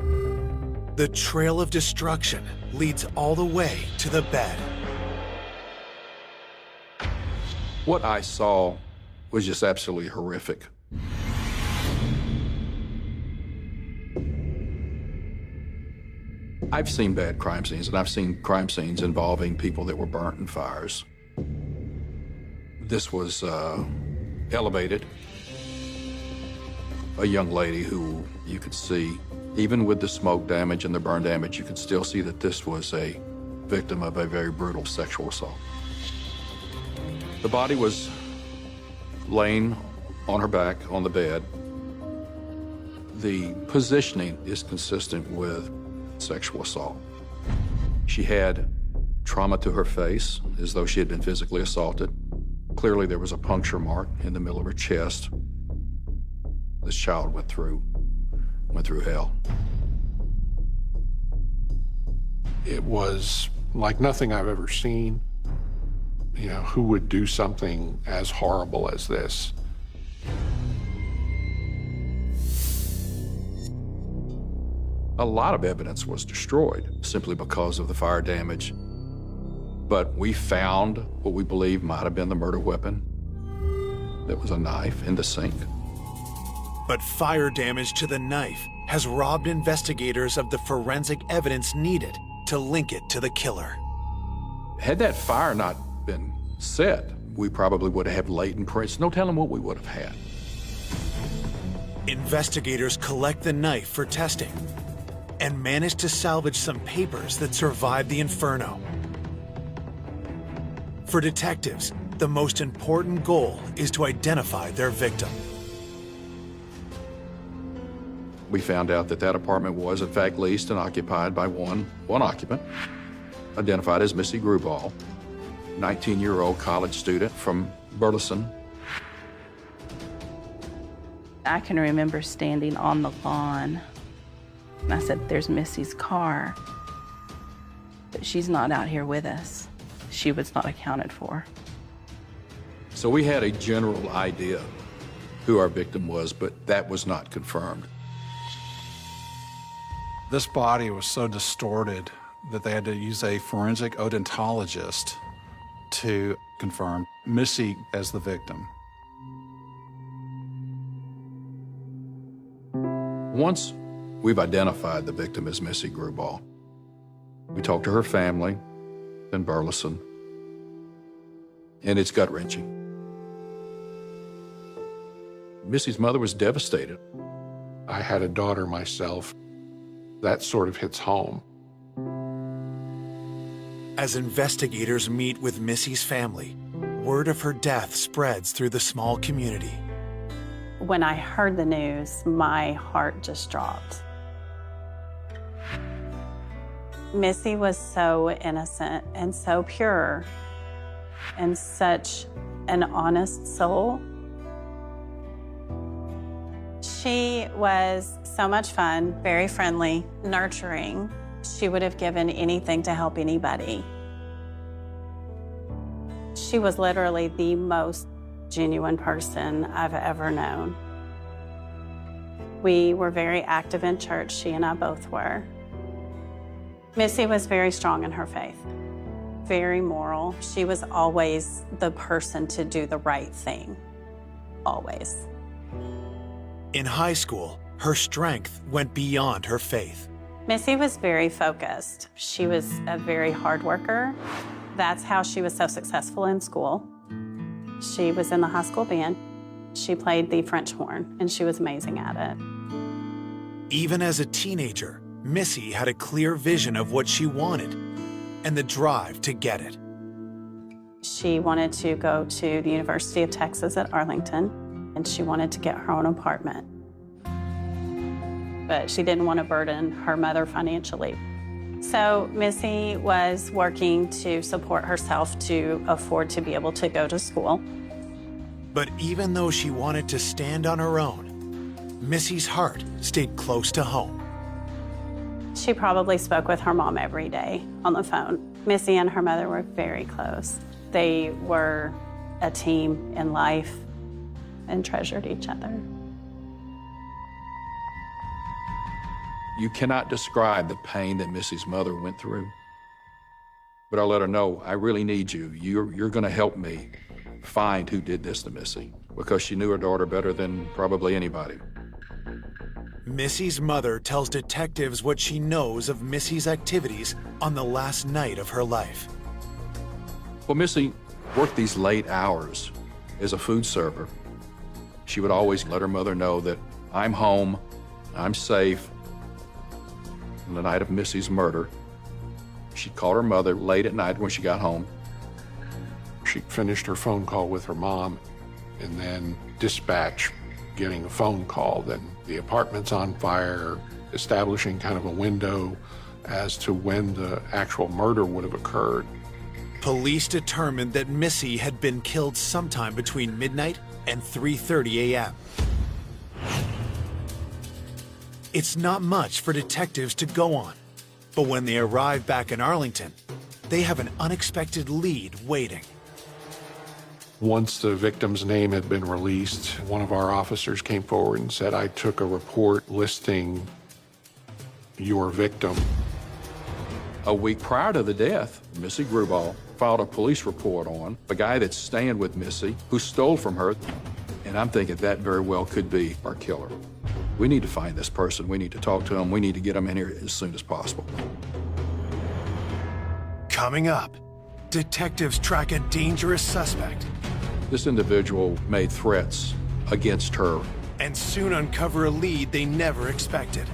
The trail of destruction leads all the way to the bed. What I saw was just absolutely horrific. I've seen bad crime scenes, and I've seen crime scenes involving people that were burnt in fires. This was elevated. A young lady who you could see, even with the smoke damage and the burn damage, you could still see that this was a victim of a very brutal sexual assault. The body was laying on her back on the bed. The positioning is consistent with sexual assault. She had trauma to her face, as though she had been physically assaulted. Clearly, there was a puncture mark in the middle of her chest. This child went through hell. It was like nothing I've ever seen. You know, who would do something as horrible as this? A lot of evidence was destroyed simply because of the fire damage. But we found what we believe might have been the murder weapon. There was a knife in the sink. But fire damage to the knife has robbed investigators of the forensic evidence needed to link it to the killer. Had that fire not been set, we probably would have latent prints. No telling what we would have had. Investigators collect the knife for testing and manage to salvage some papers that survived the inferno. For detectives, the most important goal is to identify their victim. We found out that that apartment was, in fact, leased and occupied by one occupant, identified as Missy Gruball, 19-year-old college student from Burleson. I can remember standing on the lawn, and I said, "There's Missy's car, but she's not out here with us. She was not accounted for." So we had a general idea who our victim was, but that was not confirmed. This body was so distorted that they had to use a forensic odontologist to confirm Missy as the victim. Once we've identified the victim as Missy Gruball, we talked to her family in Burleson, and it's gut-wrenching. Missy's mother was devastated. I had a daughter myself. That sort of hits home. As investigators meet with Missy's family, word of her death spreads through the small community. When I heard the news, my heart just dropped. Missy was so innocent and so pure and such an honest soul. She was so much fun, very friendly, nurturing. She would have given anything to help anybody. She was literally the most genuine person I've ever known. We were very active in church, she and I both were. Missy was very strong in her faith, very moral. She was always the person to do the right thing, always. In high school, her strength went beyond her faith. Missy was very focused. She was a very hard worker. That's how she was so successful in school. She was in the high school band. She played the French horn, and she was amazing at it. Even as a teenager, Missy had a clear vision of what she wanted and the drive to get it. She wanted to go to the University of Texas at Arlington, and she wanted to get her own apartment. But she didn't want to burden her mother financially. So Missy was working to support herself to afford to be able to go to school. But even though she wanted to stand on her own, Missy's heart stayed close to home. She probably spoke with her mom every day on the phone. Missy and her mother were very close. They were a team in life and treasured each other. You cannot describe the pain that Missy's mother went through. But I let her know, I really need you. You're going to help me find who did this to Missy, because she knew her daughter better than probably anybody. Missy's mother tells detectives what she knows of Missy's activities on the last night of her life. Well, Missy worked these late hours as a food server. She would always let her mother know that I'm home, I'm safe. On the night of Missy's murder, she'd call her mother late at night when she got home. She finished her phone call with her mom and then dispatch getting a phone call that the apartment's on fire, establishing kind of a window as to when the actual murder would have occurred. Police determined that Missy had been killed sometime between midnight and 3:30 a.m. It's not much for detectives to go on, but when they arrive back in Arlington, they have an unexpected lead waiting. Once the victim's name had been released, one of our officers came forward and said, I took a report listing your victim. A week prior to the death, Missy Gruball filed a police report on a guy that's staying with Missy who stole from her. And I'm thinking that very well could be our killer. We need to find this person. We need to talk to him. We need to get him in here as soon as possible. Coming up, detectives track a dangerous suspect This individual made threats against her. and soon uncover a lead they never expected.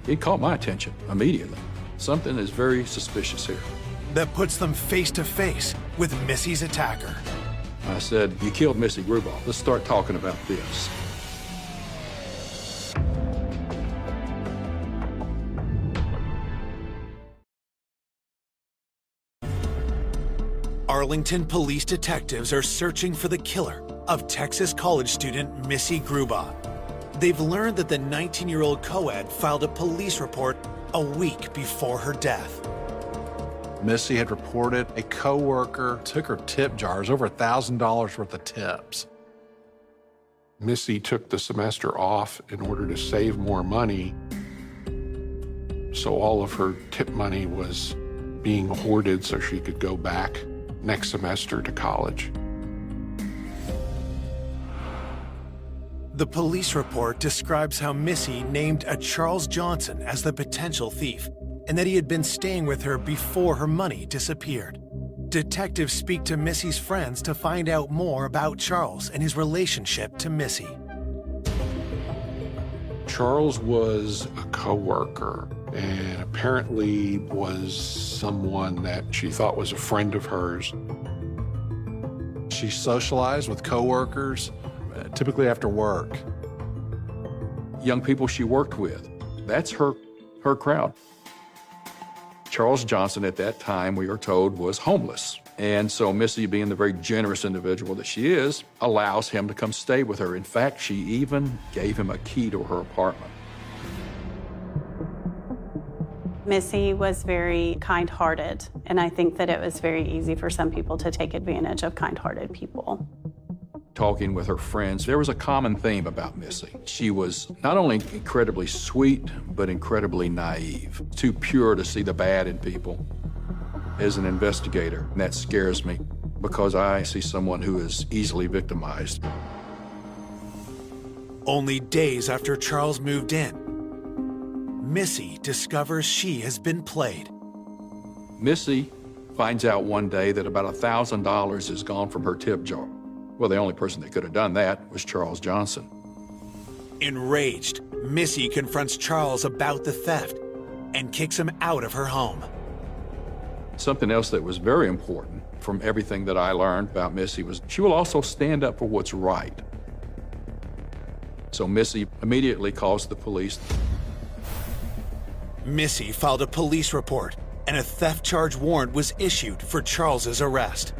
It caught my attention immediately. Something is very suspicious here. That puts them face to face with Missy's attacker. I said, you killed Missy Gruball. Let's start talking about this. Arlington police detectives are searching for the killer of Texas college student Missy Gruball. They've learned that the 19-year-old co-ed filed a police report a week before her death. Missy had reported a coworker took her tip jars, over $1,000 worth of tips. Missy took the semester off in order to save more money, so all of her tip money was being hoarded so she could go back next semester to college. The police report describes how Missy named a Charles Johnson as the potential thief, and that he had been staying with her before her money disappeared. Detectives speak to Missy's friends to find out more about Charles and his relationship to Missy. Charles was a coworker and apparently was someone that she thought was a friend of hers. She socialized with coworkers, typically after work. Young people she worked with, that's her crowd. Charles Johnson at that time, we are told, was homeless. And so Missy, being the very generous individual that she is, allows him to come stay with her. In fact, she even gave him a key to her apartment. Missy was very kind-hearted, and I think that it was very easy for some people to take advantage of kind-hearted people. Talking with her friends, there was a common theme about Missy. She was not only incredibly sweet, but incredibly naive, too pure to see the bad in people. As an investigator, that scares me because I see someone who is easily victimized. Only days after Charles moved in, Missy discovers she has been played. Missy finds out one day that about $1,000 is gone from her tip jar. Well, the only person that could have done that was Charles Johnson. Enraged, Missy confronts Charles about the theft and kicks him out of her home. Something else that was very important from everything that I learned about Missy was she will also stand up for what's right. So Missy immediately calls the police. Missy filed a police report and a theft charge warrant was issued for Charles's arrest.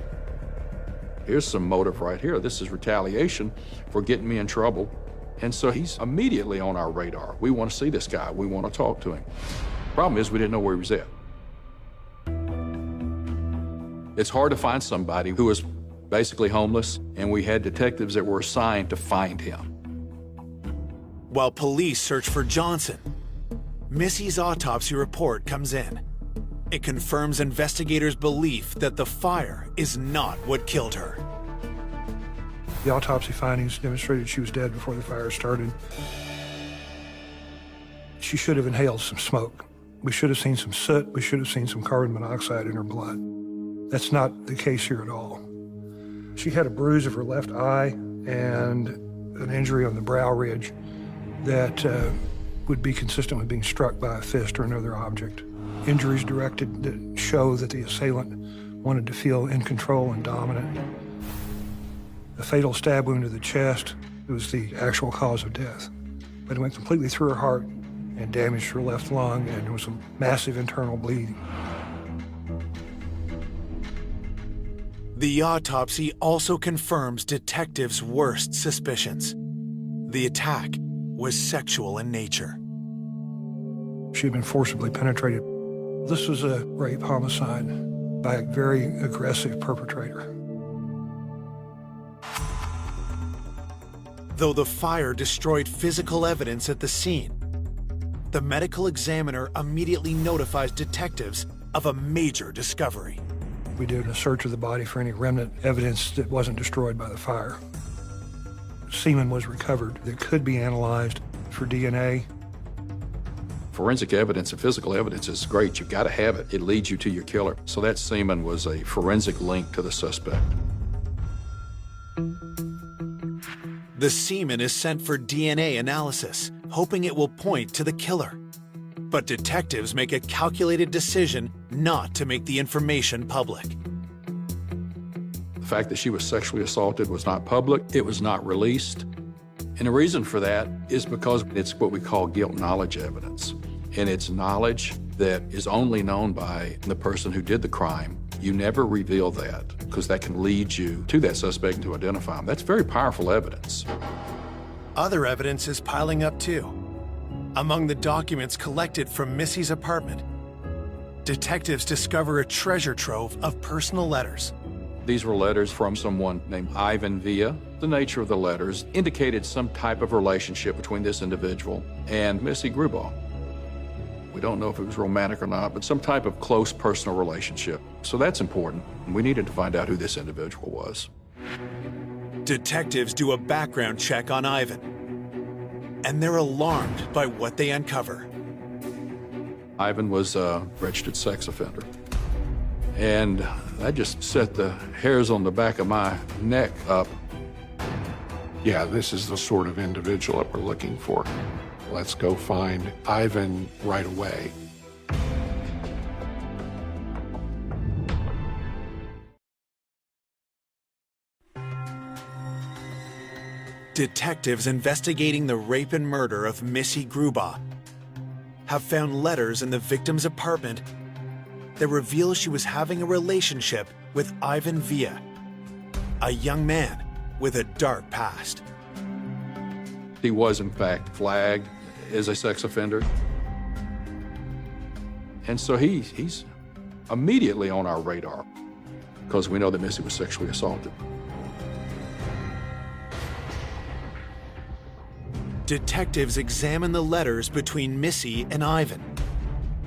Here's some motive right here. This is retaliation for getting me in trouble. And so he's immediately on our radar. We want to see this guy. We want to talk to him. Problem is, we didn't know where he was at. It's hard to find somebody who was basically homeless, and we had detectives that were assigned to find him. While police search for Johnson, Missy's autopsy report comes in. It confirms investigators' belief that the fire is not what killed her. The autopsy findings demonstrated she was dead before the fire started. She should have inhaled some smoke. We should have seen some soot. We should have seen some carbon monoxide in her blood. That's not the case here at all. She had a bruise of her left eye and an injury on the brow ridge that would be consistent with being struck by a fist or another object. Injuries directed that show that the assailant wanted to feel in control and dominant. A fatal stab wound to the chest was the actual cause of death, but it went completely through her heart and damaged her left lung, and there was a massive internal bleeding. The autopsy also confirms detectives' worst suspicions. The attack was sexual in nature. She had been forcibly penetrated. This was a rape homicide by a very aggressive perpetrator. Though the fire destroyed physical evidence at the scene, the medical examiner immediately notifies detectives of a major discovery. We did a search of the body for any remnant evidence that wasn't destroyed by the fire. Semen was recovered that could be analyzed for DNA. Forensic evidence and physical evidence is great. You've got to have it. It leads you to your killer. So that semen was a forensic link to the suspect. The semen is sent for DNA analysis, hoping it will point to the killer. But detectives make a calculated decision not to make the information public. The fact that she was sexually assaulted was not public. It was not released. And the reason for that is because it's what we call guilt knowledge evidence. And it's knowledge that is only known by the person who did the crime. You never reveal that because that can lead you to that suspect and to identify him. That's very powerful evidence. Other evidence is piling up too. Among the documents collected from Missy's apartment, detectives discover a treasure trove of personal letters. These were letters from someone named Ivan Villa. The nature of the letters indicated some type of relationship between this individual and Missy Grubaugh. We don't know if it was romantic or not, but some type of close personal relationship. So that's important. We needed to find out who this individual was. Detectives do a background check on Ivan, and they're alarmed by what they uncover. Ivan was a registered sex offender. And that just set the hairs on the back of my neck up. Yeah, this is the sort of individual that we're looking for. Let's go find Ivan right away. Detectives investigating the rape and murder of Missy Grubaugh have found letters in the victim's apartment that reveal she was having a relationship with Ivan Villa, a young man with a dark past. He was, in fact, flagged as a sex offender. And so he's immediately on our radar because we know that Missy was sexually assaulted. Detectives examine the letters between Missy and Ivan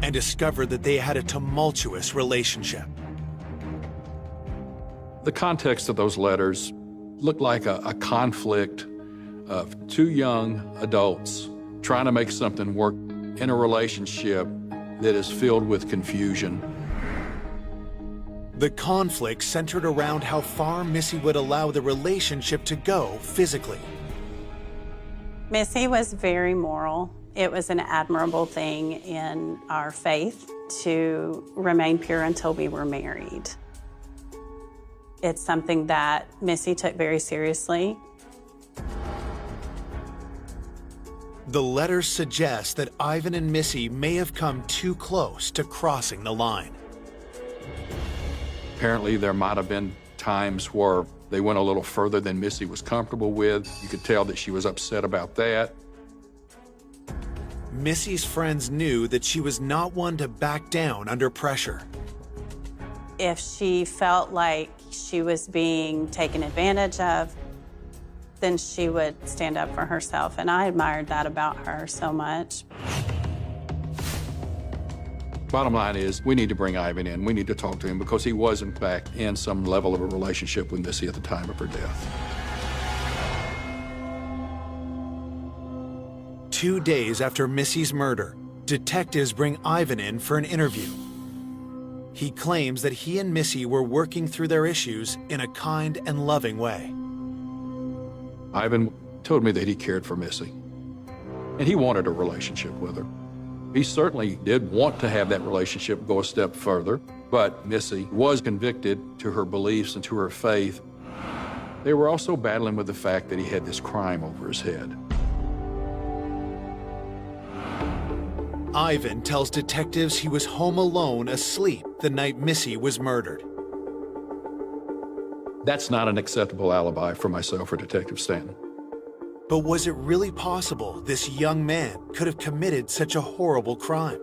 and discover that they had a tumultuous relationship. The context of those letters looked like a conflict of two young adults trying to make something work in a relationship that is filled with confusion. The conflict centered around how far Missy would allow the relationship to go physically. Missy was very moral. It was an admirable thing in our faith to remain pure until we were married. It's something that Missy took very seriously. The letters suggest that Ivan and Missy may have come too close to crossing the line. Apparently, there might have been times where they went a little further than Missy was comfortable with. You could tell that she was upset about that. Missy's friends knew that she was not one to back down under pressure. If she felt like she was being taken advantage of, then she would stand up for herself, and I admired that about her so much. Bottom line is, we need to bring Ivan in. We need to talk to him because he was, in fact, in some level of a relationship with Missy at the time of her death. 2 days after Missy's murder, detectives bring Ivan in for an interview. He claims that he and Missy were working through their issues in a kind and loving way. Ivan told me that he cared for Missy, and he wanted a relationship with her. He certainly did want to have that relationship go a step further, but Missy was convicted to her beliefs and to her faith. They were also battling with the fact that he had this crime over his head. Ivan tells detectives he was home alone asleep the night Missy was murdered. That's not an acceptable alibi for myself or Detective Stanton. But was it really possible this young man could have committed such a horrible crime?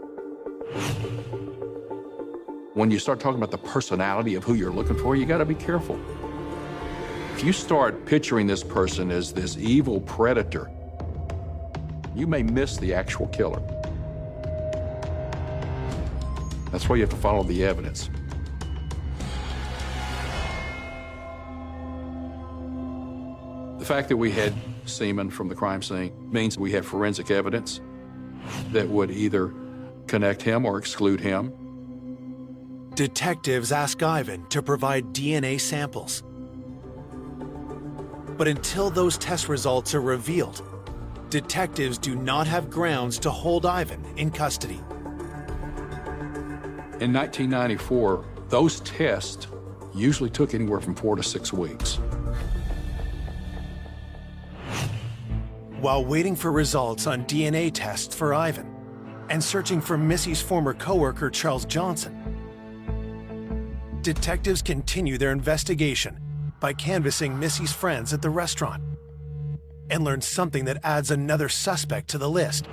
When you start talking about the personality of who you're looking for, you gotta be careful. If you start picturing this person as this evil predator, you may miss the actual killer. That's why you have to follow the evidence. The fact that we had semen from the crime scene means we have forensic evidence that would either connect him or exclude him. Detectives ask Ivan to provide DNA samples. But until those test results are revealed, detectives do not have grounds to hold Ivan in custody. In 1994, those tests usually took anywhere from 4 to 6 weeks. While waiting for results on DNA tests for Ivan and searching for Missy's former coworker, Charles Johnson, detectives continue their investigation by canvassing Missy's friends at the restaurant and learn something that adds another suspect to the list.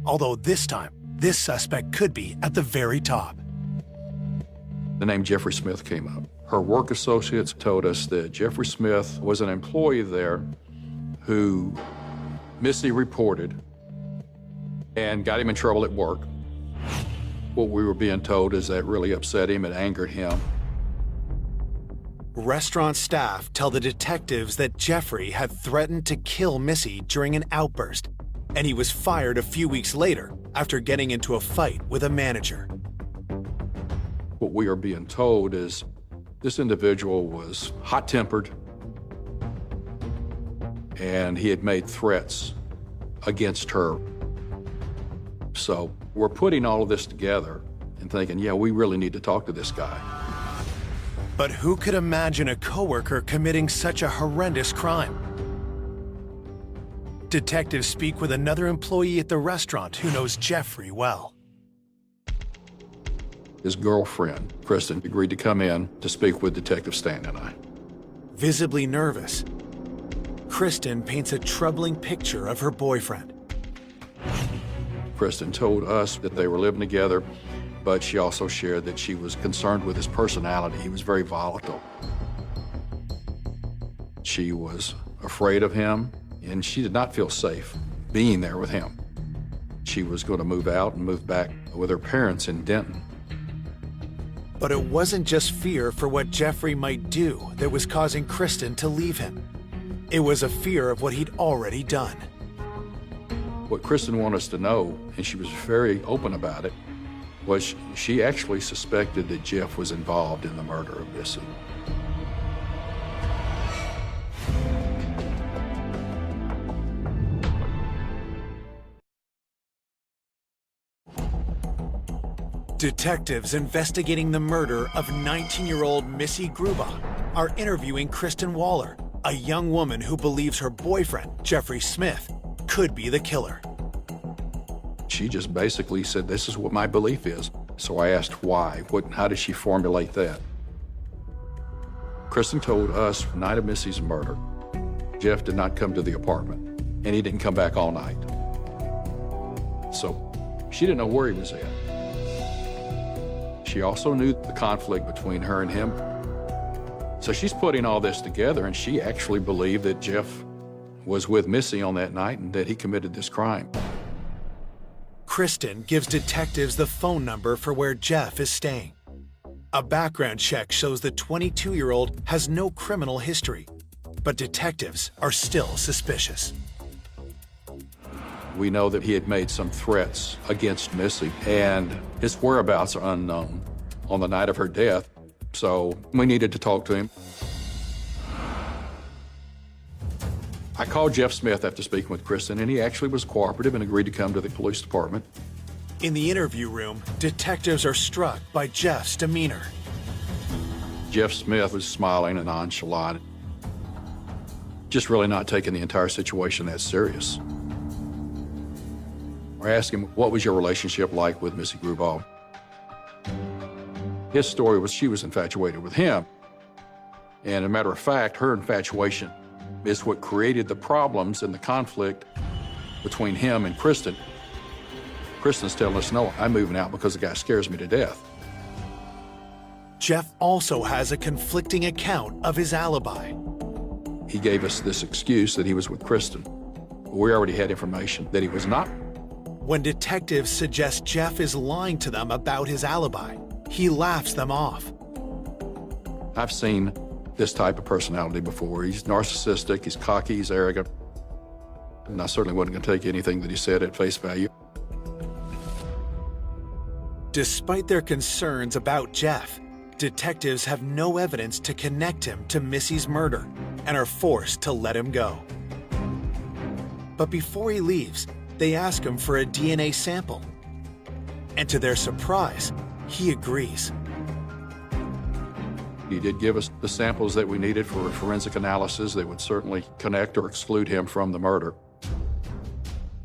Although this time, this suspect could be at the very top. The name Jeffrey Smith came up. Her work associates told us that Jeffrey Smith was an employee there who Missy reported and got him in trouble at work. What we were being told is that really upset him and angered him. Restaurant staff tell the detectives that Jeffrey had threatened to kill Missy during an outburst, and he was fired a few weeks later after getting into a fight with a manager. What we are being told is this individual was hot-tempered, and he had made threats against her. So we're putting all of this together and thinking, yeah, we really need to talk to this guy. But who could imagine a coworker committing such a horrendous crime? Detectives speak with another employee at the restaurant who knows Jeffrey well. His girlfriend, Kristen, agreed to come in to speak with Detective Stanton and I. Visibly nervous, Kristen paints a troubling picture of her boyfriend. Kristen told us that they were living together, but she also shared that she was concerned with his personality. He was very volatile. She was afraid of him, and she did not feel safe being there with him. She was going to move out and move back with her parents in Denton. But it wasn't just fear for what Jeffrey might do that was causing Kristen to leave him. It was a fear of what he'd already done. What Kristen wanted us to know, and she was very open about it, was she actually suspected that Jeff was involved in the murder of Missy. Detectives investigating the murder of 19-year-old Missy Gruba are interviewing Kristen Waller, a young woman who believes her boyfriend, Jeffrey Smith, could be the killer. She just basically said, this is what my belief is. So I asked why. How did she formulate that? Kristen told us the night of Missy's murder, Jeff did not come to the apartment, and he didn't come back all night. So she didn't know where he was at. She also knew the conflict between her and him. So she's putting all this together, and she actually believed that Jeff was with Missy on that night and that he committed this crime. Kristen gives detectives the phone number for where Jeff is staying. A background check shows the 22-year-old has no criminal history, but detectives are still suspicious. We know that he had made some threats against Missy, and his whereabouts are unknown on the night of her death, so we needed to talk to him. I called Jeff Smith after speaking with Kristen, and he actually was cooperative and agreed to come to the police department. In the interview room, detectives are struck by Jeff's demeanor. Jeff Smith was smiling and nonchalant, just really not taking the entire situation that serious. I asked him, what was your relationship like with Missy Grubauer? His story was she was infatuated with him. And as a matter of fact, her infatuation is what created the problems and the conflict between him and Kristen. Kristen's telling us, no, I'm moving out because the guy scares me to death. Jeff also has a conflicting account of his alibi. He gave us this excuse that he was with Kristen. We already had information that he was not. When detectives suggest Jeff is lying to them about his alibi, he laughs them off. I've seen this type of personality before. He's narcissistic, he's cocky, he's arrogant. And I certainly wasn't going to take anything that he said at face value. Despite their concerns about Jeff, detectives have no evidence to connect him to Missy's murder and are forced to let him go. But before he leaves, they ask him for a DNA sample. And to their surprise, he agrees. He did give us the samples that we needed for a forensic analysis that would certainly connect or exclude him from the murder.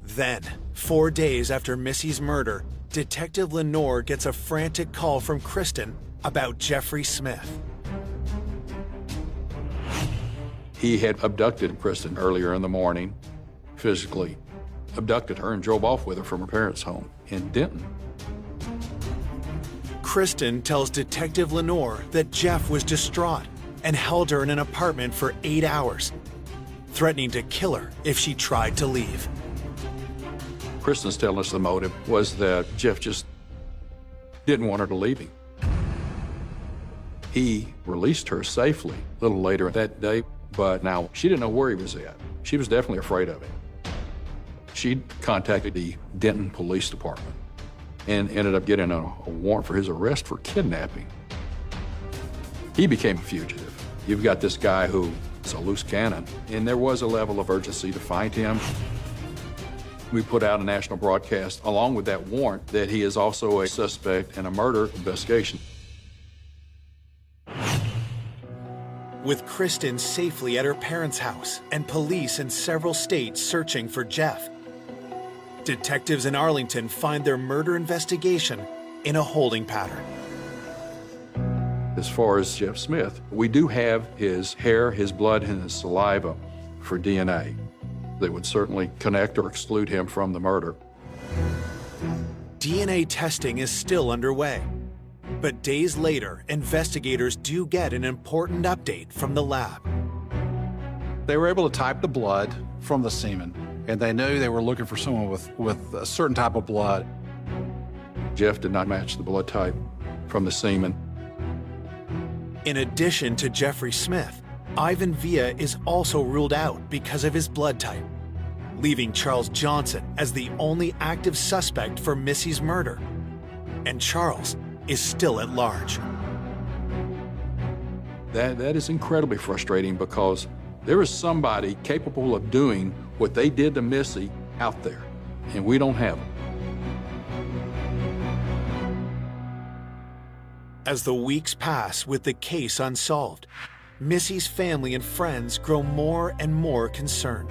Then, 4 days after Missy's murder, Detective Lenore gets a frantic call from Kristen about Jeffrey Smith. He had abducted Kristen earlier in the morning, physically abducted her and drove off with her from her parents' home in Denton. Kristen tells Detective Lenore that Jeff was distraught and held her in an apartment for 8 hours, threatening to kill her if she tried to leave. Kristen's telling us the motive was that Jeff just didn't want her to leave him. He released her safely a little later that day, but now she didn't know where he was at. She was definitely afraid of him. She contacted the Denton Police Department and ended up getting a warrant for his arrest for kidnapping. He became a fugitive. You've got this guy who is a loose cannon, and there was a level of urgency to find him. We put out a national broadcast along with that warrant that he is also a suspect in a murder investigation. With Kristen safely at her parents' house and police in several states searching for Jeff, detectives in Arlington find their murder investigation in a holding pattern. As far as Jeff Smith, we do have his hair, his blood, and his saliva for DNA. They would certainly connect or exclude him from the murder. DNA testing is still underway. But days later, investigators do get an important update from the lab. They were able to type the blood from the semen, and they knew they were looking for someone with a certain type of blood. Jeff did not match the blood type from the semen. In addition to Jeffrey Smith, Ivan Villa is also ruled out because of his blood type, leaving Charles Johnson as the only active suspect for Missy's murder. And Charles is still at large. That is incredibly frustrating because there is somebody capable of doing what they did to Missy out there, and we don't have it. As the weeks pass with the case unsolved, Missy's family and friends grow more and more concerned.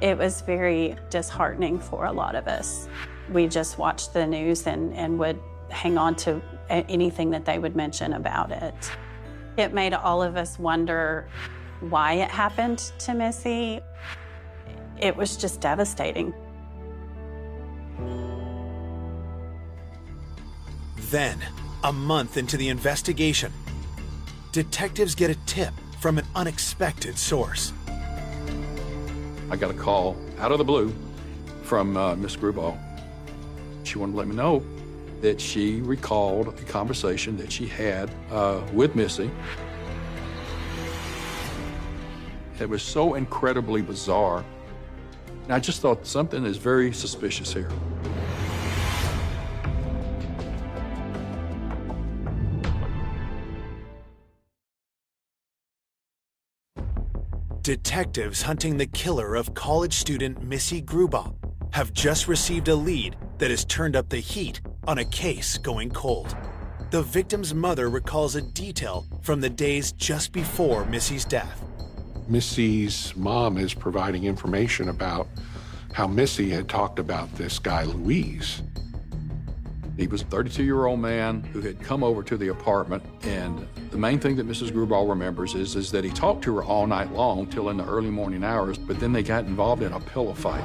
It was very disheartening for a lot of us. We just watched the news and would hang on to anything that they would mention about it. It made all of us wonder why it happened to Missy. It was just devastating. Then, a month into the investigation, detectives get a tip from an unexpected source. I got a call out of the blue from Miss Grubau. She wanted to let me know that she recalled a conversation that she had with Missy. It was so incredibly bizarre. And I just thought something is very suspicious here. Detectives hunting the killer of college student Missy Grubau have just received a lead that has turned up the heat on a case going cold. The victim's mother recalls a detail from the days just before Missy's death. Missy's mom is providing information about how Missy had talked about this guy, Luis. He was a 32-year-old man who had come over to the apartment, and the main thing that Mrs. Grubau remembers is that he talked to her all night long till in the early morning hours, but then they got involved in a pillow fight.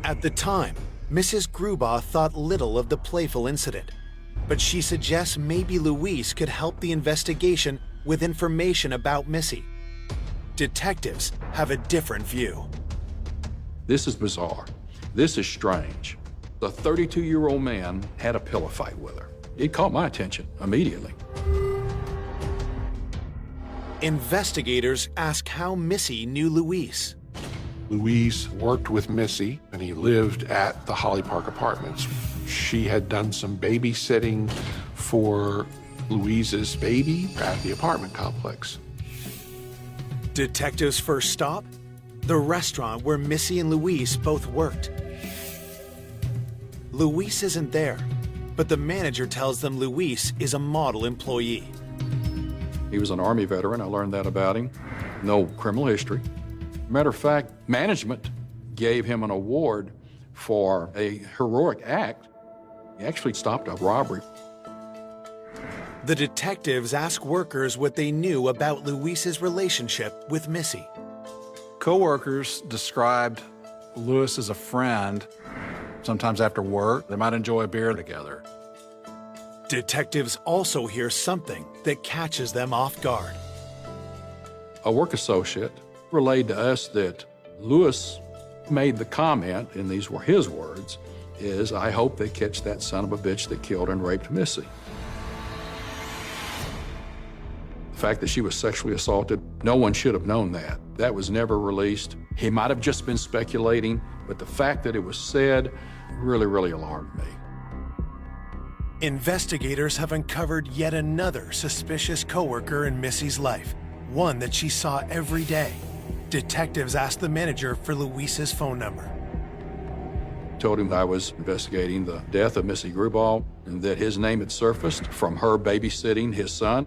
At the time, Mrs. Grubau thought little of the playful incident, but she suggests maybe Luis could help the investigation with information about Missy. Detectives have a different view. This is bizarre. This is strange. The 32-year-old man had a pillow fight with her. It caught my attention immediately. Investigators ask how Missy knew Luis. Luis worked with Missy, and he lived at the Holly Park Apartments. She had done some babysitting for Luis's baby at the apartment complex. Detectives' first stop? The restaurant where Missy and Luis both worked. Luis isn't there, but the manager tells them Luis is a model employee. He was an Army veteran. I learned that about him. No criminal history. Matter of fact, management gave him an award for a heroic act. He actually stopped a robbery. The detectives ask workers what they knew about Luis's relationship with Missy. Co-workers described Lewis as a friend. Sometimes after work, they might enjoy a beer together. Detectives also hear something that catches them off guard. A work associate relayed to us that Lewis made the comment, and these were his words, is, "I hope they catch that son of a bitch that killed and raped Missy." The fact that she was sexually assaulted, no one should have known that. That was never released. He might have just been speculating, but the fact that it was said really, really alarmed me. Investigators have uncovered yet another suspicious coworker in Missy's life, one that she saw every day. Detectives asked the manager for Luis's phone number. Told him I was investigating the death of Missy Grubau and that his name had surfaced from her babysitting his son,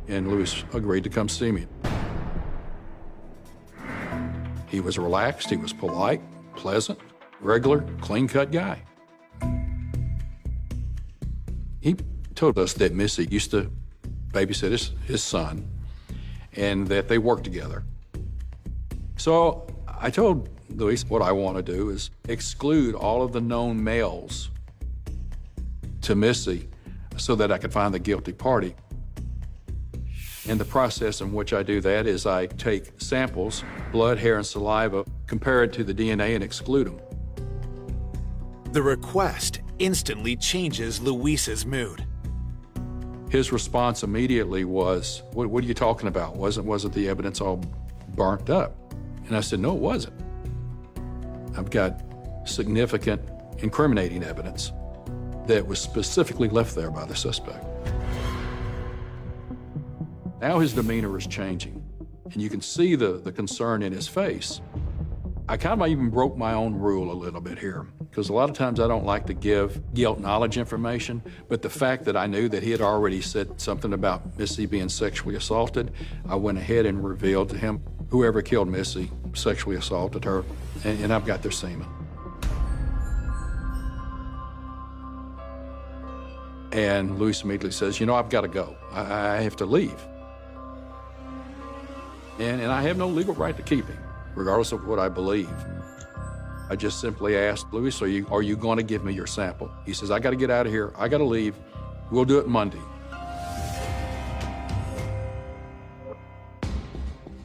and Luis agreed to come see me. He was relaxed, he was polite, pleasant, regular, clean-cut guy. He told us that Missy used to babysit his son and that they worked together. So I told Luis what I want to do is exclude all of the known males to Missy so that I could find the guilty party. And the process in which I do that is I take samples, blood, hair, and saliva, compare it to the DNA and exclude them. The request instantly changes Luis's mood. His response immediately was, what are you talking about? Wasn't the evidence all burnt up? And I said, no, it wasn't. I've got significant incriminating evidence that was specifically left there by the suspect. Now his demeanor is changing, and you can see the concern in his face. I kind of even broke my own rule a little bit here, because a lot of times I don't like to give guilt knowledge information, but the fact that I knew that he had already said something about Missy being sexually assaulted, I went ahead and revealed to him whoever killed Missy sexually assaulted her, and I've got their semen. And Luis immediately says, you know, I've got to go. I have to leave. And I have no legal right to keep him, regardless of what I believe. I just simply asked, Luis, are you going to give me your sample? He says, I got to get out of here. I got to leave. We'll do it Monday.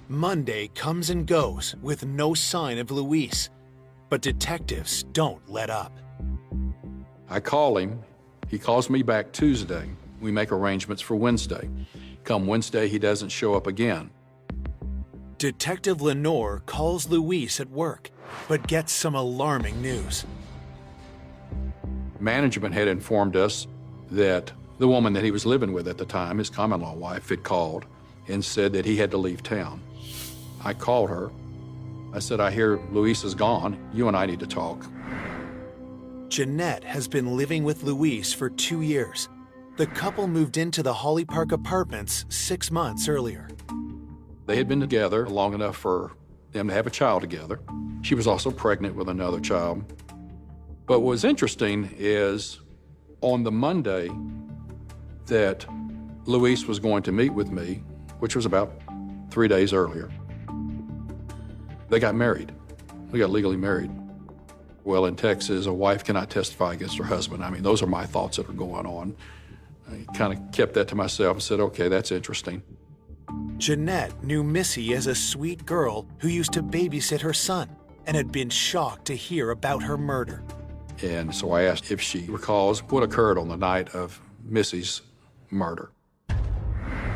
Monday comes and goes with no sign of Luis, but detectives don't let up. I call him. He calls me back Tuesday. We make arrangements for Wednesday. Come Wednesday, he doesn't show up again. Detective Lenore calls Luis at work, but gets some alarming news. Management had informed us that the woman that he was living with at the time, his common-law wife, had called and said that he had to leave town. I called her. I said, I hear Luis is gone. You and I need to talk. Jeanette has been living with Luis for 2 years. The couple moved into the Holly Park apartments 6 months earlier. They had been together long enough for them to have a child together. She was also pregnant with another child. But what was interesting is on the Monday that Luis was going to meet with me, which was about 3 days earlier, they got married. They got legally married. Well, in Texas, a wife cannot testify against her husband. I mean, those are my thoughts that are going on. I kind of kept that to myself and said, okay, that's interesting. Jeanette knew Missy as a sweet girl who used to babysit her son and had been shocked to hear about her murder. And so I asked if she recalls what occurred on the night of Missy's murder.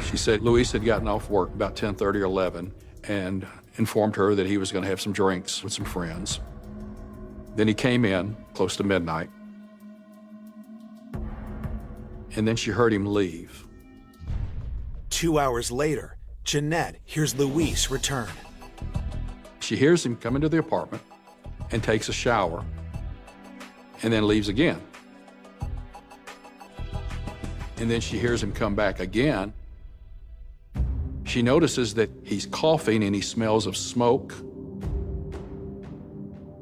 She said Luis had gotten off work about 10:30 or 11 and informed her that he was going to have some drinks with some friends. Then he came in close to midnight, and then she heard him leave. 2 hours later, Jeanette hears Luis return. She hears him come into the apartment and takes a shower and then leaves again. And then she hears him come back again. She notices that he's coughing and he smells of smoke.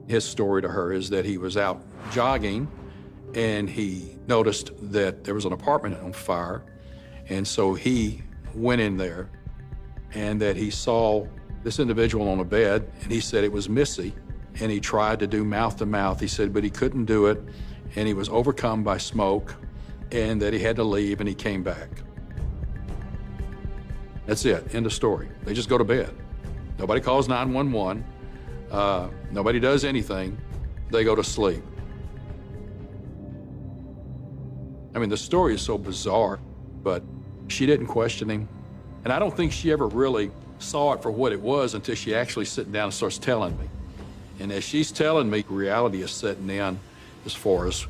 His story to her is that he was out jogging and he noticed that there was an apartment on fire. And so he went in there and that he saw this individual on a bed, and he said it was Missy, and he tried to do mouth to mouth. He said, but he couldn't do it, and he was overcome by smoke, and that he had to leave, and he came back. That's it, end of story. They just go to bed. Nobody calls 911. Nobody does anything. They go to sleep. I mean, the story is so bizarre, but she didn't question him. And I don't think she ever really saw it for what it was until she actually sits down and starts telling me. And as she's telling me, reality is setting in as far as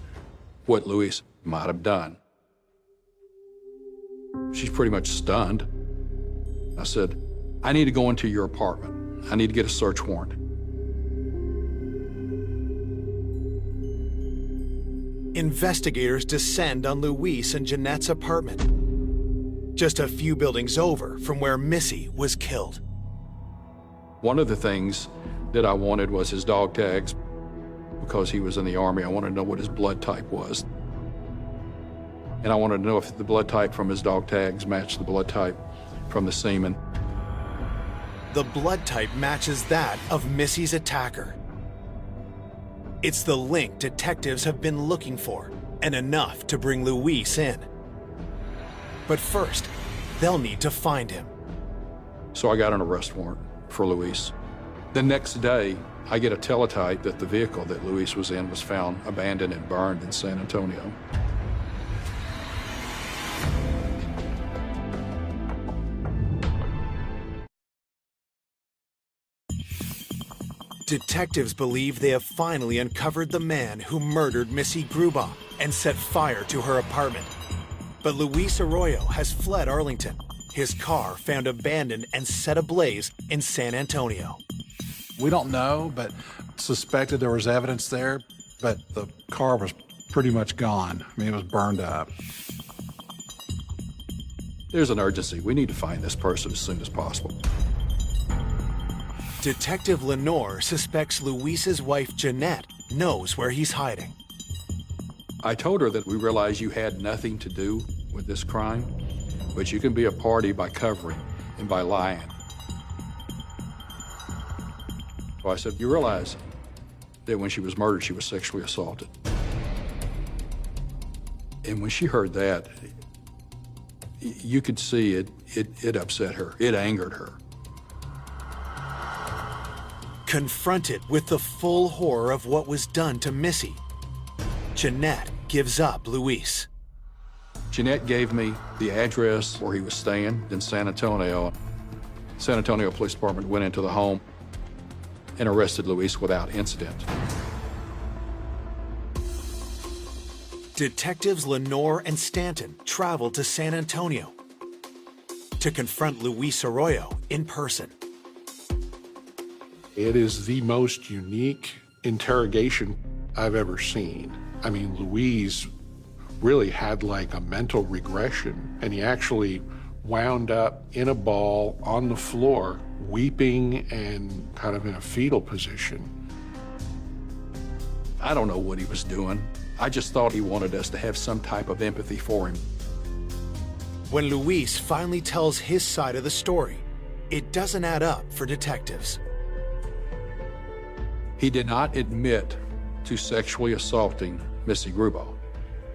what Luis might have done. She's pretty much stunned. I said, I need to go into your apartment. I need to get a search warrant. Investigators descend on Luis and Jeanette's apartment, just a few buildings over from where Missy was killed. One of the things that I wanted was his dog tags. Because he was in the Army, I wanted to know what his blood type was. And I wanted to know if the blood type from his dog tags matched the blood type from the semen. The blood type matches that of Missy's attacker. It's the link detectives have been looking for, and enough to bring Luis in. But first, they'll need to find him. So I got an arrest warrant for Luis. The next day, I get a teletype that the vehicle that Luis was in was found abandoned and burned in San Antonio. Detectives believe they have finally uncovered the man who murdered Missy Grubaugh and set fire to her apartment. But Luis Arroyo has fled Arlington. His car found abandoned and set ablaze in San Antonio. We don't know, but suspected there was evidence there, but the car was pretty much gone. I mean, it was burned up. There's an urgency. We need to find this person as soon as possible. Detective Lenore suspects Luis's wife, Jeanette, knows where he's hiding. I told her that we realize you had nothing to do with this crime, but you can be a party by covering and by lying. So I said, you realize that when she was murdered, she was sexually assaulted. And when she heard that, you could see it upset her. It angered her. Confronted with the full horror of what was done to Missy, Jeanette gives up Luis. Jeanette gave me the address where he was staying in San Antonio. San Antonio Police Department went into the home and arrested Luis without incident. Detectives Lenore and Stanton traveled to San Antonio to confront Luis Arroyo in person. It is the most unique interrogation I've ever seen. I mean, Luis really had like a mental regression, and he actually wound up in a ball on the floor, weeping and kind of in a fetal position. I don't know what he was doing. I just thought he wanted us to have some type of empathy for him. When Luis finally tells his side of the story, it doesn't add up for detectives. He did not admit to sexually assaulting Missy Grubo.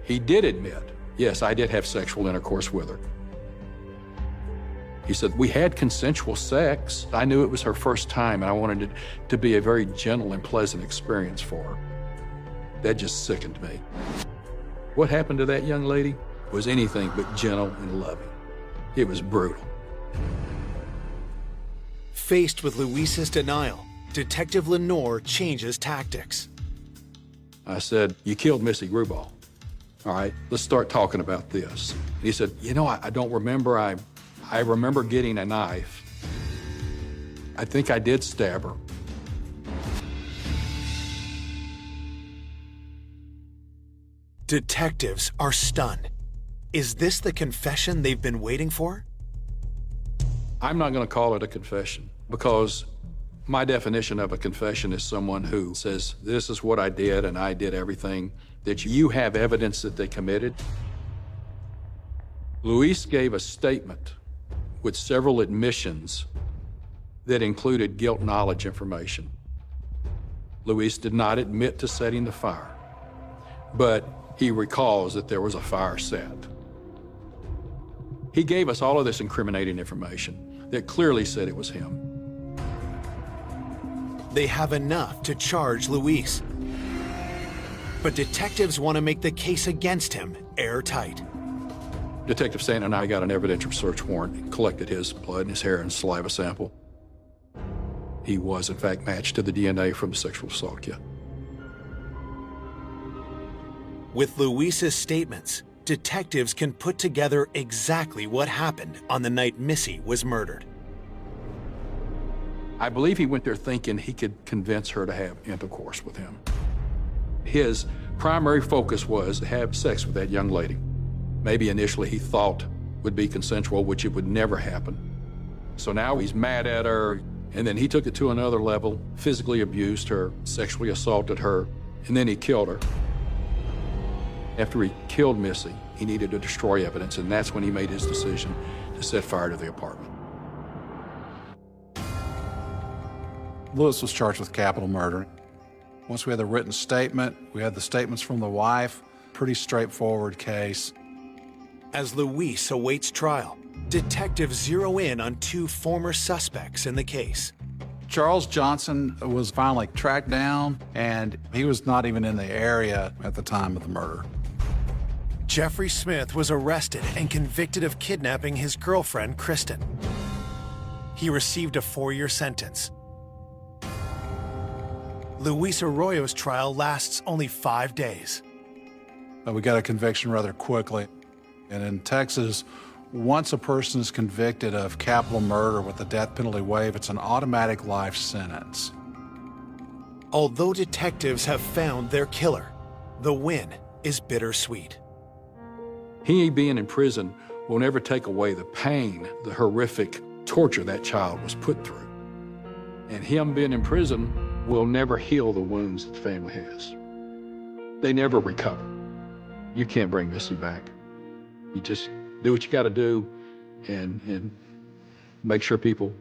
He did admit, yes, I did have sexual intercourse with her. He said, we had consensual sex. I knew it was her first time, and I wanted it to be a very gentle and pleasant experience for her. That just sickened me. What happened to that young lady was anything but gentle and loving. It was brutal. Faced with Luis's denial, Detective Lenore changes tactics. I said, you killed Missy Grubo. All right, let's start talking about this. And he said, you know, I don't remember. I remember getting a knife. I think I did stab her. Detectives are stunned. Is this the confession they've been waiting for? I'm not going to call it a confession because my definition of a confession is someone who says, this is what I did and I did everything, that you have evidence that they committed. Luis gave a statement with several admissions that included guilt knowledge information. Luis did not admit to setting the fire, but he recalls that there was a fire set. He gave us all of this incriminating information that clearly said it was him. They have enough to charge Luis. But detectives want to make the case against him airtight. Detective Stanton and I got an evidentiary search warrant and collected his blood and his hair and saliva sample. He was, in fact, matched to the DNA from the sexual assault kit. With Luis's statements, detectives can put together exactly what happened on the night Missy was murdered. I believe he went there thinking he could convince her to have intercourse with him. His primary focus was to have sex with that young lady. Maybe initially he thought would be consensual, which it would never happen. So now he's mad at her, and then he took it to another level, physically abused her, sexually assaulted her, and then he killed her. After he killed Missy, he needed to destroy evidence, and that's when he made his decision to set fire to the apartment. Lewis was charged with capital murder. Once we had the written statement, we had the statements from the wife. Pretty straightforward case. As Luis awaits trial, detectives zero in on two former suspects in the case. Charles Johnson was finally tracked down, and he was not even in the area at the time of the murder. Jeffrey Smith was arrested and convicted of kidnapping his girlfriend, Kristen. He received a 4-year sentence. Luis Arroyo's trial lasts only 5 days. We got a conviction rather quickly. And in Texas, once a person is convicted of capital murder with the death penalty waived, it's an automatic life sentence. Although detectives have found their killer, the win is bittersweet. He being in prison will never take away the pain, the horrific torture that child was put through. And him being in prison will never heal the wounds that the family has. They never recover. You can't bring Missy back. You just do what you got to do and make sure people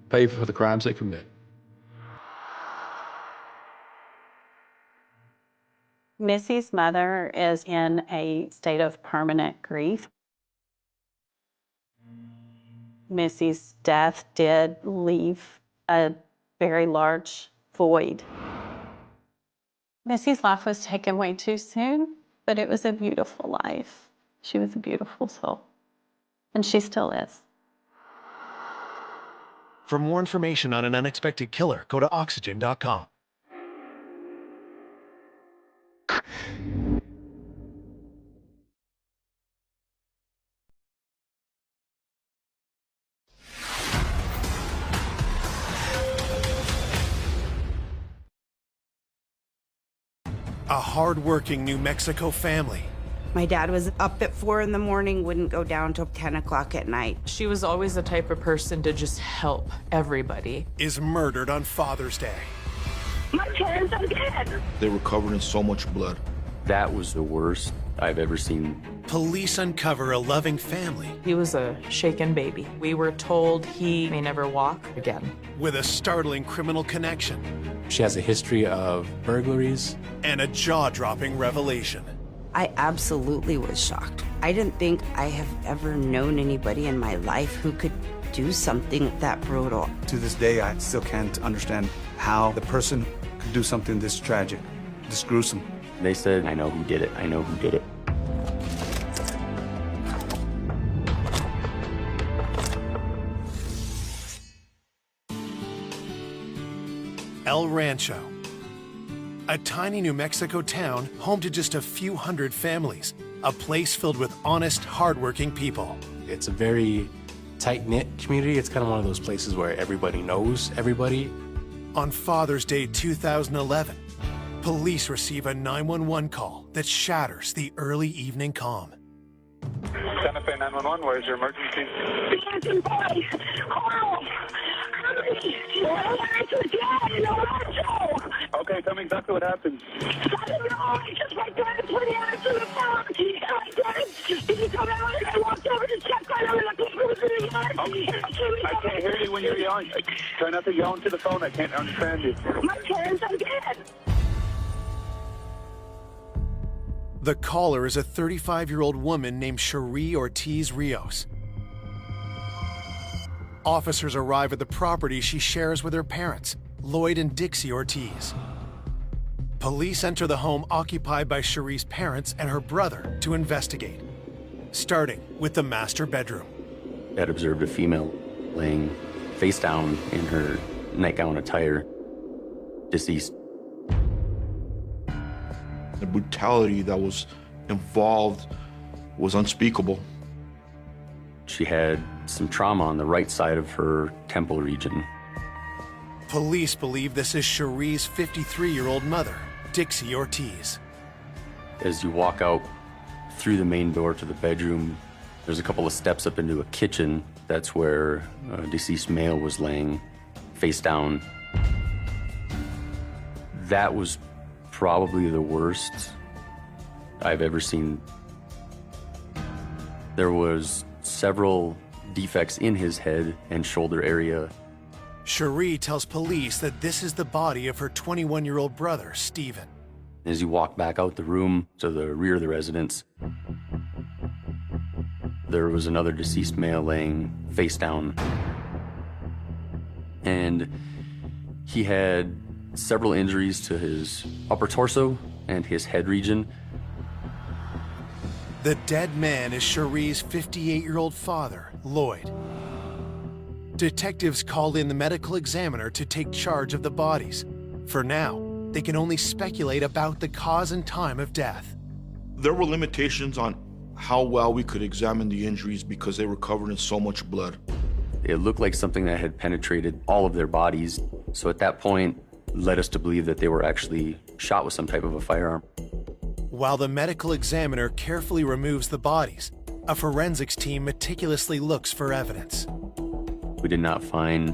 pay for the crimes they commit. Missy's mother is in a state of permanent grief. Missy's death did leave a very large void. Missy's life was taken way too soon, but it was a beautiful life. She was a beautiful soul, and she still is. For more information on an unexpected killer, go to oxygen.com. A hard-working New Mexico family. My dad was up at 4 in the morning, wouldn't go down till 10 o'clock at night. She was always the type of person to just help everybody. Is murdered on Father's Day. My parents are dead. They were covered in so much blood. That was the worst I've ever seen. Police uncover a loving family. He was a shaken baby. We were told he may never walk again. With a startling criminal connection. She has a history of burglaries. And a jaw-dropping revelation. I absolutely was shocked. I didn't think I have ever known anybody in my life who could do something that brutal. To this day, I still can't understand how the person could do something this tragic, this gruesome. They said, I know who did it. I know who did it. El Rancho. A tiny New Mexico town home to just a few hundred families. A place filled with honest, hardworking people. It's a very tight-knit community. It's kind of one of those places where everybody knows everybody. On Father's Day 2011, police receive a 911 call that shatters the early evening calm. Santa Fe 911, where's your emergency? Dancing boys! Carl! Okay, tell me exactly what happened. I don't know, I just went down to put the answer to the phone, and I did. Did you come out and I walked over to check on him and I think it was in the yard. I can't hear you when you're yelling. Try not to yell into the phone, I can't understand you. My parents are dead. The caller is a 35-year-old woman named Cherie Ortiz Rios. Officers arrive at the property she shares with her parents, Lloyd and Dixie Ortiz. Police enter the home occupied by Cherie's parents and her brother to investigate, starting with the master bedroom. Had observed a female laying face down in her nightgown attire, deceased. The brutality that was involved was unspeakable. She had some trauma on the right side of her temple region. Police believe this is Cherie's 53-year-old mother, Dixie Ortiz. As you walk out through the main door to the bedroom, there's a couple of steps up into a kitchen. That's where a deceased male was laying face down. That was probably the worst I've ever seen. There was several defects in his head and shoulder area. Cherie tells police that this is the body of her 21-year-old brother, Stephen. As you walk back out the room to the rear of the residence, there was another deceased male laying face down. And he had several injuries to his upper torso and his head region. The dead man is Cherie's 58-year-old father, Lloyd. Detectives called in the medical examiner to take charge of the bodies. For now, they can only speculate about the cause and time of death. There were limitations on how well we could examine the injuries because they were covered in so much blood. It looked like something that had penetrated all of their bodies. So at that point, led us to believe that they were actually shot with some type of a firearm. While the medical examiner carefully removes the bodies, a forensics team meticulously looks for evidence. We did not find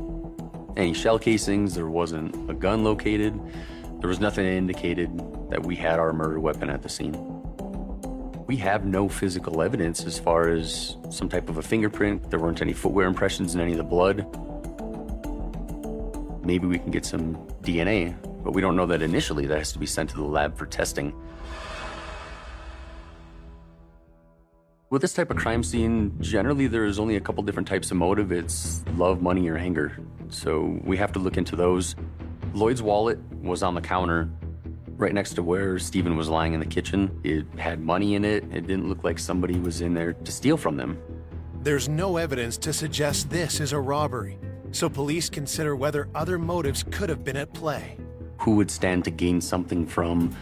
any shell casings, there wasn't a gun located. There was nothing that indicated that we had our murder weapon at the scene. We have no physical evidence as far as some type of a fingerprint. There weren't any footwear impressions in any of the blood. Maybe we can get some DNA, but we don't know that initially. That has to be sent to the lab for testing. With this type of crime scene, generally there's only a couple different types of motive. It's love, money, or anger. So we have to look into those. Lloyd's wallet was on the counter right next to where Stephen was lying in the kitchen. It had money in it. It didn't look like somebody was in there to steal from them. There's no evidence to suggest this is a robbery, so police consider whether other motives could have been at play. Who would stand to gain something from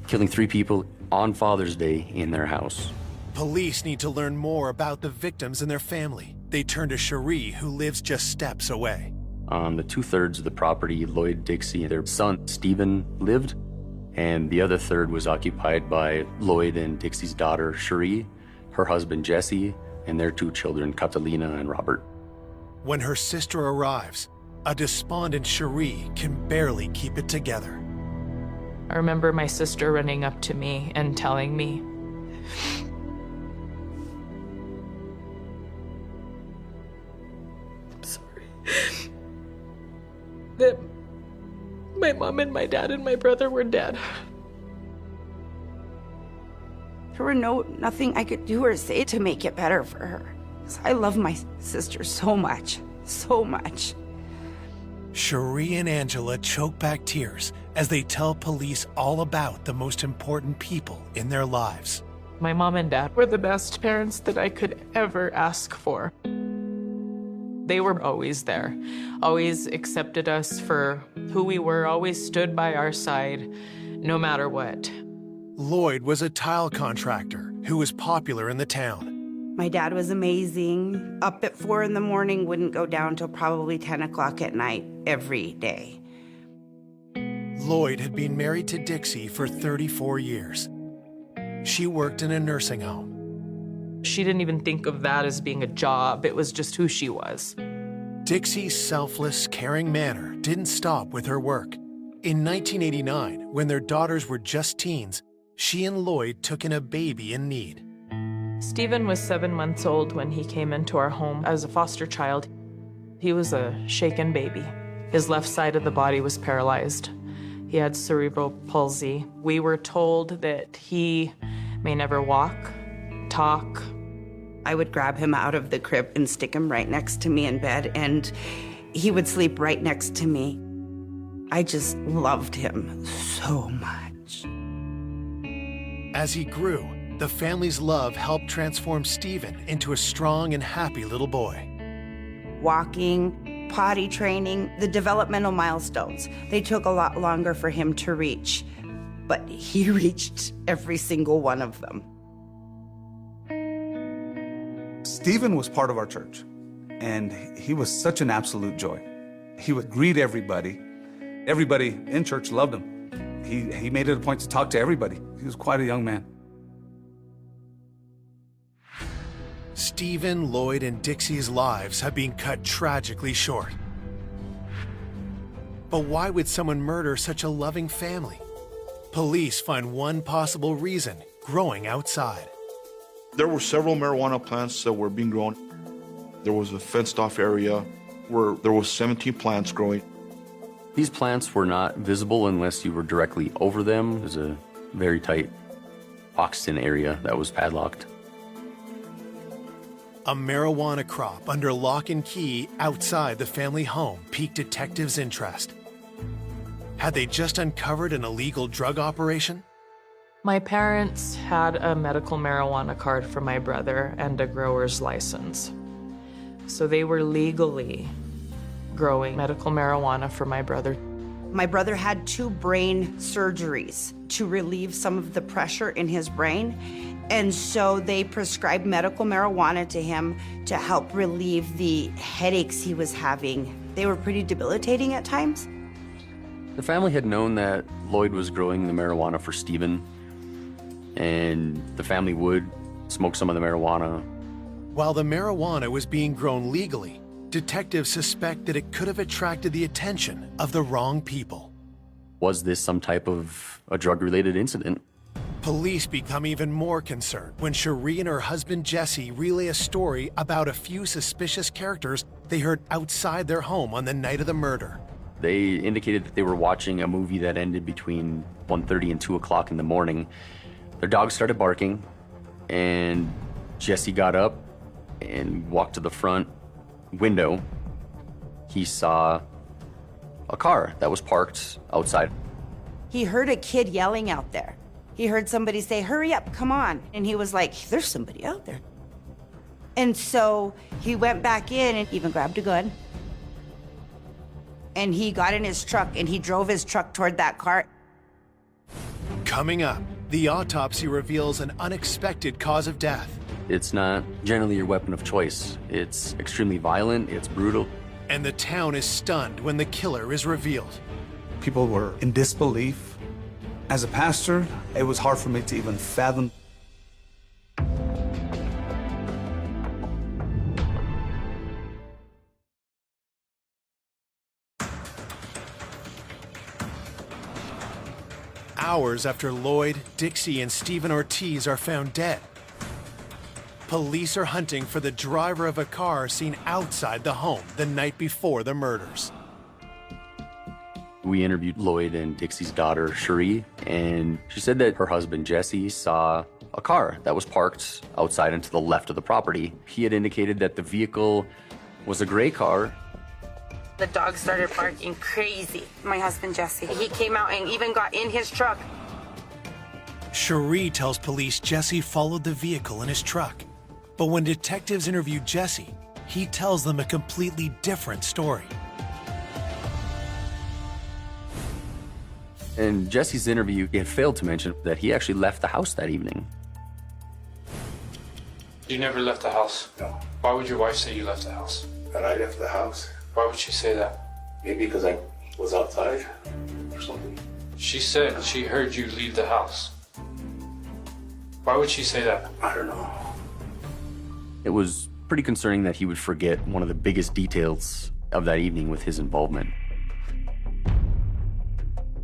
killing 3 people on Father's Day in their house? Police need to learn more about the victims and their family. They turn to Cherie, who lives just steps away. On the 2/3 of the property, Lloyd, Dixie, their son, Stephen, lived, and the other third was occupied by Lloyd and Dixie's daughter, Cherie, her husband, Jesse, and their 2 children, Catalina and Robert. When her sister arrives, a despondent Cherie can barely keep it together. I remember my sister running up to me and telling me, that my mom and my dad and my brother were dead. There were nothing I could do or say to make it better for her. 'Cause I love my sister so much, so much. Cherie and Angela choke back tears as they tell police all about the most important people in their lives. My mom and dad were the best parents that I could ever ask for. They were always there, always accepted us for who we were, always stood by our side, no matter what. Lloyd was a tile contractor who was popular in the town. My dad was amazing. Up at 4 in the morning, wouldn't go down till probably 10 o'clock at night every day. Lloyd had been married to Dixie for 34 years. She worked in a nursing home. She didn't even think of that as being a job. It was just who she was. Dixie's selfless, caring manner didn't stop with her work. In 1989, when their daughters were just teens, she and Lloyd took in a baby in need. Stephen was 7 months old when he came into our home as a foster child. He was a shaken baby. His left side of the body was paralyzed. He had cerebral palsy. We were told that he may never walk, talk. I would grab him out of the crib and stick him right next to me in bed, and he would sleep right next to me. I just loved him so much. As he grew, the family's love helped transform Stephen into a strong and happy little boy. Walking, potty training, the developmental milestones, they took a lot longer for him to reach, but he reached every single one of them. Stephen was part of our church, and he was such an absolute joy. He would greet everybody. Everybody in church loved him. He made it a point to talk to everybody. He was quite a young man. Stephen, Lloyd, and Dixie's lives have been cut tragically short. But why would someone murder such a loving family? Police find one possible reason: growing outside. There were several marijuana plants that were being grown. There was a fenced-off area where there was 17 plants growing. These plants were not visible unless you were directly over them. There's a very tight oxygen area that was padlocked. A marijuana crop under lock and key outside the family home piqued detectives' interest. Had they just uncovered an illegal drug operation? My parents had a medical marijuana card for my brother and a grower's license. So they were legally growing medical marijuana for my brother. My brother had 2 brain surgeries to relieve some of the pressure in his brain, and so they prescribed medical marijuana to him to help relieve the headaches he was having. They were pretty debilitating at times. The family had known that Lloyd was growing the marijuana for Stephen, and the family would smoke some of the marijuana. While the marijuana was being grown legally, Detectives suspect that it could have attracted the attention of the wrong people. Was this some type of a drug-related incident? Police become even more concerned when Cherie and her husband Jesse relay a story about a few suspicious characters they heard outside their home on the night of the murder. They indicated that they were watching a movie that ended between 1:30 and 2 o'clock in the morning. Their dog started barking, and Jesse got up and walked to the front window. He saw a car that was parked outside. He heard a kid yelling out there. He heard somebody say, "Hurry up, come on." And he was like, "There's somebody out there." And so he went back in and even grabbed a gun. And he got in his truck and he drove his truck toward that car. Coming up, the autopsy reveals an unexpected cause of death. It's not generally your weapon of choice. It's extremely violent, it's brutal. And the town is stunned when the killer is revealed. People were in disbelief. As a pastor, it was hard for me to even fathom. Hours after Lloyd, Dixie, and Stephen Ortiz are found dead, police are hunting for the driver of a car seen outside the home the night before the murders. We interviewed Lloyd and Dixie's daughter, Cherie, and she said that her husband, Jesse, saw a car that was parked outside and to the left of the property. He had indicated that the vehicle was a gray car. The dog started barking crazy. My husband, Jesse, he came out and even got in his truck. Cherie tells police Jesse followed the vehicle in his truck. But when detectives interview Jesse, he tells them a completely different story. In Jesse's interview, he had failed to mention that he actually left the house that evening. You never left the house? No. Why would your wife say you left the house? That I left the house? Why would she say that? Maybe because I was outside or something. She said she heard you leave the house. Why would she say that? I don't know. It was pretty concerning that he would forget one of the biggest details of that evening with his involvement.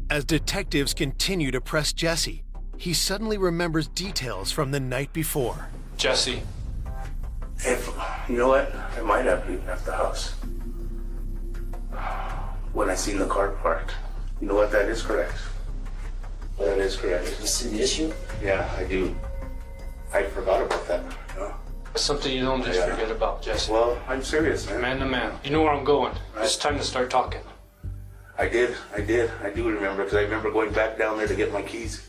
As detectives continue to press Jesse, he suddenly remembers details from the night before. Jesse. You know what? I might have left the house. When I seen the car parked. You know what? That is correct. That is correct. You see the issue? Yeah, I do. I forgot about that. You know? That's something you don't just forget about, Jesse. Well, I'm serious, man. Man to man. You know where I'm going. Right. It's time to start talking. I did. I do remember, because I remember going back down there to get my keys.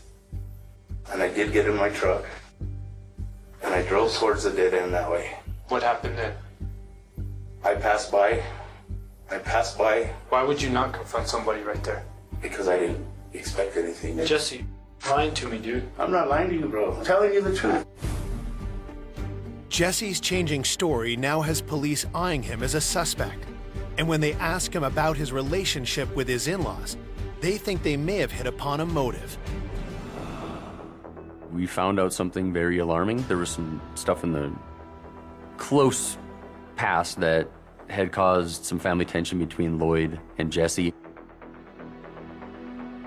And I did get in my truck. And I drove towards the dead end that way. What happened then? I passed by. Why would you not confront somebody right there? Because I didn't expect anything. Jesse, lying to me, dude. I'm not lying to you, bro. I'm telling you the truth. Jesse's changing story now has police eyeing him as a suspect. And when they ask him about his relationship with his in-laws, they think they may have hit upon a motive. We found out something very alarming. There was some stuff in the close past that had caused some family tension between Lloyd and Jesse.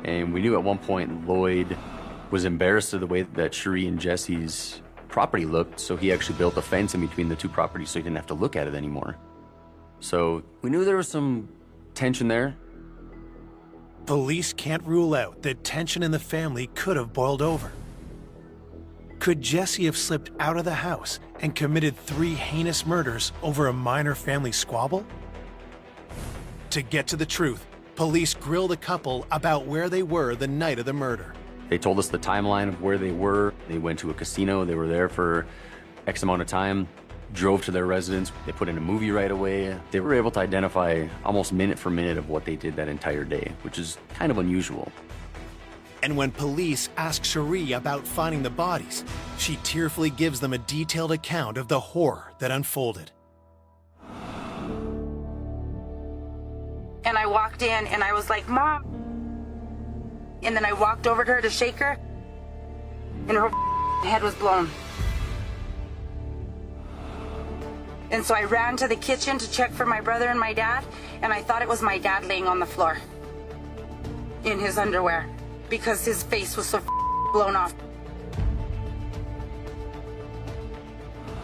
And we knew at one point Lloyd was embarrassed of the way that Cherie and Jesse's property looked, so he actually built a fence in between the two properties so he didn't have to look at it anymore. So we knew there was some tension there. Police can't rule out that tension in the family could have boiled over. Could Jesse have slipped out of the house and committed 3 heinous murders over a minor family squabble? To get to the truth, police grilled the couple about where they were the night of the murder. They told us the timeline of where they were. They went to a casino. They were there for X amount of time, drove to their residence. They put in a movie right away. They were able to identify almost minute for minute of what they did that entire day, which is kind of unusual. And when police ask Cherie about finding the bodies, she tearfully gives them a detailed account of the horror that unfolded. And I walked in and I was like, Mom. And then I walked over to her to shake her, and her head was blown. And so I ran to the kitchen to check for my brother and my dad, and I thought it was my dad laying on the floor in his underwear because his face was so blown off.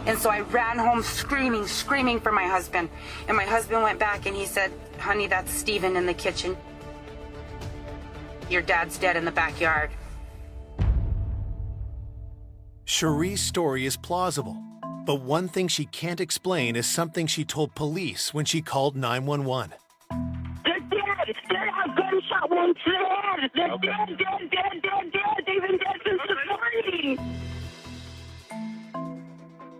And so I ran home screaming for my husband. And my husband went back and he said, honey, that's Steven in the kitchen. Your dad's dead in the backyard. Cherie's story is plausible, but one thing she can't explain is something she told police when she called 911. They're dead. They have gunshot wounds to the head. They're dead. They've been dead since the morning.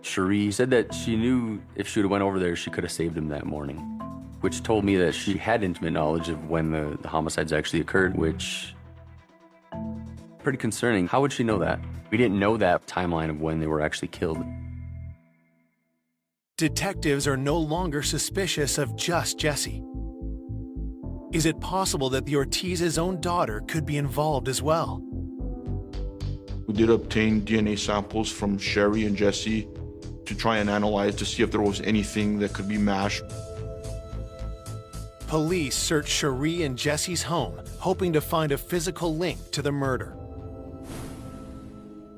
Cherie said that she knew if she would have went over there, she could have saved him that morning, which told me that she had intimate knowledge of when the homicides actually occurred, which pretty concerning. How would she know that? We didn't know that timeline of when they were actually killed. Detectives are no longer suspicious of just Jesse. Is it possible that the Ortiz's own daughter could be involved as well? We did obtain DNA samples from Sherry and Jesse to try and analyze to see if there was anything that could be matched. Police searched Cherie and Jesse's home, hoping to find a physical link to the murder.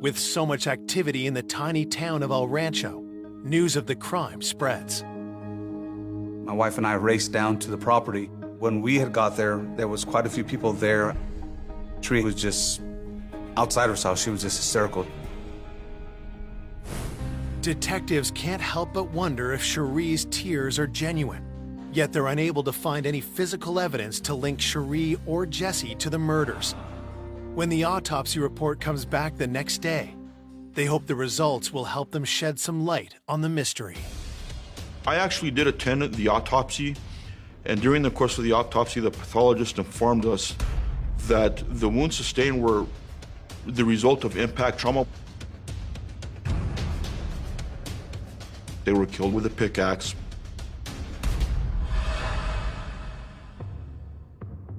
With so much activity in the tiny town of El Rancho, news of the crime spreads. My wife and I raced down to the property. When we had got there, there was quite a few people there. Tree was just outside herself. She was just hysterical. Detectives can't help but wonder if Cherie's tears are genuine, yet they're unable to find any physical evidence to link Cherie or Jesse to the murders. When the autopsy report comes back the next day, they hope the results will help them shed some light on the mystery. I actually did attend the autopsy, and during the course of the autopsy, the pathologist informed us that the wounds sustained were the result of impact trauma. They were killed with a pickaxe.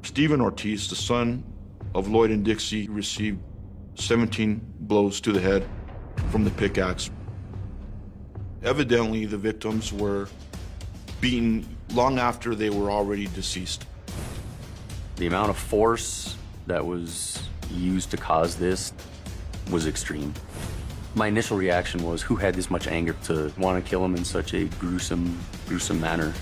Steven Ortiz, the son of Lloyd and Dixie, received 17 blows to the head from the pickaxe. Evidently, the victims were beaten long after they were already deceased. The amount of force that was used to cause this was extreme. My initial reaction was, who had this much anger to want to kill him in such a gruesome manner?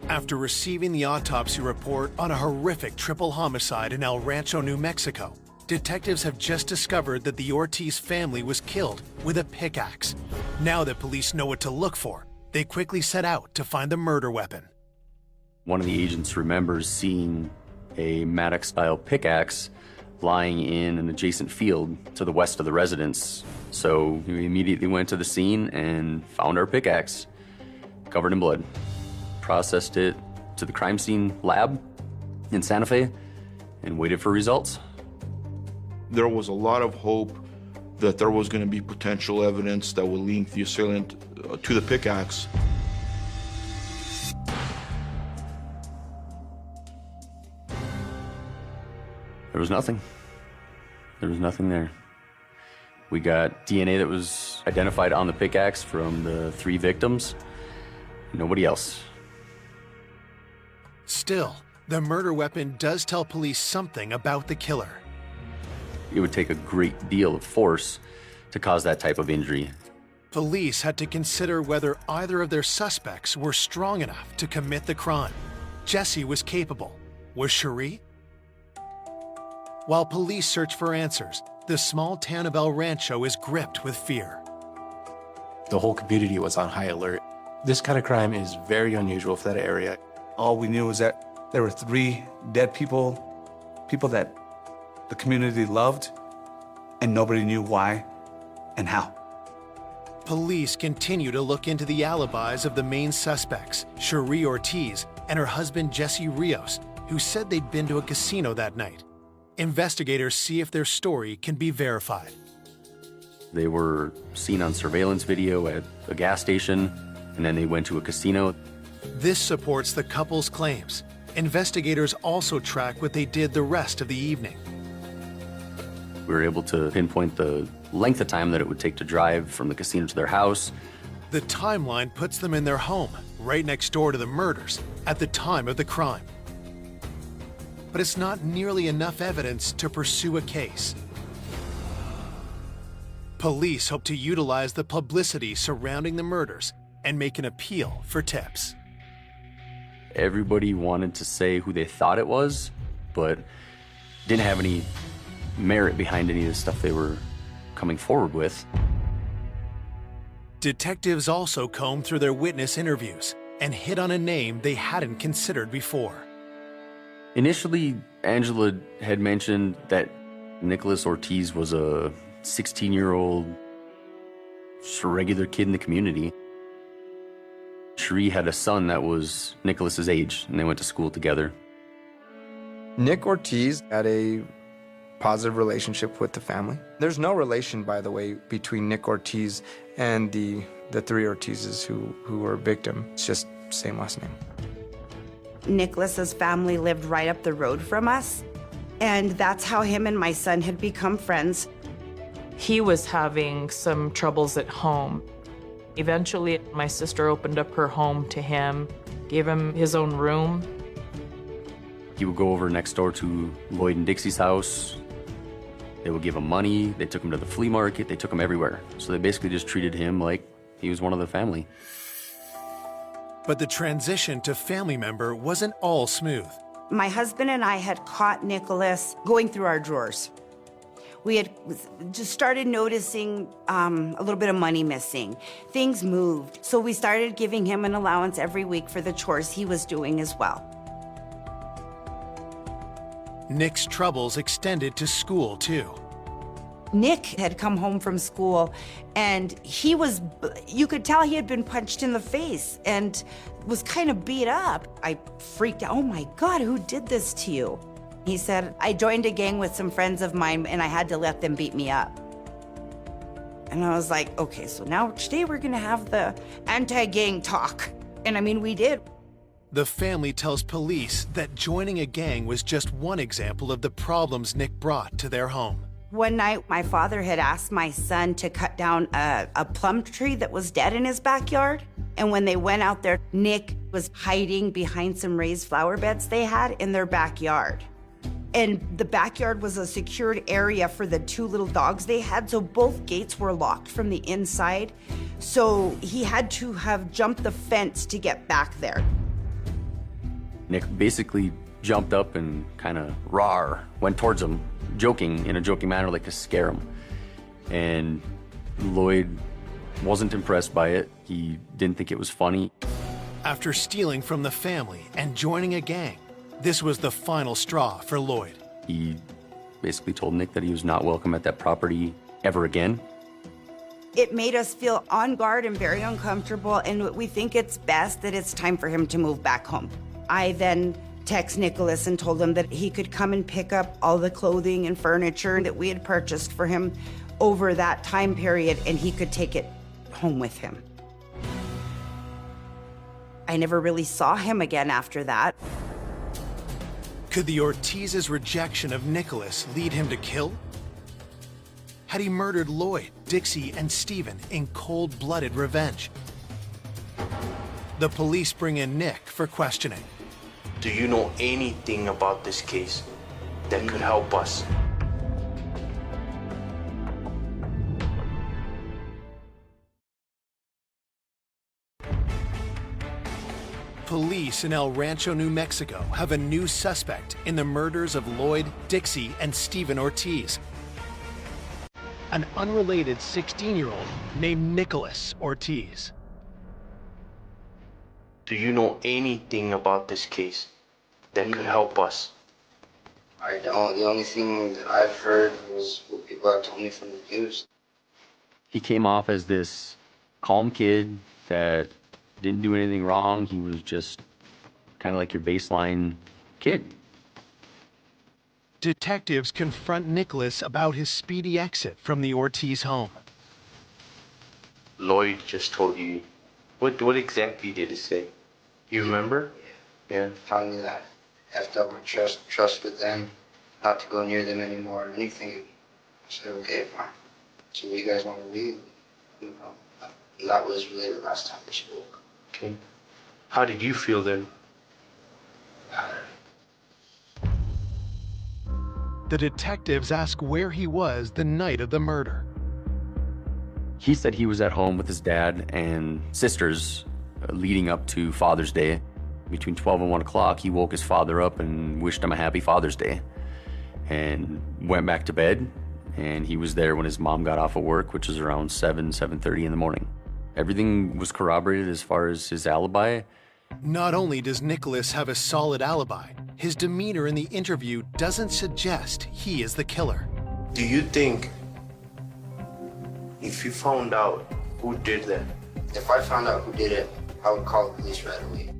After receiving the autopsy report on a horrific triple homicide in El Rancho, New Mexico, detectives have just discovered that the Ortiz family was killed with a pickaxe. Now that police know what to look for, they quickly set out to find the murder weapon. One of the agents remembers seeing a Maddox-style pickaxe lying in an adjacent field to the west of the residence. So we immediately went to the scene and found our pickaxe, covered in blood. Processed it to the crime scene lab in Santa Fe and waited for results. There was a lot of hope that there was going to be potential evidence that would link the assailant to the pickaxe. There was nothing. There was nothing there. We got DNA that was identified on the pickaxe from the 3 victims. Nobody else. Still, the murder weapon does tell police something about the killer. It would take a great deal of force to cause that type of injury. Police had to consider whether either of their suspects were strong enough to commit the crime. Jesse was capable. Was Cherie? While police search for answers, the small town of El Rancho is gripped with fear. The whole community was on high alert. This kind of crime is very unusual for that area. All we knew was that there were 3 dead people that the community loved, and nobody knew why and how. Police continue to look into the alibis of the main suspects, Cherie Ortiz and her husband Jesse Rios, who said they'd been to a casino that night. Investigators see if their story can be verified. They were seen on surveillance video at a gas station, and then they went to a casino. This supports the couple's claims. Investigators also track what they did the rest of the evening. We were able to pinpoint the length of time that it would take to drive from the casino to their house. The timeline puts them in their home, right next door to the murders, at the time of the crime. But it's not nearly enough evidence to pursue a case. Police hope to utilize the publicity surrounding the murders and make an appeal for tips. Everybody wanted to say who they thought it was, but didn't have any merit behind any of the stuff they were coming forward with. Detectives also combed through their witness interviews and hit on a name they hadn't considered before. Initially, Angela had mentioned that Nicholas Ortiz was a 16-year-old, just a regular kid in the community. Cherie had a son that was Nicholas's age, and they went to school together. Nick Ortiz had a positive relationship with the family. There's no relation, by the way, between Nick Ortiz and the three Ortizes who were victim. It's just same last name. Nicholas's family lived right up the road from us, and that's how him and my son had become friends. He was having some troubles at home. Eventually, my sister opened up her home to him, gave him his own room. He would go over next door to Lloyd and Dixie's house. They would give him money. They took him to the flea market. They took him everywhere. So they basically just treated him like he was one of the family. But the transition to family member wasn't all smooth. My husband and I had caught Nicholas going through our drawers. We had just started noticing a little bit of money missing. Things moved. So we started giving him an allowance every week for the chores he was doing as well. Nick's troubles extended to school, too. Nick had come home from school, and you could tell he had been punched in the face and was kind of beat up. I freaked out. Oh my God, who did this to you? He said, I joined a gang with some friends of mine, and I had to let them beat me up. And I was like, okay, so now today we're gonna have the anti-gang talk. And I mean, we did. The family tells police that joining a gang was just one example of the problems Nick brought to their home. One night, my father had asked my son to cut down a plum tree that was dead in his backyard. And when they went out there, Nick was hiding behind some raised flower beds they had in their backyard. And the backyard was a secured area for the two little dogs they had, so both gates were locked from the inside. So he had to have jumped the fence to get back there. Nick basically jumped up and kind of went towards him, in a joking manner, like to scare him. And Lloyd wasn't impressed by it. He didn't think it was funny. After stealing from the family and joining a gang, this was the final straw for Lloyd. He basically told Nick that he was not welcome at that property ever again. It made us feel on guard and very uncomfortable, and we think it's best that it's time for him to move back home. I then texted Nicholas and told him that he could come and pick up all the clothing and furniture that we had purchased for him over that time period, and he could take it home with him. I never really saw him again after that. Could the Ortiz's rejection of Nicholas lead him to kill? Had he murdered Lloyd, Dixie, and Stephen in cold-blooded revenge? The police bring in Nick for questioning. Do you know anything about this case that could help us? Police in El Rancho, New Mexico have a new suspect in the murders of Lloyd, Dixie, and Stephen Ortiz. An unrelated 16-year-old named Nicholas Ortiz. Do you know anything about this case that could help us? I don't. The only thing that I've heard was what people have told me from the news. He came off as this calm kid that didn't do anything wrong. He was just kind of like your baseline kid. Detectives confront Nicholas about his speedy exit from the Ortiz home. Lloyd just told you. What exactly did he say? You remember? Yeah. Telling me that I have to trust with them, not to go near them anymore or anything. said, okay, fine. So you guys want to leave? You know, that was really the last time we spoke. Okay. How did you feel then? The detectives ask where he was the night of the murder. He said he was at home with his dad and sisters leading up to Father's Day. Between 12 and 1 o'clock, he woke his father up and wished him a happy Father's Day and went back to bed. And he was there when his mom got off of work, which was around 7:30 in the morning. Everything was corroborated as far as his alibi. Not only does Nicholas have a solid alibi, his demeanor in the interview doesn't suggest he is the killer. Do you think if you found out who did that? If I found out who did it, I would call the police right away.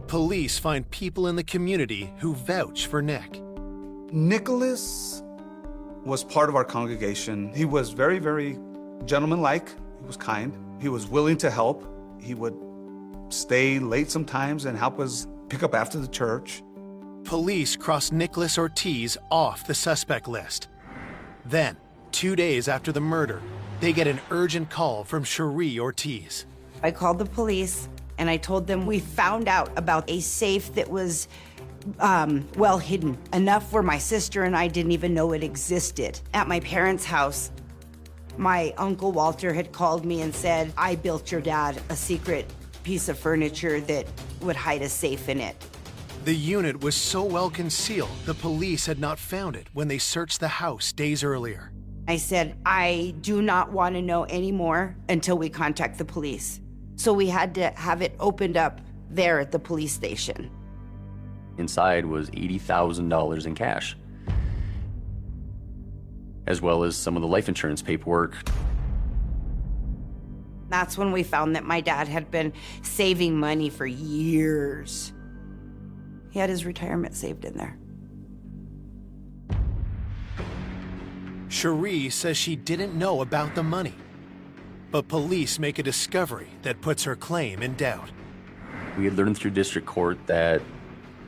Police find people in the community who vouch for Nick. Nicholas was part of our congregation. He was very, very gentlemanlike. He was kind. He was willing to help. He would stay late sometimes and help us pick up after the church. Police cross Nicholas Ortiz off the suspect list. Then, 2 days after the murder, they get an urgent call from Cherie Ortiz. I called the police and I told them we found out about a safe that was well hidden, enough where my sister and I didn't even know it existed. At my parents' house, my Uncle Walter had called me and said, I built your dad a secret piece of furniture that would hide a safe in it. The unit was so well concealed, the police had not found it when they searched the house days earlier. I said, I do not want to know any more until we contact the police. So we had to have it opened up there at the police station. Inside was $80,000 in cash, as well as some of the life insurance paperwork. That's when we found that my dad had been saving money for years. He had his retirement saved in there. Cherie says she didn't know about the money, but police make a discovery that puts her claim in doubt. We had learned through district court that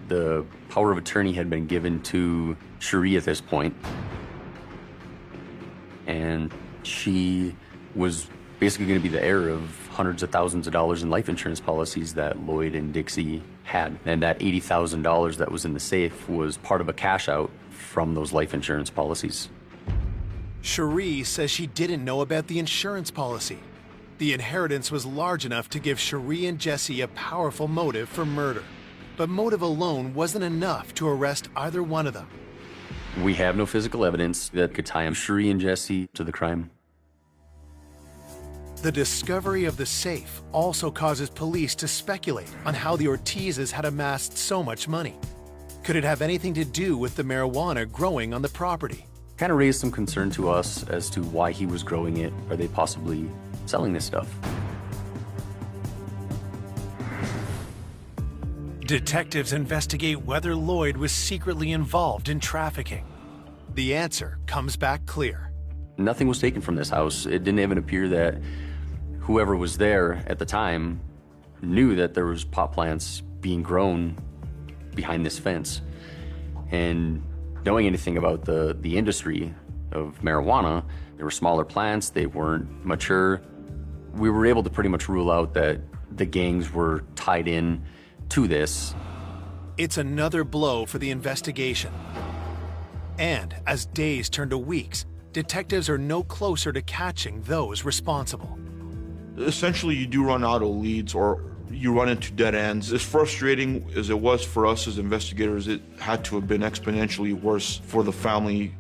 the power of attorney had been given to Cherie at this point, and she was basically going to be the heir of hundreds of thousands of dollars in life insurance policies that Lloyd and Dixie had. And that $80,000 that was in the safe was part of a cash out from those life insurance policies. Cherie says she didn't know about the insurance policy. The inheritance was large enough to give Cherie and Jesse a powerful motive for murder. But motive alone wasn't enough to arrest either one of them. We have no physical evidence that could tie Cherie and Jesse to the crime. The discovery of the safe also causes police to speculate on how the Ortizes had amassed so much money. Could it have anything to do with the marijuana growing on the property? Kind of raised some concern to us as to why he was growing it. Are they possibly selling this stuff? Detectives investigate whether Lloyd was secretly involved in trafficking. The answer comes back clear. Nothing was taken from this house. It didn't even appear that whoever was there at the time knew that there was pot plants being grown behind this fence. And knowing anything about the industry of marijuana, there were smaller plants, they weren't mature. We were able to pretty much rule out that the gangs were tied in to this. It's another blow for the investigation. And as days turn to weeks, detectives are no closer to catching those responsible. Essentially, you do run out of leads or you run into dead ends. As frustrating as it was for us as investigators, it had to have been exponentially worse for the family.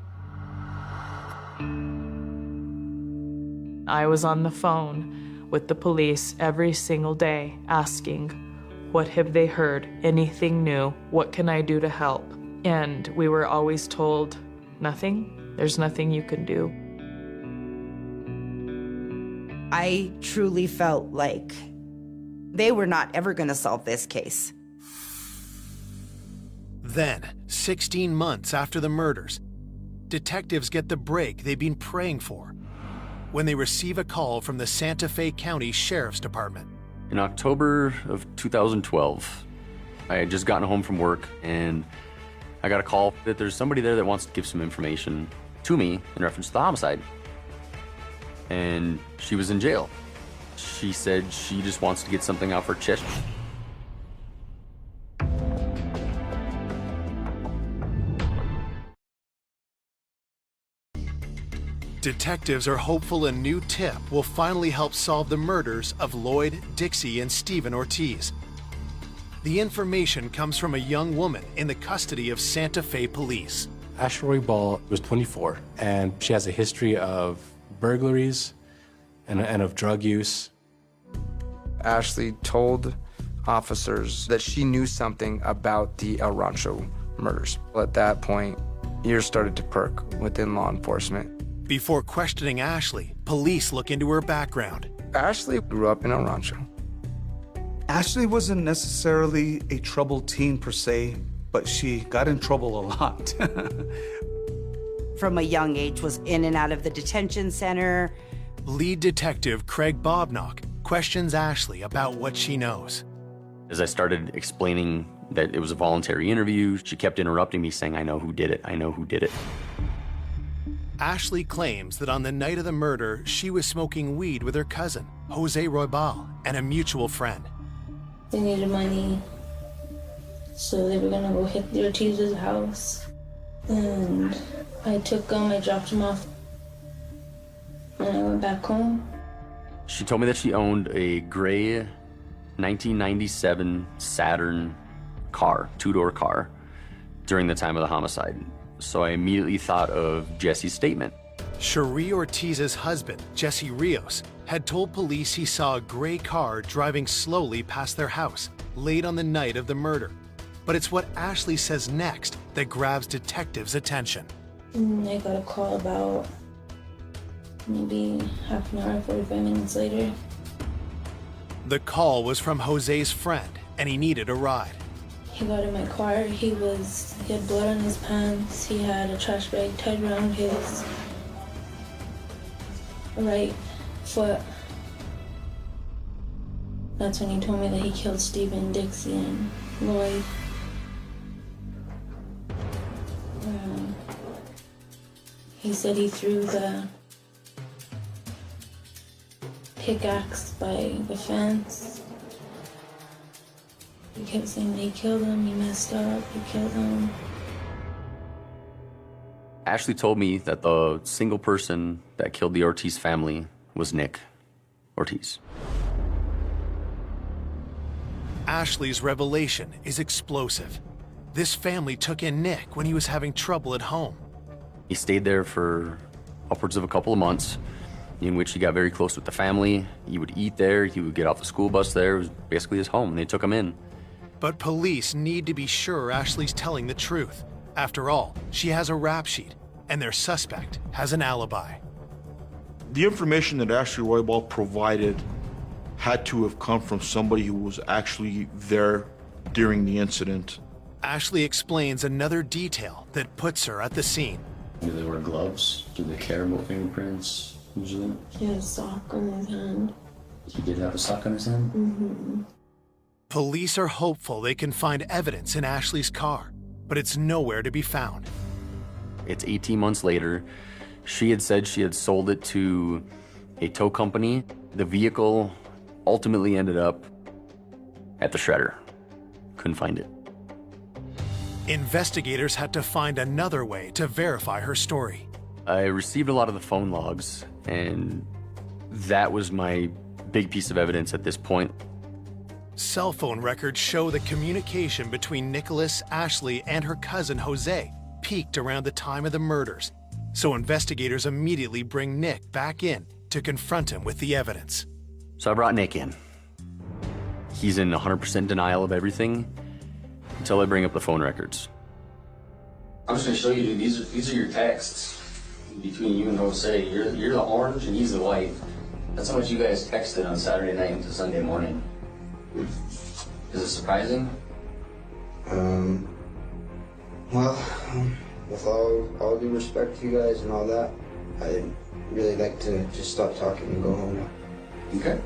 I was on the phone with the police every single day asking, what have they heard? Anything new? What can I do to help? And we were always told, nothing. There's nothing you can do. I truly felt like they were not ever going to solve this case. Then, 16 months after the murders, detectives get the break they've been praying for when they receive a call from the Santa Fe County Sheriff's Department. In October of 2012, I had just gotten home from work and I got a call that there's somebody there that wants to give some information to me in reference to the homicide. And she was in jail. She said she just wants to get something off her chest. Detectives are hopeful a new tip will finally help solve the murders of Lloyd, Dixie, and Stephen Ortiz. The information comes from a young woman in the custody of Santa Fe police. Ashley Ball was 24, and she has a history of burglaries and of drug use. Ashley told officers that she knew something about the El Rancho murders. At that point, ears started to perk within law enforcement. Before questioning Ashley, police look into her background. Ashley grew up in El Rancho. Ashley wasn't necessarily a troubled teen per se, but she got in trouble a lot. From a young age was in and out of the detention center. Lead detective Craig Bobnock questions Ashley about what she knows. As I started explaining that it was a voluntary interview, she kept interrupting me saying, "I know who did it, I know who did it." Ashley claims that on the night of the murder, she was smoking weed with her cousin, Jose Roybal, and a mutual friend. They needed money, so they were gonna go hit the Ortiz's house. And I took them, I dropped them off, and I went back home. She told me that she owned a gray 1997 Saturn car, two-door car, during the time of the homicide. So I immediately thought of Jesse's statement. Cherie Ortiz's husband, Jesse Rios, had told police he saw a gray car driving slowly past their house late on the night of the murder. But it's what Ashley says next that grabs detectives' attention. I got a call about maybe half an hour, 45 minutes later. The call was from Jose's friend, and he needed a ride. He got in my car, he had blood on his pants, he had a trash bag tied around his right foot. That's when he told me that he killed Stephen, Dixie, and Lloyd. He said he threw the pickaxe by the fence. He kept saying that he killed him, he messed up, he killed him. Ashley told me that the single person that killed the Ortiz family was Nick Ortiz. Ashley's revelation is explosive. This family took in Nick when he was having trouble at home. He stayed there for upwards of a couple of months, in which he got very close with the family. He would eat there, he would get off the school bus there. It was basically his home, and they took him in. But police need to be sure Ashley's telling the truth. After all, she has a rap sheet, and their suspect has an alibi. The information that Ashley Roybal provided had to have come from somebody who was actually there during the incident. Ashley explains another detail that puts her at the scene. Do they wear gloves? Do they care about fingerprints usually? He had a sock on his hand. He did have a sock on his hand? Mm-hmm. Police are hopeful they can find evidence in Ashley's car, but it's nowhere to be found. It's 18 months later. She had said she had sold it to a tow company. The vehicle ultimately ended up at the shredder. Couldn't find it. Investigators had to find another way to verify her story. I received a lot of the phone logs, and that was my big piece of evidence at this point. Cell phone records show the communication between Nicholas, Ashley, and her cousin Jose peaked around the time of the murders, so investigators immediately bring Nick back in to confront him with the evidence. So I brought Nick in. He's in 100% denial of everything until I bring up the phone records. I'm just gonna show you, dude. These are your texts between you and Jose. You're the orange and he's the white. That's how much you guys texted on Saturday night into Sunday morning. Is it surprising? Well, with all due respect to you guys and all that, I'd really like to just stop talking and go home now. Okay.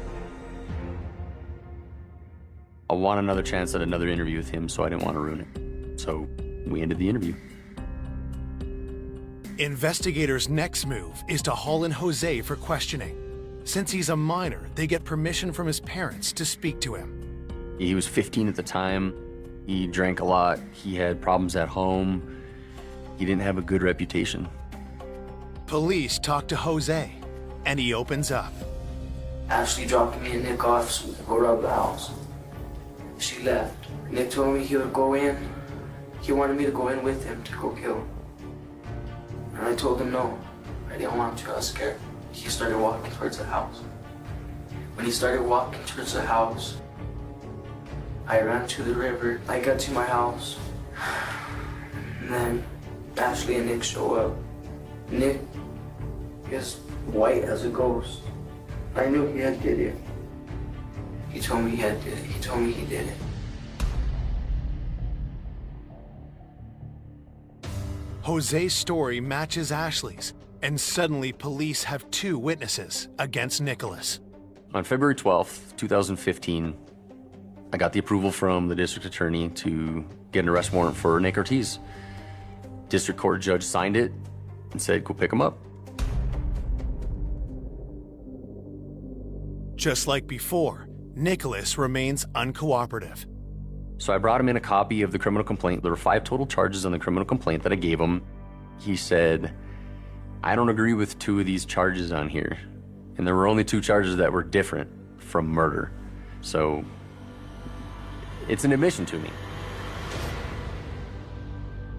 I want another chance at another interview with him, so I didn't want to ruin it. So we ended the interview. Investigators' next move is to haul in Jose for questioning. Since he's a minor, they get permission from his parents to speak to him. He was 15 at the time. He drank a lot. He had problems at home. He didn't have a good reputation. Police talk to Jose, and he opens up. Ashley dropped me and Nick off so we could go rob the house. She left. Nick told me he would go in. He wanted me to go in with him to go kill. And I told him no. I didn't want to. I was scared. He started walking towards the house. When he started walking towards the house, I ran to the river. I got to my house. And then Ashley and Nick show up. Nick is white as a ghost. I knew he had did it. He told me he had did it. He told me he did it. Jose's story matches Ashley's, and suddenly police have two witnesses against Nicholas. On February 12th, 2015, I got the approval from the district attorney to get an arrest warrant for Nick Ortiz. District court judge signed it and said, go pick him up. Just like before, Nicholas remains uncooperative. So I brought him in a copy of the criminal complaint. There were 5 total charges on the criminal complaint that I gave him. He said, I don't agree with 2 of these charges on here. And there were only 2 charges that were different from murder. So it's an admission to me.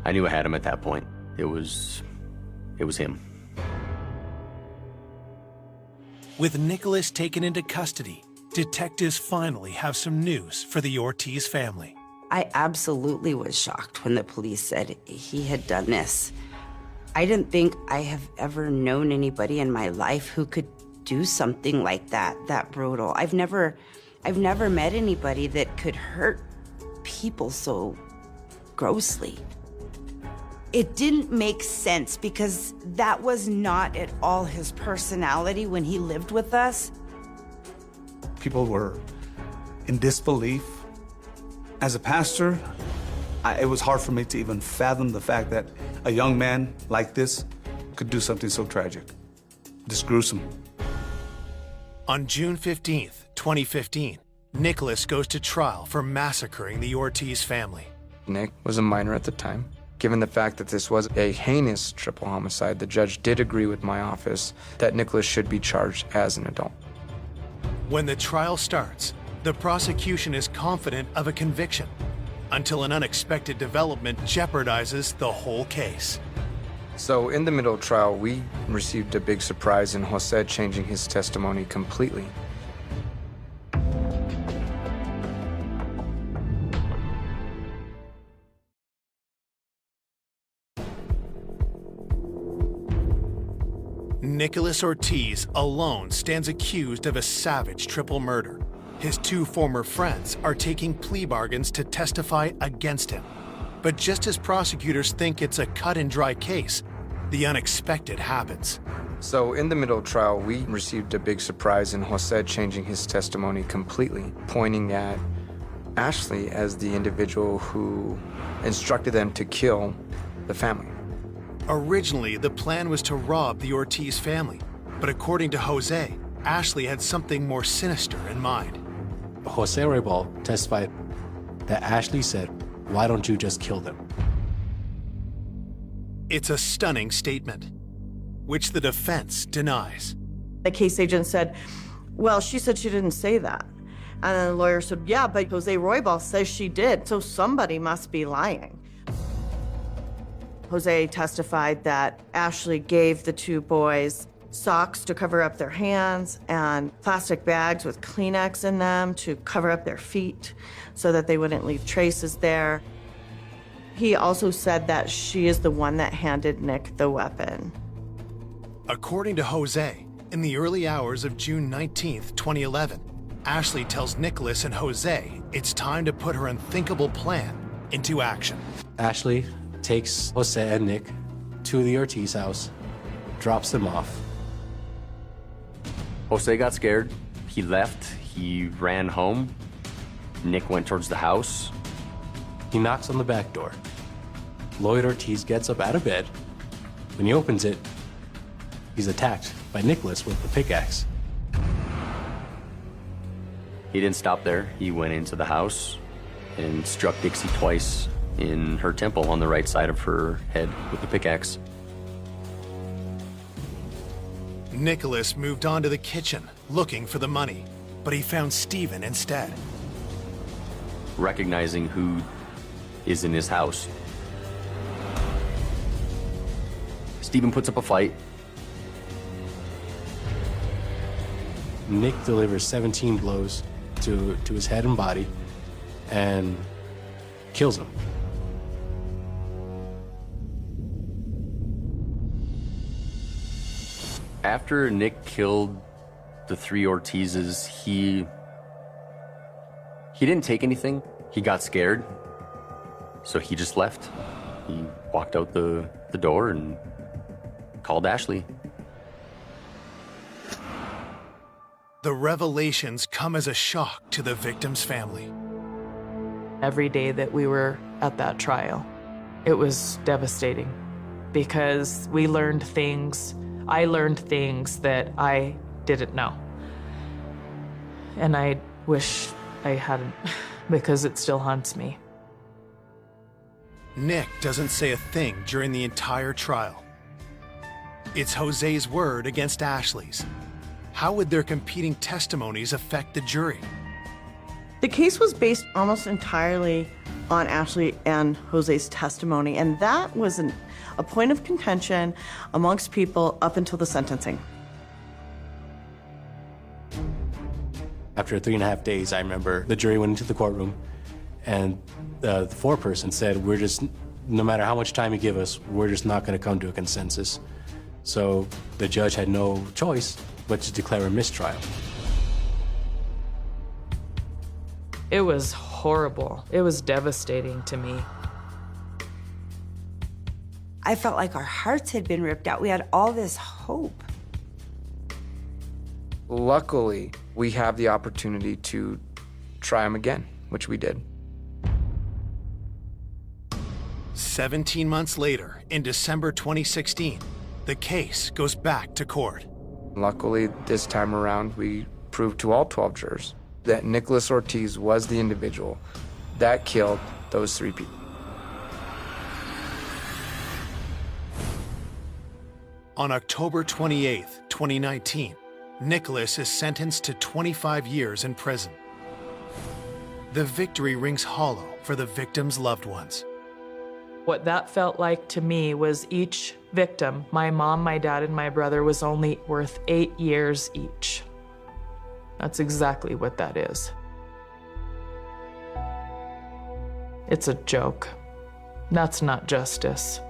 I knew I had him at that point. It was him. With Nicholas taken into custody, detectives finally have some news for the Ortiz family. I absolutely was shocked when the police said he had done this. I didn't think I have ever known anybody in my life who could do something like that brutal. I've never met anybody that could hurt people so grossly. It didn't make sense because that was not at all his personality when he lived with us. People were in disbelief. As a pastor, it was hard for me to even fathom the fact that a young man like this could do something so tragic, this gruesome. On June 15th, 2015, Nicholas goes to trial for massacring the Ortiz family. Nick was a minor at the time. Given the fact that this was a heinous triple homicide, the judge did agree with my office that Nicholas should be charged as an adult. When the trial starts, the prosecution is confident of a conviction until an unexpected development jeopardizes the whole case. So in the middle of trial, we received a big surprise in Jose changing his testimony completely. Nicholas Ortiz alone stands accused of a savage triple murder. His 2 former friends are taking plea bargains to testify against him. But just as prosecutors think it's a cut-and-dry case, the unexpected happens. So in the middle of trial, we received a big surprise in Jose changing his testimony completely, pointing at Ashley as the individual who instructed them to kill the family. Originally, the plan was to rob the Ortiz family, but according to Jose, Ashley had something more sinister in mind. Jose Roybal testified that Ashley said, why don't you just kill them? It's a stunning statement, which the defense denies. The case agent said, well, she said she didn't say that. And then the lawyer said, yeah, but Jose Roybal says she did, so somebody must be lying. Jose testified that Ashley gave the 2 boys socks to cover up their hands and plastic bags with Kleenex in them to cover up their feet so that they wouldn't leave traces there. He also said that she is the one that handed Nick the weapon. According to Jose, in the early hours of June 19th, 2011, Ashley tells Nicholas and Jose it's time to put her unthinkable plan into action. Ashley takes Jose and Nick to the Ortiz house, drops them off. Jose got scared. He left. He ran home. Nick went towards the house. He knocks on the back door. Lloyd Ortiz gets up out of bed. When he opens it, he's attacked by Nicholas with the pickaxe. He didn't stop there. He went into the house and struck Dixie twice in her temple on the right side of her head with the pickaxe. Nicholas moved on to the kitchen, looking for the money, but he found Stephen instead. Recognizing who is in his house, Stephen puts up a fight. Nick delivers 17 blows to his head and body and kills him. After Nick killed the three Ortizes, he didn't take anything. He got scared, so he just left. He walked out the door and called Ashley. The revelations come as a shock to the victim's family. Every day that we were at that trial, it was devastating because we learned things. I learned things that I didn't know. And I wish I hadn't, because it still haunts me. Nick doesn't say a thing during the entire trial. It's Jose's word against Ashley's. How would their competing testimonies affect the jury? The case was based almost entirely on Ashley and Jose's testimony, and that was a point of contention amongst people up until the sentencing. After 3.5 days, I remember the jury went into the courtroom, and the foreperson said, no matter how much time you give us, we're just not going to come to a consensus. So the judge had no choice but to declare a mistrial. It was horrible. It was devastating to me. I felt like our hearts had been ripped out. We had all this hope. Luckily, we have the opportunity to try him again, which we did. 17 months later, in December 2016, the case goes back to court. Luckily, this time around, we proved to all 12 jurors that Nicholas Ortiz was the individual that killed those three people. On October 28, 2019, Nicholas is sentenced to 25 years in prison. The victory rings hollow for the victim's loved ones. What that felt like to me was each victim, my mom, my dad, and my brother, was only worth 8 years each. That's exactly what that is. It's a joke. That's not justice.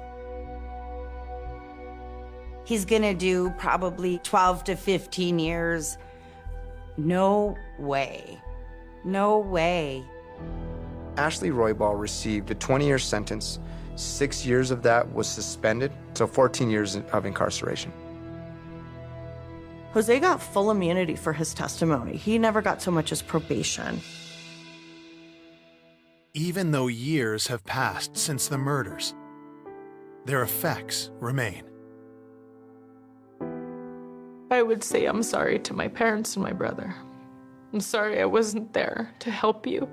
He's gonna do probably 12 to 15 years. No way. No way. Ashley Roybal received a 20-year sentence. 6 years of that was suspended, so 14 years of incarceration. Jose got full immunity for his testimony. He never got so much as probation. Even though years have passed since the murders, their effects remain. I would say I'm sorry to my parents and my brother. I'm sorry I wasn't there to help you.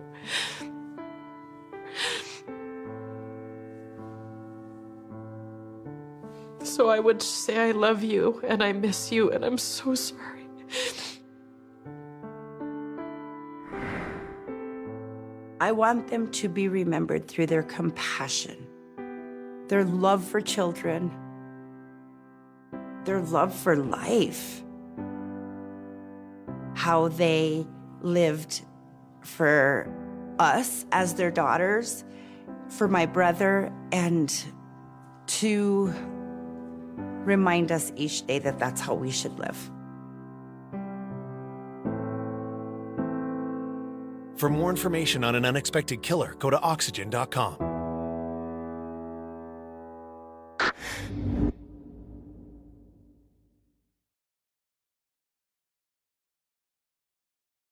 So I would say I love you and I miss you and I'm so sorry. I want them to be remembered through their compassion, their love for children, their love for life, how they lived for us as their daughters, for my brother, and to remind us each day that that's how we should live. For more information on an unexpected killer, go to oxygen.com.